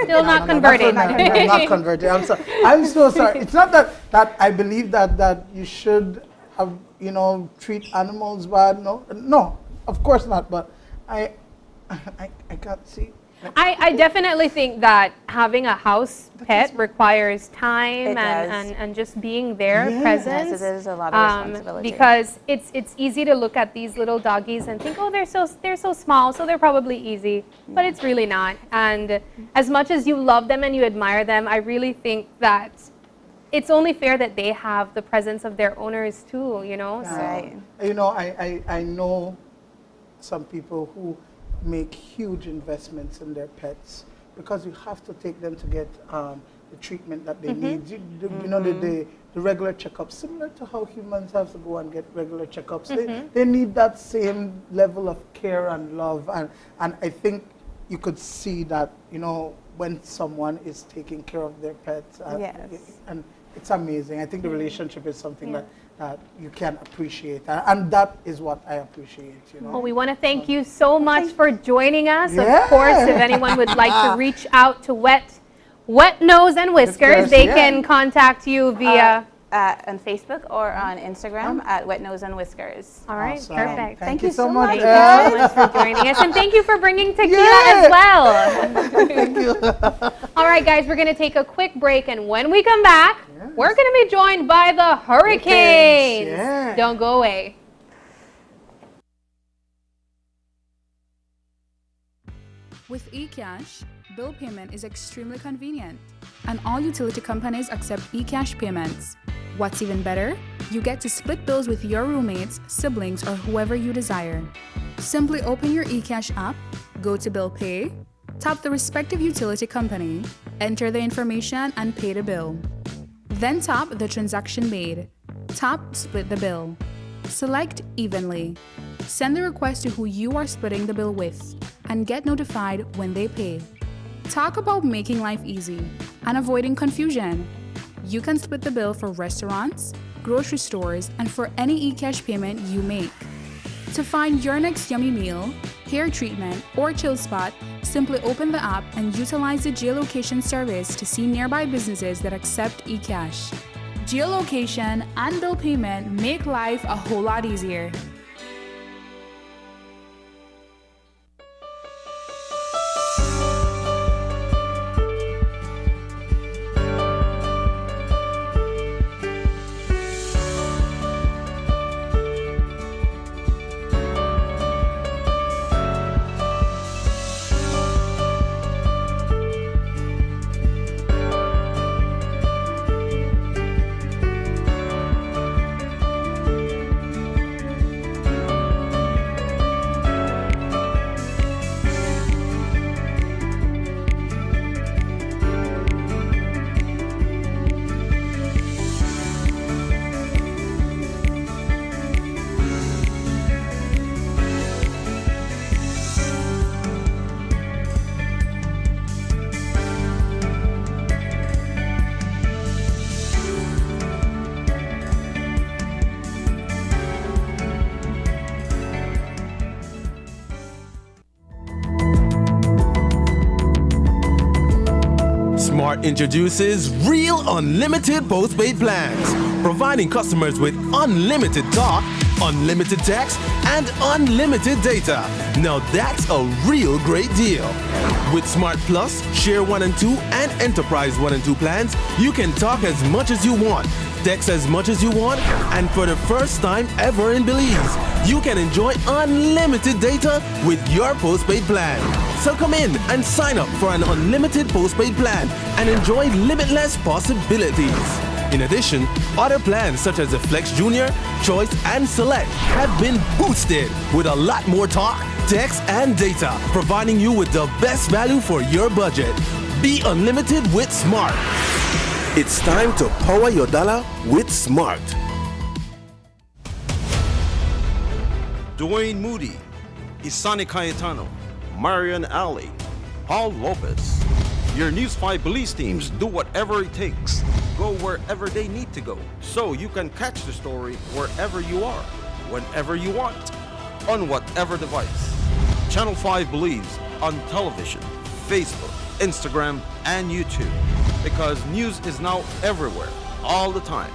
still not converted. I'm not converted. I'm so sorry. It's not that I believe that you should have, you know, treat animals bad. No, of course not. But I can't see. I definitely think that having a house pet requires time and just being there, presence. Yes, it is a lot of responsibility. Because it's easy to look at these little doggies and think, oh, they're so small, so they're probably easy. But it's really not. And as much as you love them and you admire them, I really think that it's only fair that they have the presence of their owners too, you know? Right. You know, I know some people who make huge investments in their pets because you have to take them to get the treatment that they need. You know, the regular checkups, similar to how humans have to go and get regular checkups. They need that same level of care and love. And I think you could see that, you know, when someone is taking care of their pets. And it's amazing. I think the relationship is something that you can appreciate, and that is what I appreciate. You know. Well, we want to thank you so much for joining us. Of course, if anyone would like to reach out to Wet Nose and Whiskers, they can contact you via on Facebook or on Instagram at Wet Nose and Whiskers. All right, perfect. Thank you so much. Thank you so much for joining us, and thank you for bringing tequila as well. Thank you. All right, guys, we're going to take a quick break, and when we come back, we're going to be joined by the Hurricanes. Yeah. Don't go away. With eCash, bill payment is extremely convenient, and all utility companies accept eCash payments. What's even better? You get to split bills with your roommates, siblings, or whoever you desire. Simply open your eCash app, go to Bill Pay, tap the respective utility company, enter the information, and pay the bill. Then tap the transaction made. Tap Split the bill. Select Evenly. Send the request to who you are splitting the bill with, and get notified when they pay. Talk about making life easy and avoiding confusion. You can split the bill for restaurants, grocery stores, and for any eCash payment you make. To find your next yummy meal, hair treatment, or chill spot, simply open the app and utilize the geolocation service to see nearby businesses that accept eCash. Geolocation and bill payment make life a whole lot easier. Smart introduces real unlimited postpaid plans, providing customers with unlimited talk, unlimited text, and unlimited data. Now that's a real great deal. With Smart Plus, Share 1 and 2, and Enterprise 1 and 2 plans, you can talk as much as you want, text as much as you want, and for the first time ever in Belize, you can enjoy unlimited data with your postpaid plan. So come in and sign up for an unlimited postpaid plan and enjoy limitless possibilities. In addition, other plans such as the Flex Junior, Choice, and Select have been boosted with a lot more talk, text, and data, providing you with the best value for your budget. Be unlimited with Smart. It's time to power your dollar with Smart. Dwayne Moody, Isani Cayetano, Marian Ali, Paul Lopez. Your News 5 Belize teams do whatever it takes. Go wherever they need to go, so you can catch the story wherever you are, whenever you want, on whatever device. Channel 5 Belize on television, Facebook, Instagram, and YouTube. Because news is now everywhere, all the time.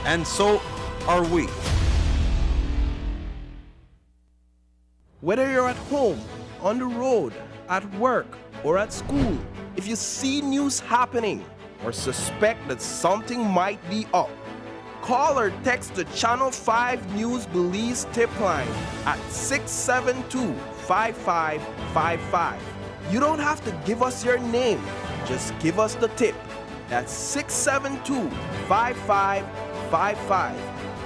And so are we. Whether you're at home, on the road, at work, or at school, if you see news happening or suspect that something might be up, call or text the Channel 5 News Belize tip line at 672-5555. You don't have to give us your name, just give us the tip. That's 672-5555.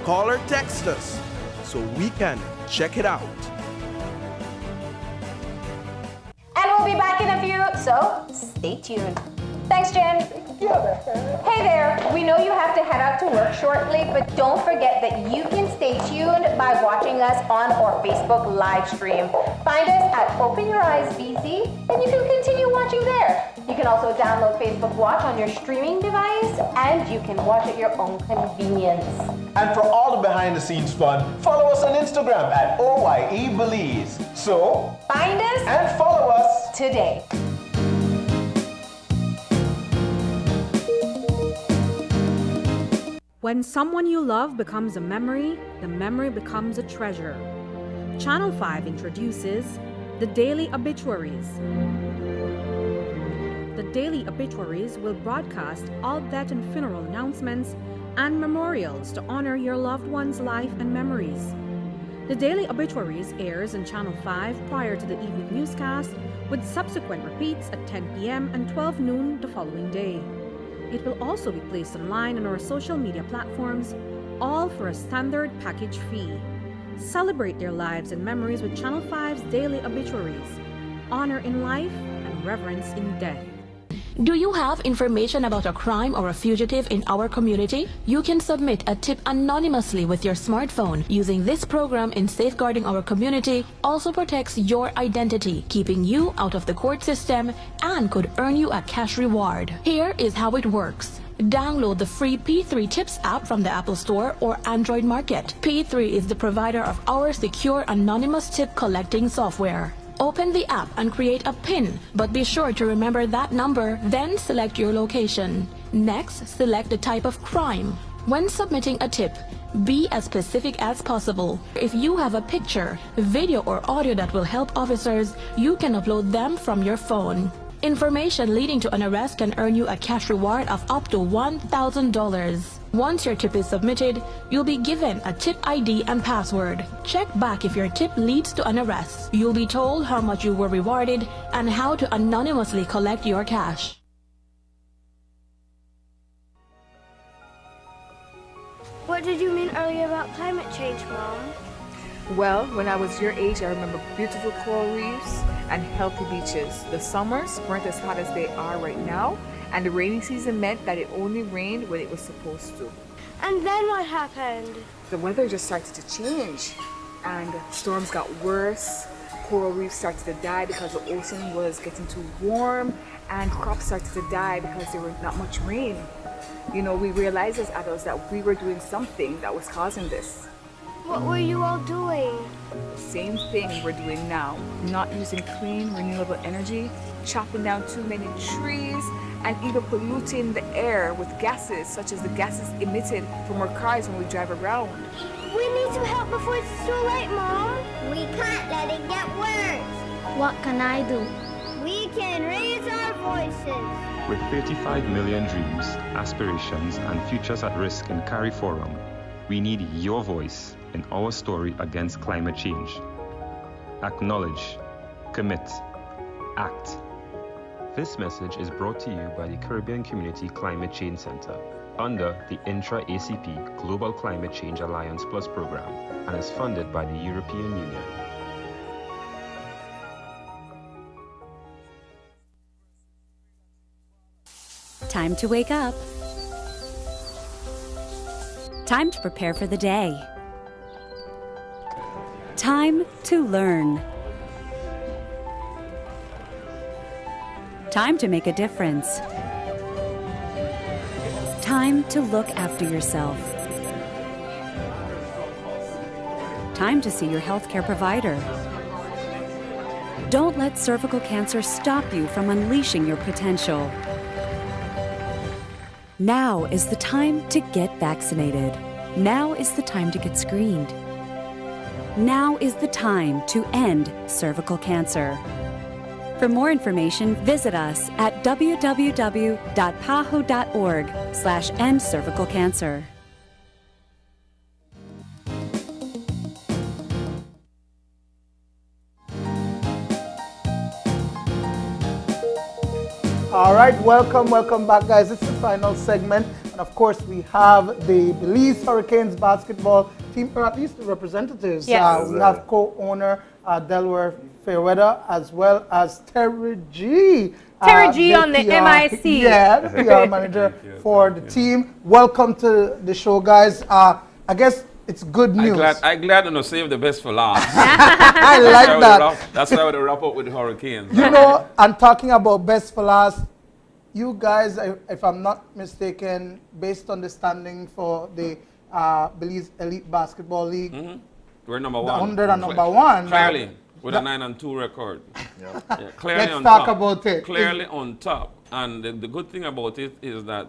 Call or text us so we can check it out. And we'll be back in a few, so stay tuned. Thanks, Jen. Hey there, we know you have to head out to work shortly, but don't forget that you can stay tuned by watching us on our Facebook live stream. Find us at Open Your Eyes BC, and you can continue watching there. You can also download Facebook Watch on your streaming device, and you can watch at your own convenience. And for all the behind-the-scenes fun, follow us on Instagram at OYE Belize. So, find us and follow us today. When someone you love becomes a memory, the memory becomes a treasure. Channel 5 introduces the Daily Obituaries. The Daily Obituaries will broadcast all death and funeral announcements and memorials to honor your loved one's life and memories. The Daily Obituaries airs on Channel 5 prior to the evening newscast, with subsequent repeats at 10 p.m. and 12 noon the following day. It will also be placed online on our social media platforms, all for a standard package fee. Celebrate their lives and memories with Channel 5's Daily Obituaries. Honor in life and reverence in death. Do you have information about a crime or a fugitive in our community? You can submit a tip anonymously with your smartphone. Using this program in safeguarding our community also protects your identity, keeping you out of the court system, and could earn you a cash reward. Here is how it works. Download the free P3 Tips app from the Apple Store or Android Market. P3 is the provider of our secure anonymous tip collecting software. Open the app and create a PIN, but be sure to remember that number, then select your location. Next, select the type of crime. When submitting a tip, be as specific as possible. If you have a picture, video, or audio that will help officers, you can upload them from your phone. Information leading to an arrest can earn you a cash reward of up to $1,000. Once your tip is submitted, you'll be given a tip ID and password. Check back if your tip leads to an arrest. You'll be told how much you were rewarded and how to anonymously collect your cash. What did you mean earlier about climate change, Mom? Well, when I was your age, I remember beautiful coral reefs and healthy beaches. The summers weren't as hot as they are right now, and the rainy season meant that it only rained when it was supposed to. And then what happened? The weather just started to change, and storms got worse. Coral reefs started to die because the ocean was getting too warm, and crops started to die because there was not much rain. You know, we realized as adults that we were doing something that was causing this. What were you all doing? The same thing we're doing now. Not using clean, renewable energy, chopping down too many trees, and even polluting the air with gases such as the gases emitted from our cars when we drive around. We need to help before it's too late, Mom. We can't let it get worse. What can I do? We can raise our voices. With 35 million dreams, aspirations, and futures at risk in CARIFORUM, we need your voice in our story against climate change. Acknowledge, commit, act. This message is brought to you by the Caribbean Community Climate Change Center under the Intra-ACP Global Climate Change Alliance Plus program and is funded by the European Union. Time to wake up. Time to prepare for the day. Time to learn. Time to make a difference. Time to look after yourself. Time to see your healthcare provider. Don't let cervical cancer stop you from unleashing your potential. Now is the time to get vaccinated. Now is the time to get screened. Now is the time to end cervical cancer. For more information, visit us at www.paho.org/endcervicalcancer. All right, welcome back, guys. This is the final segment, and of course, we have the Belize Hurricanes basketball team, or at least the representatives. Yes. We have co-owner Delaware Fairweather, as well as Terry G. Terry G on the MIC. Yeah, the PR manager for the team. Welcome to the show, guys. I guess it's good news. I'm glad to save the best for last. I like that. That's why we wrap up with the Hurricanes. You know, and talking about best for last, you guys, if I'm not mistaken, based on the standing for the Belize Elite Basketball League, we're number one. The 100 and number one. Clearly, with a 9-2 record. Yeah, clearly Let's on talk top. about it. Clearly on top. And the good thing about it is that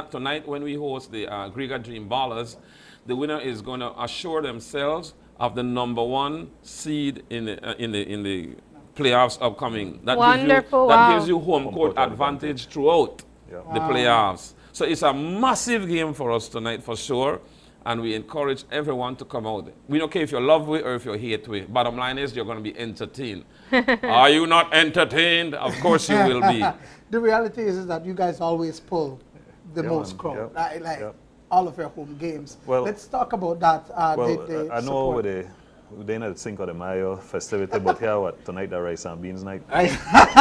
tonight when we host the Griga Dream Ballers, the winner is going to assure themselves of the number one seed in the playoffs upcoming. That Wonderful. Gives you home court advantage throughout the playoffs. So it's a massive game for us tonight for sure. And we encourage everyone to come out. We don't care if you love it or if you hate it. Bottom line is you're going to be entertained. Are you not entertained? Of course you will be. The reality is that you guys always pull the most crowd. All of your home games. Well, let's talk about that. I know we're in at Cinco de Mayo festivity, but here tonight the rice and beans night.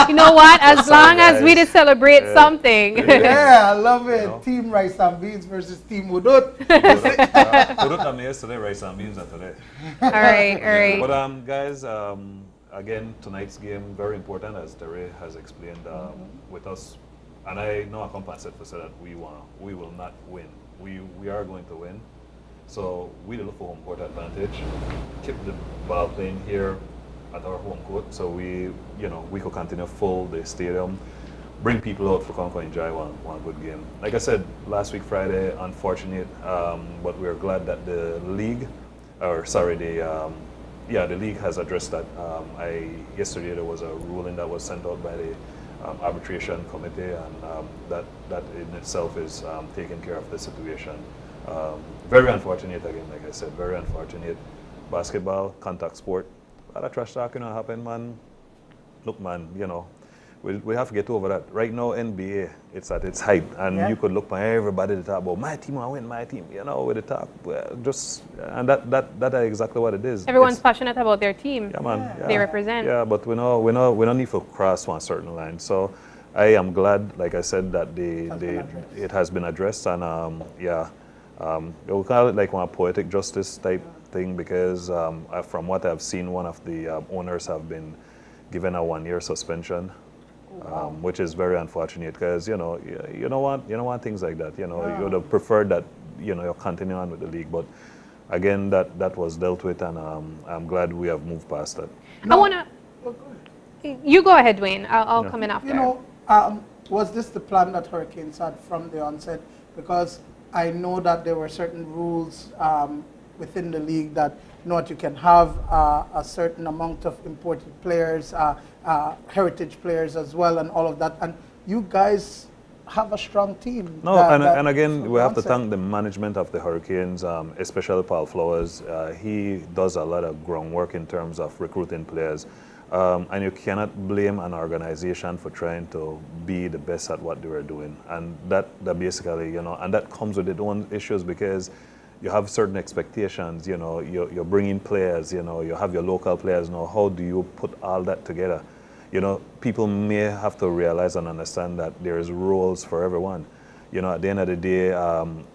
You know what? As long as we just celebrate something. Yeah, I love it. You know? Team rice and beans versus Team Udut. Udut and yesterday, rice and beans are today. All right. But guys, again, tonight's game very important, as Terry has explained with us. And I know I compensate for that we will not win. We are going to win. So we look for home court advantage. Keep the ball playing here at our home court, so we could continue full the stadium, bring people out for come and enjoy one good game. Like I said last week Friday, unfortunate, but we are glad that the league, the league has addressed that. Yesterday there was a ruling that was sent out by the arbitration committee, and that in itself is taking care of the situation. Very unfortunate again, like I said, very unfortunate. Basketball, contact sport, a lot of trash talking happen, man. Look, man, we have to get over that. Right now, NBA, it's at its height, and you could look by everybody to talk about my team, I win, my team, with the talk. And that is exactly what it is. Everyone's passionate about their team. Yeah, man. Yeah. They represent. Yeah, but we don't need to cross one certain line. So I am glad, like I said, that it has been addressed, and we'll call it like one poetic justice type thing, because from what I've seen, one of the owners have been given a 1-year suspension, which is very unfortunate, because you don't want things like that. You would have preferred that you continue on with the league, but again, that was dealt with, and I'm glad we have moved past that. You go ahead, Dwayne. I'll come in after. was this the plan that Hurricanes had from the onset? Because I know that there were certain rules within the league that you can have a certain amount of imported players, heritage players as well, and all of that. And you guys have a strong team. No, and again, we have to thank the management of the Hurricanes, especially Paul Flowers. He does a lot of groundwork in terms of recruiting players. And you cannot blame an organization for trying to be the best at what they were doing. And that basically, and that comes with its own issues because you have certain expectations, you're bringing players, you have your local players. Now, how do you put all that together? People may have to realize and understand that there's roles for everyone. At the end of the day,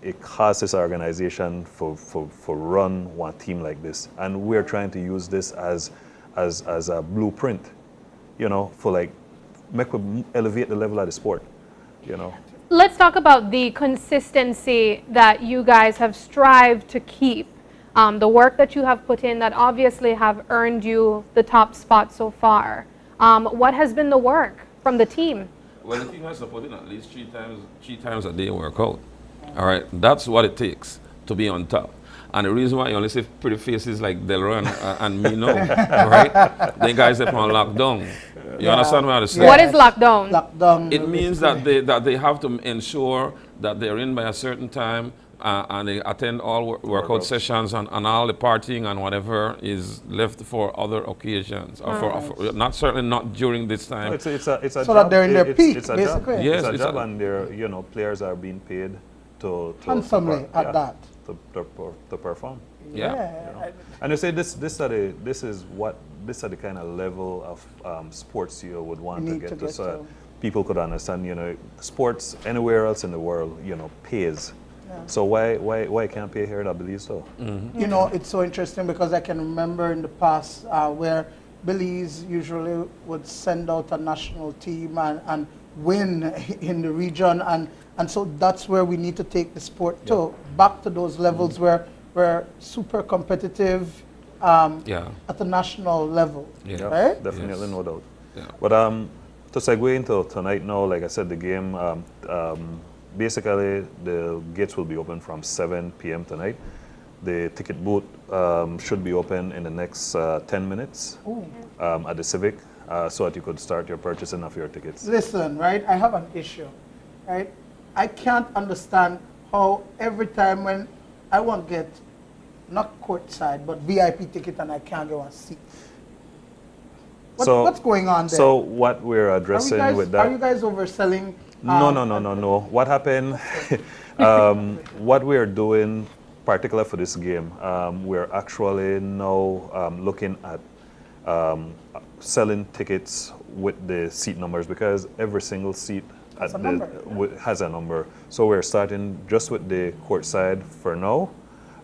it costs this organization for run one team like this. And we're trying to use this as a blueprint, for elevate the level of the sport, Let's talk about the consistency that you guys have strived to keep. The work that you have put in that obviously have earned you the top spot so far. What has been the work from the team? Well, the team has to put in at least three times a day workout. All right, that's what it takes to be on top. And the reason why you only see pretty faces like Delron and me now, right? The guys that on lockdown. You understand what I'm saying? What is lockdown? Lockdown. It means that they have to ensure that they're in by a certain time and they attend all workout sessions and all the partying and whatever is left for other occasions. Or for not certainly not during this time. No, it's a so job. that they're in their peak, it's a basically. Job. Yes, it's a job, and players are being paid to handsomely at that. To perform. Yeah. And you say this is the kind of level of sports you would want to get to, so people could understand. Sports anywhere else in the world, pays. Yeah. So why can't pay here at Belize so? Mm-hmm. It's so interesting because I can remember in the past where Belize usually would send out a national team and win in the region, and so that's where we need to take the sport to, back to those levels where we're super competitive at the national level. Yeah, right? Definitely, no doubt. Yeah. But to segue into tonight now, like I said, the game, basically the gates will be open from 7 p.m. tonight. The ticket booth should be open in the next 10 minutes at the Civic, so that you could start your purchasing of your tickets. Listen, right, I have an issue, right? I can't understand how every time when I want to get, not courtside, but VIP ticket and I can't get one seat. What's going on there? So what we're addressing with that... Are you guys overselling? No. What happened, what we're doing, particularly for this game, we're actually now looking at selling tickets with the seat numbers because every single seat has a number. So we're starting just with the courtside for now.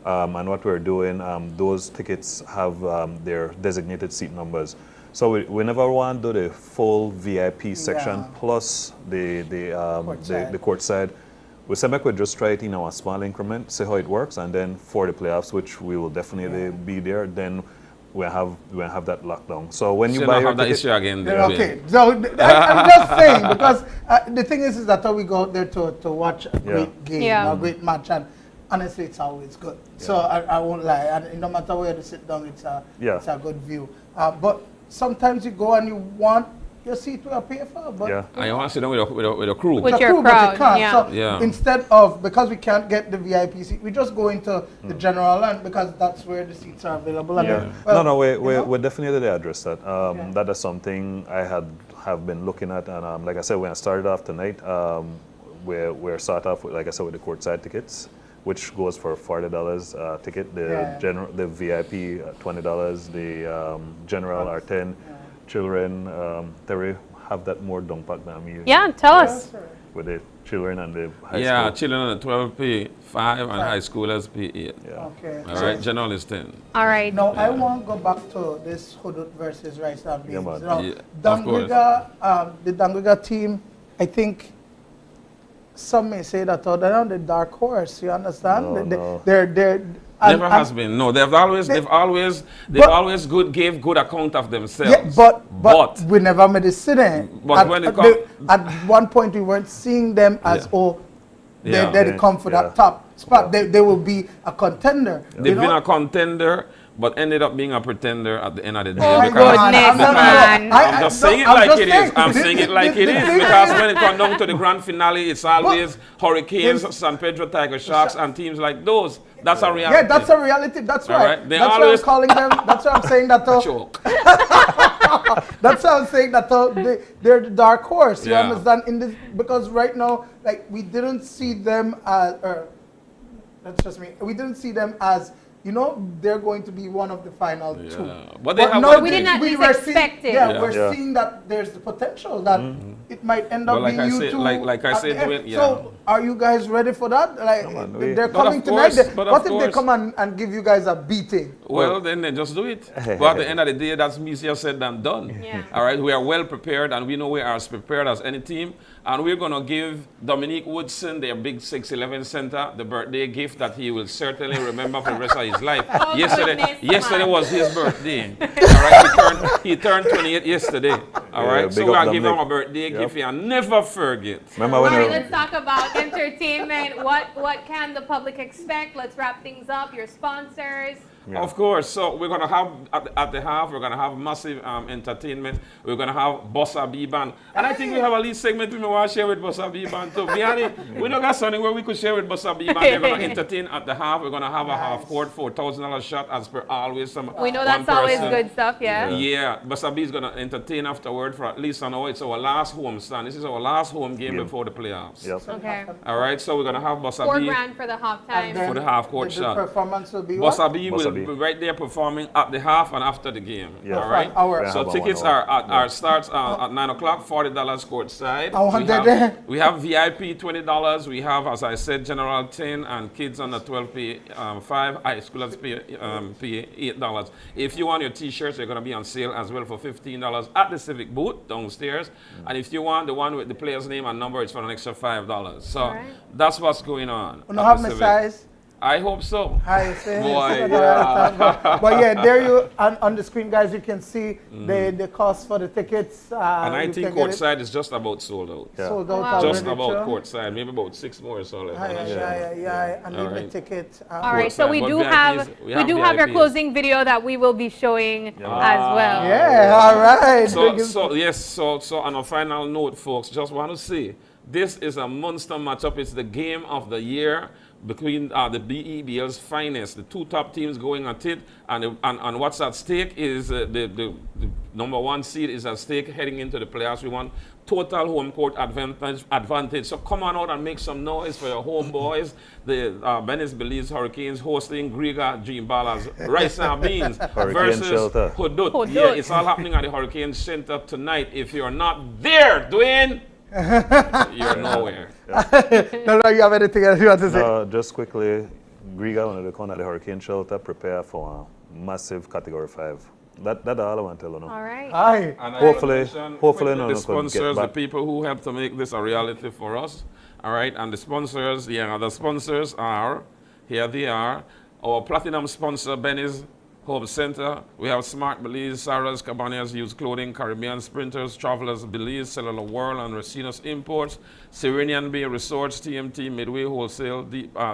And what we're doing, those tickets have their designated seat numbers. So we never want to do the full VIP section plus the courtside. We said we could just try it in our small increment, see how it works, and then for the playoffs, which we will definitely be there, then we have that lockdown. So when you buy your ticket, issue again, okay. So I'm just saying because the thing is that we go out there to watch a great game, a great match, and honestly, it's always good. So I won't lie, and no matter where you sit down, it's a good view. But sometimes you go and you want your seat to pay for, but and you want to sit down with a crew. With your crowd, So instead of, because we can't get the VIP seat, we just go into the general and because that's where the seats are available. And we definitely address that. That is something I have been looking at, and like I said, when I started off tonight, we're start off with, like I said, with the courtside tickets, which goes for $40 ticket. The VIP $20. The general are $10. Children, they have that more dung pack than me. Yeah, tell us. With the children and the high school. Yeah, children on the 12 pay 5 and high schoolers pay 8. Okay. All right, general is 10. All right. Now I want to go back to this Hudut versus Rice and Beans. The Dangriga team, I think some may say that they're on the dark horse. You understand? No. Never has been. No, they've always gave good account of themselves. Yeah, but we never made a sitting. But when it comes, at one point we weren't seeing them as they come for that top spot. They will be a contender. They've been a contender, but ended up being a pretender at the end of the day. Oh, goodness, man. I'm just saying it like it is. I'm saying it like it is because when it comes down to the grand finale, it's always Hurricanes, San Pedro Tiger Sharks, and teams like those. That's a reality. Yeah, that's a reality. That's right. Right. That's why I'm calling them. That's why I'm saying that. Joke. That's why I'm saying that they're the dark horse. You understand? In this, because right now, like we didn't see them as. That's just me. We didn't see them as. You know, they're going to be one of the final two. But they have we didn't at least expect it. We're seeing that there's the potential that it might end up being you two. Like I said, so are you guys ready for that? Like they're coming tonight. What if they come and give you guys a beating? Well, then they just do it. But at the end of the day, that's easier said than done. Yeah. All right, we are well prepared, and we know we are as prepared as any team. And we're going to give Dominique Woodson, their big 6'11" center, the birthday gift that he will certainly remember for the rest of his life. Oh, yesterday was his birthday. All right, he turned 28 yesterday. All right, so I'll give him a birthday gift and never forget. All right, let's talk about entertainment. What can the public expect? Let's wrap things up. Your sponsors. Yeah. Of course. So we're going to have, at the half, we're going to have massive entertainment. We're going to have Bossa B Band. And I think we have a lead segment we want to share with Bossa B Band too. We don't got something where we could share with Bossa B Band. They're going to entertain at the half. We're going to have a half court, $4,000 shot as per always. We know that's always good stuff, yeah? Yeah. Bossa B is going to entertain afterward for at least an hour. It's our last home stand. This is our last home game before the playoffs. Yep. Okay. All right. So we're going to have Bossa B. $4,000 for the halftime. For the half court shot. The performance will be Bossa B will be right there performing at the half and after the game. Yeah. All right. So tickets are starts at 9 o'clock, $40 courtside. We have VIP $20. We have, as I said, general 10 and kids under 12 pay 5. High schoolers pay $8. If you want your T-shirts, they're going to be on sale as well for $15 at the Civic booth downstairs. And if you want the one with the player's name and number, it's for an extra $5. So that's what's going on. You have my size. I hope so. Boy, yeah. But yeah, there you on the screen, guys. You can see the cost for the tickets. And I think courtside is just about sold out. Yeah. Sold out. Just about courtside, maybe about 6 more or so. Yeah. I need the ticket. All right, so we do have your closing video that we will be showing as well. Yeah. All right. So on a final note, folks, just want to say this is a monster matchup. It's the game of the year between the BEBL's finest, the two top teams going at it, and what's at stake is the number 1 seed is at stake heading into the playoffs. We want total home court advantage. So come on out and make some noise for your homeboys. The Belize Hurricanes hosting Griga Dream Ballers, Rice and Beans versus Hudut. Yeah, it's all happening at the Hurricane Center tonight. If you're not there, Dwayne, you're nowhere. No, you have anything else you want to say? No, just quickly, Griga, when they come at the Hurricane Shelter, prepare for a massive Category 5. That's all I want to tell you now. All right. Aye. And hopefully, the sponsors, the people who help to make this a reality for us. All right, and the sponsors, are, here they are, our platinum sponsor, Benny's Home Center. We have Smart Belize, Sarah's, Cabanas, Used Clothing, Caribbean Sprinters, Travelers Belize, Cellular World, and Racinos Imports, Serenian Bay Resorts, TMT, Midway Wholesale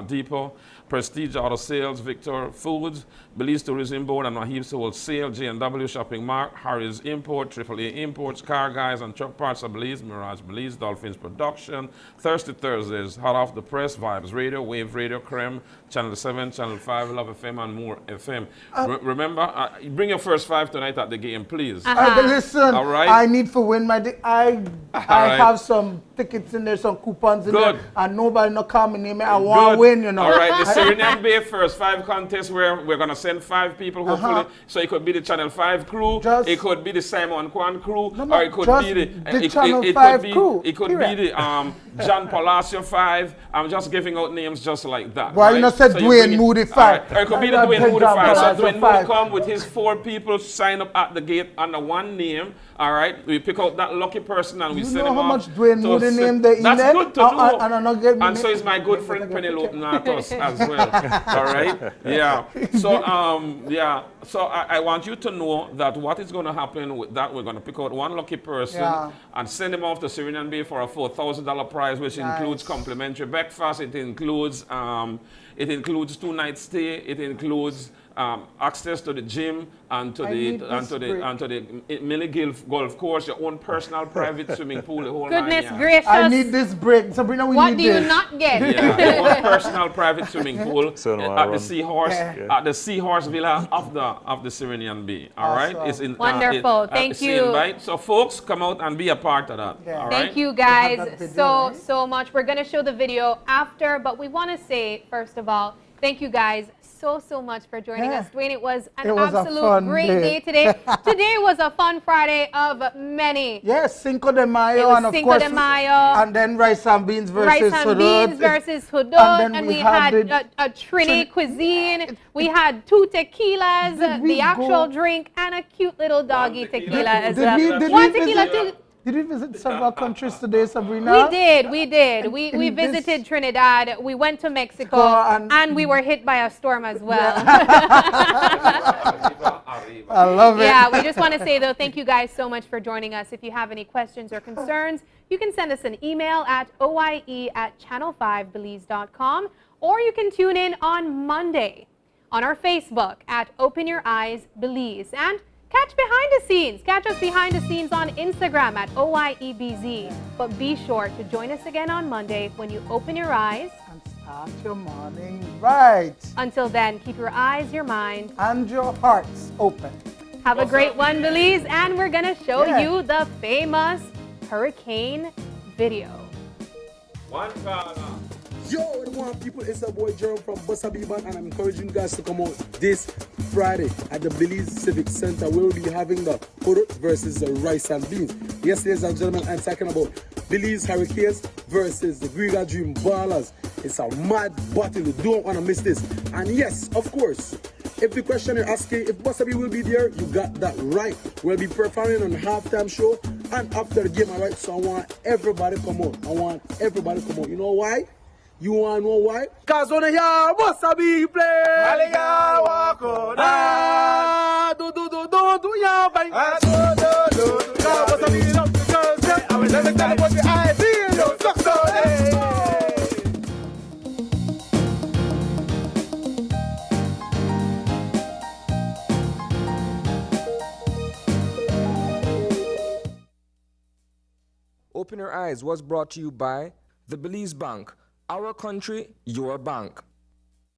Depot, Prestige Auto Sales, Victor Foods, Belize Tourism Board, and Mahib's Wholesale, J&W Shopping Mart, Harry's Import, AAA Imports, Car Guys and Truck Parts of Belize, Mirage Belize, Dolphins Production, Thirsty Thursdays, Hot Off the Press, Vibes Radio, Wave Radio, Creme, Channel 7, Channel 5, Love FM, and More FM. Remember, bring your first 5 tonight at the game, please. Listen, all right? I need to win my I have some tickets in there, some coupons in there, and nobody not coming in me. I want to win, you know. All right, the Serenian Bay first 5 contest where we're going to send 5 people, hopefully. So it could be the Channel 5 crew, it could be the Simon Kwan crew, or it could be the Channel 5 crew. It could be the John Palacio 5. I'm just giving out names just like that. Why you not said Dwayne Moody 5? Or it could be the Dwayne Moody 5. So Dwayne Moody come with his 4 people, sign up at the gate under one name. All right, we pick out that lucky person and we send him off. You know how much Dwayne Moody name they in there? That's good to know. And so is my good friend Penelope Natos as well. All right? Yeah. So, So I want you to know that what is going to happen with that, we're going to pick out one lucky person and send him off to Serenian Bay for a $4,000 prize, which includes complimentary breakfast. It includes 2-night stay. It includes access to the gym and to the Millie Golf course, your own personal private swimming pool, the whole Goodness nine gracious. I need this break. Sabrina, we what need do you this. not get? Yeah, your own personal private swimming pool So no, at the Seahorse Villa of the Serenian Bay. All right? It's in, wonderful. Thank you. Invite. So folks, come out and be a part of that. Yeah. All Thank right? you guys so much. We're going to show the video after, but we want to say, first of all, thank you guys so much for joining us. Dwayne, it was an absolute great day today. Today was a fun Friday of many. Yes, Cinco de Mayo. It was and of Cinco course, de Mayo. And then rice and beans versus Hudud. And we had a Trini cuisine. We had 2 tequilas, the actual drink, and a cute little doggy tequila as well. One tequila, 2. Did we visit several countries today, Sabrina? We did. We visited Trinidad. We went to Mexico, and we were hit by a storm as well. I love it. Yeah, we just want to say, though, thank you guys so much for joining us. If you have any questions or concerns, you can send us an email at oye@channel5belize.com, or you can tune in on Monday on our Facebook at Open Your Eyes Belize. And catch behind the scenes. Catch us behind the scenes on Instagram at OYEBZ. But be sure to join us again on Monday when you open your eyes and start your morning right. Until then, keep your eyes, your mind, and your hearts open. Have a great one, Belize, and we're going to show you the famous hurricane video. One corner. Yo, what do want people? It's a boy Jerome from Busabiban, and I'm encouraging you guys to come out this Friday at the Belize Civic Center. We'll be having the Hudud versus the rice and beans. Yes, ladies and gentlemen, I'm talking about Belize Hurricanes versus the Griga Dream Ballers. It's a mad battle. You don't want to miss this. And yes, of course, if the question you're asking if Busabi will be there, you got that right. We'll be performing on halftime show and after the game, all right? So I want everybody come out. You know why? You want to know why? Cause when you hear Busabi play, Aliga walk on. Do ya bang. Do. Busabi love the girls. I will let me tell you what the idea is. Open Your Eyes was brought to you by the Belize Bank. Our country, your bank.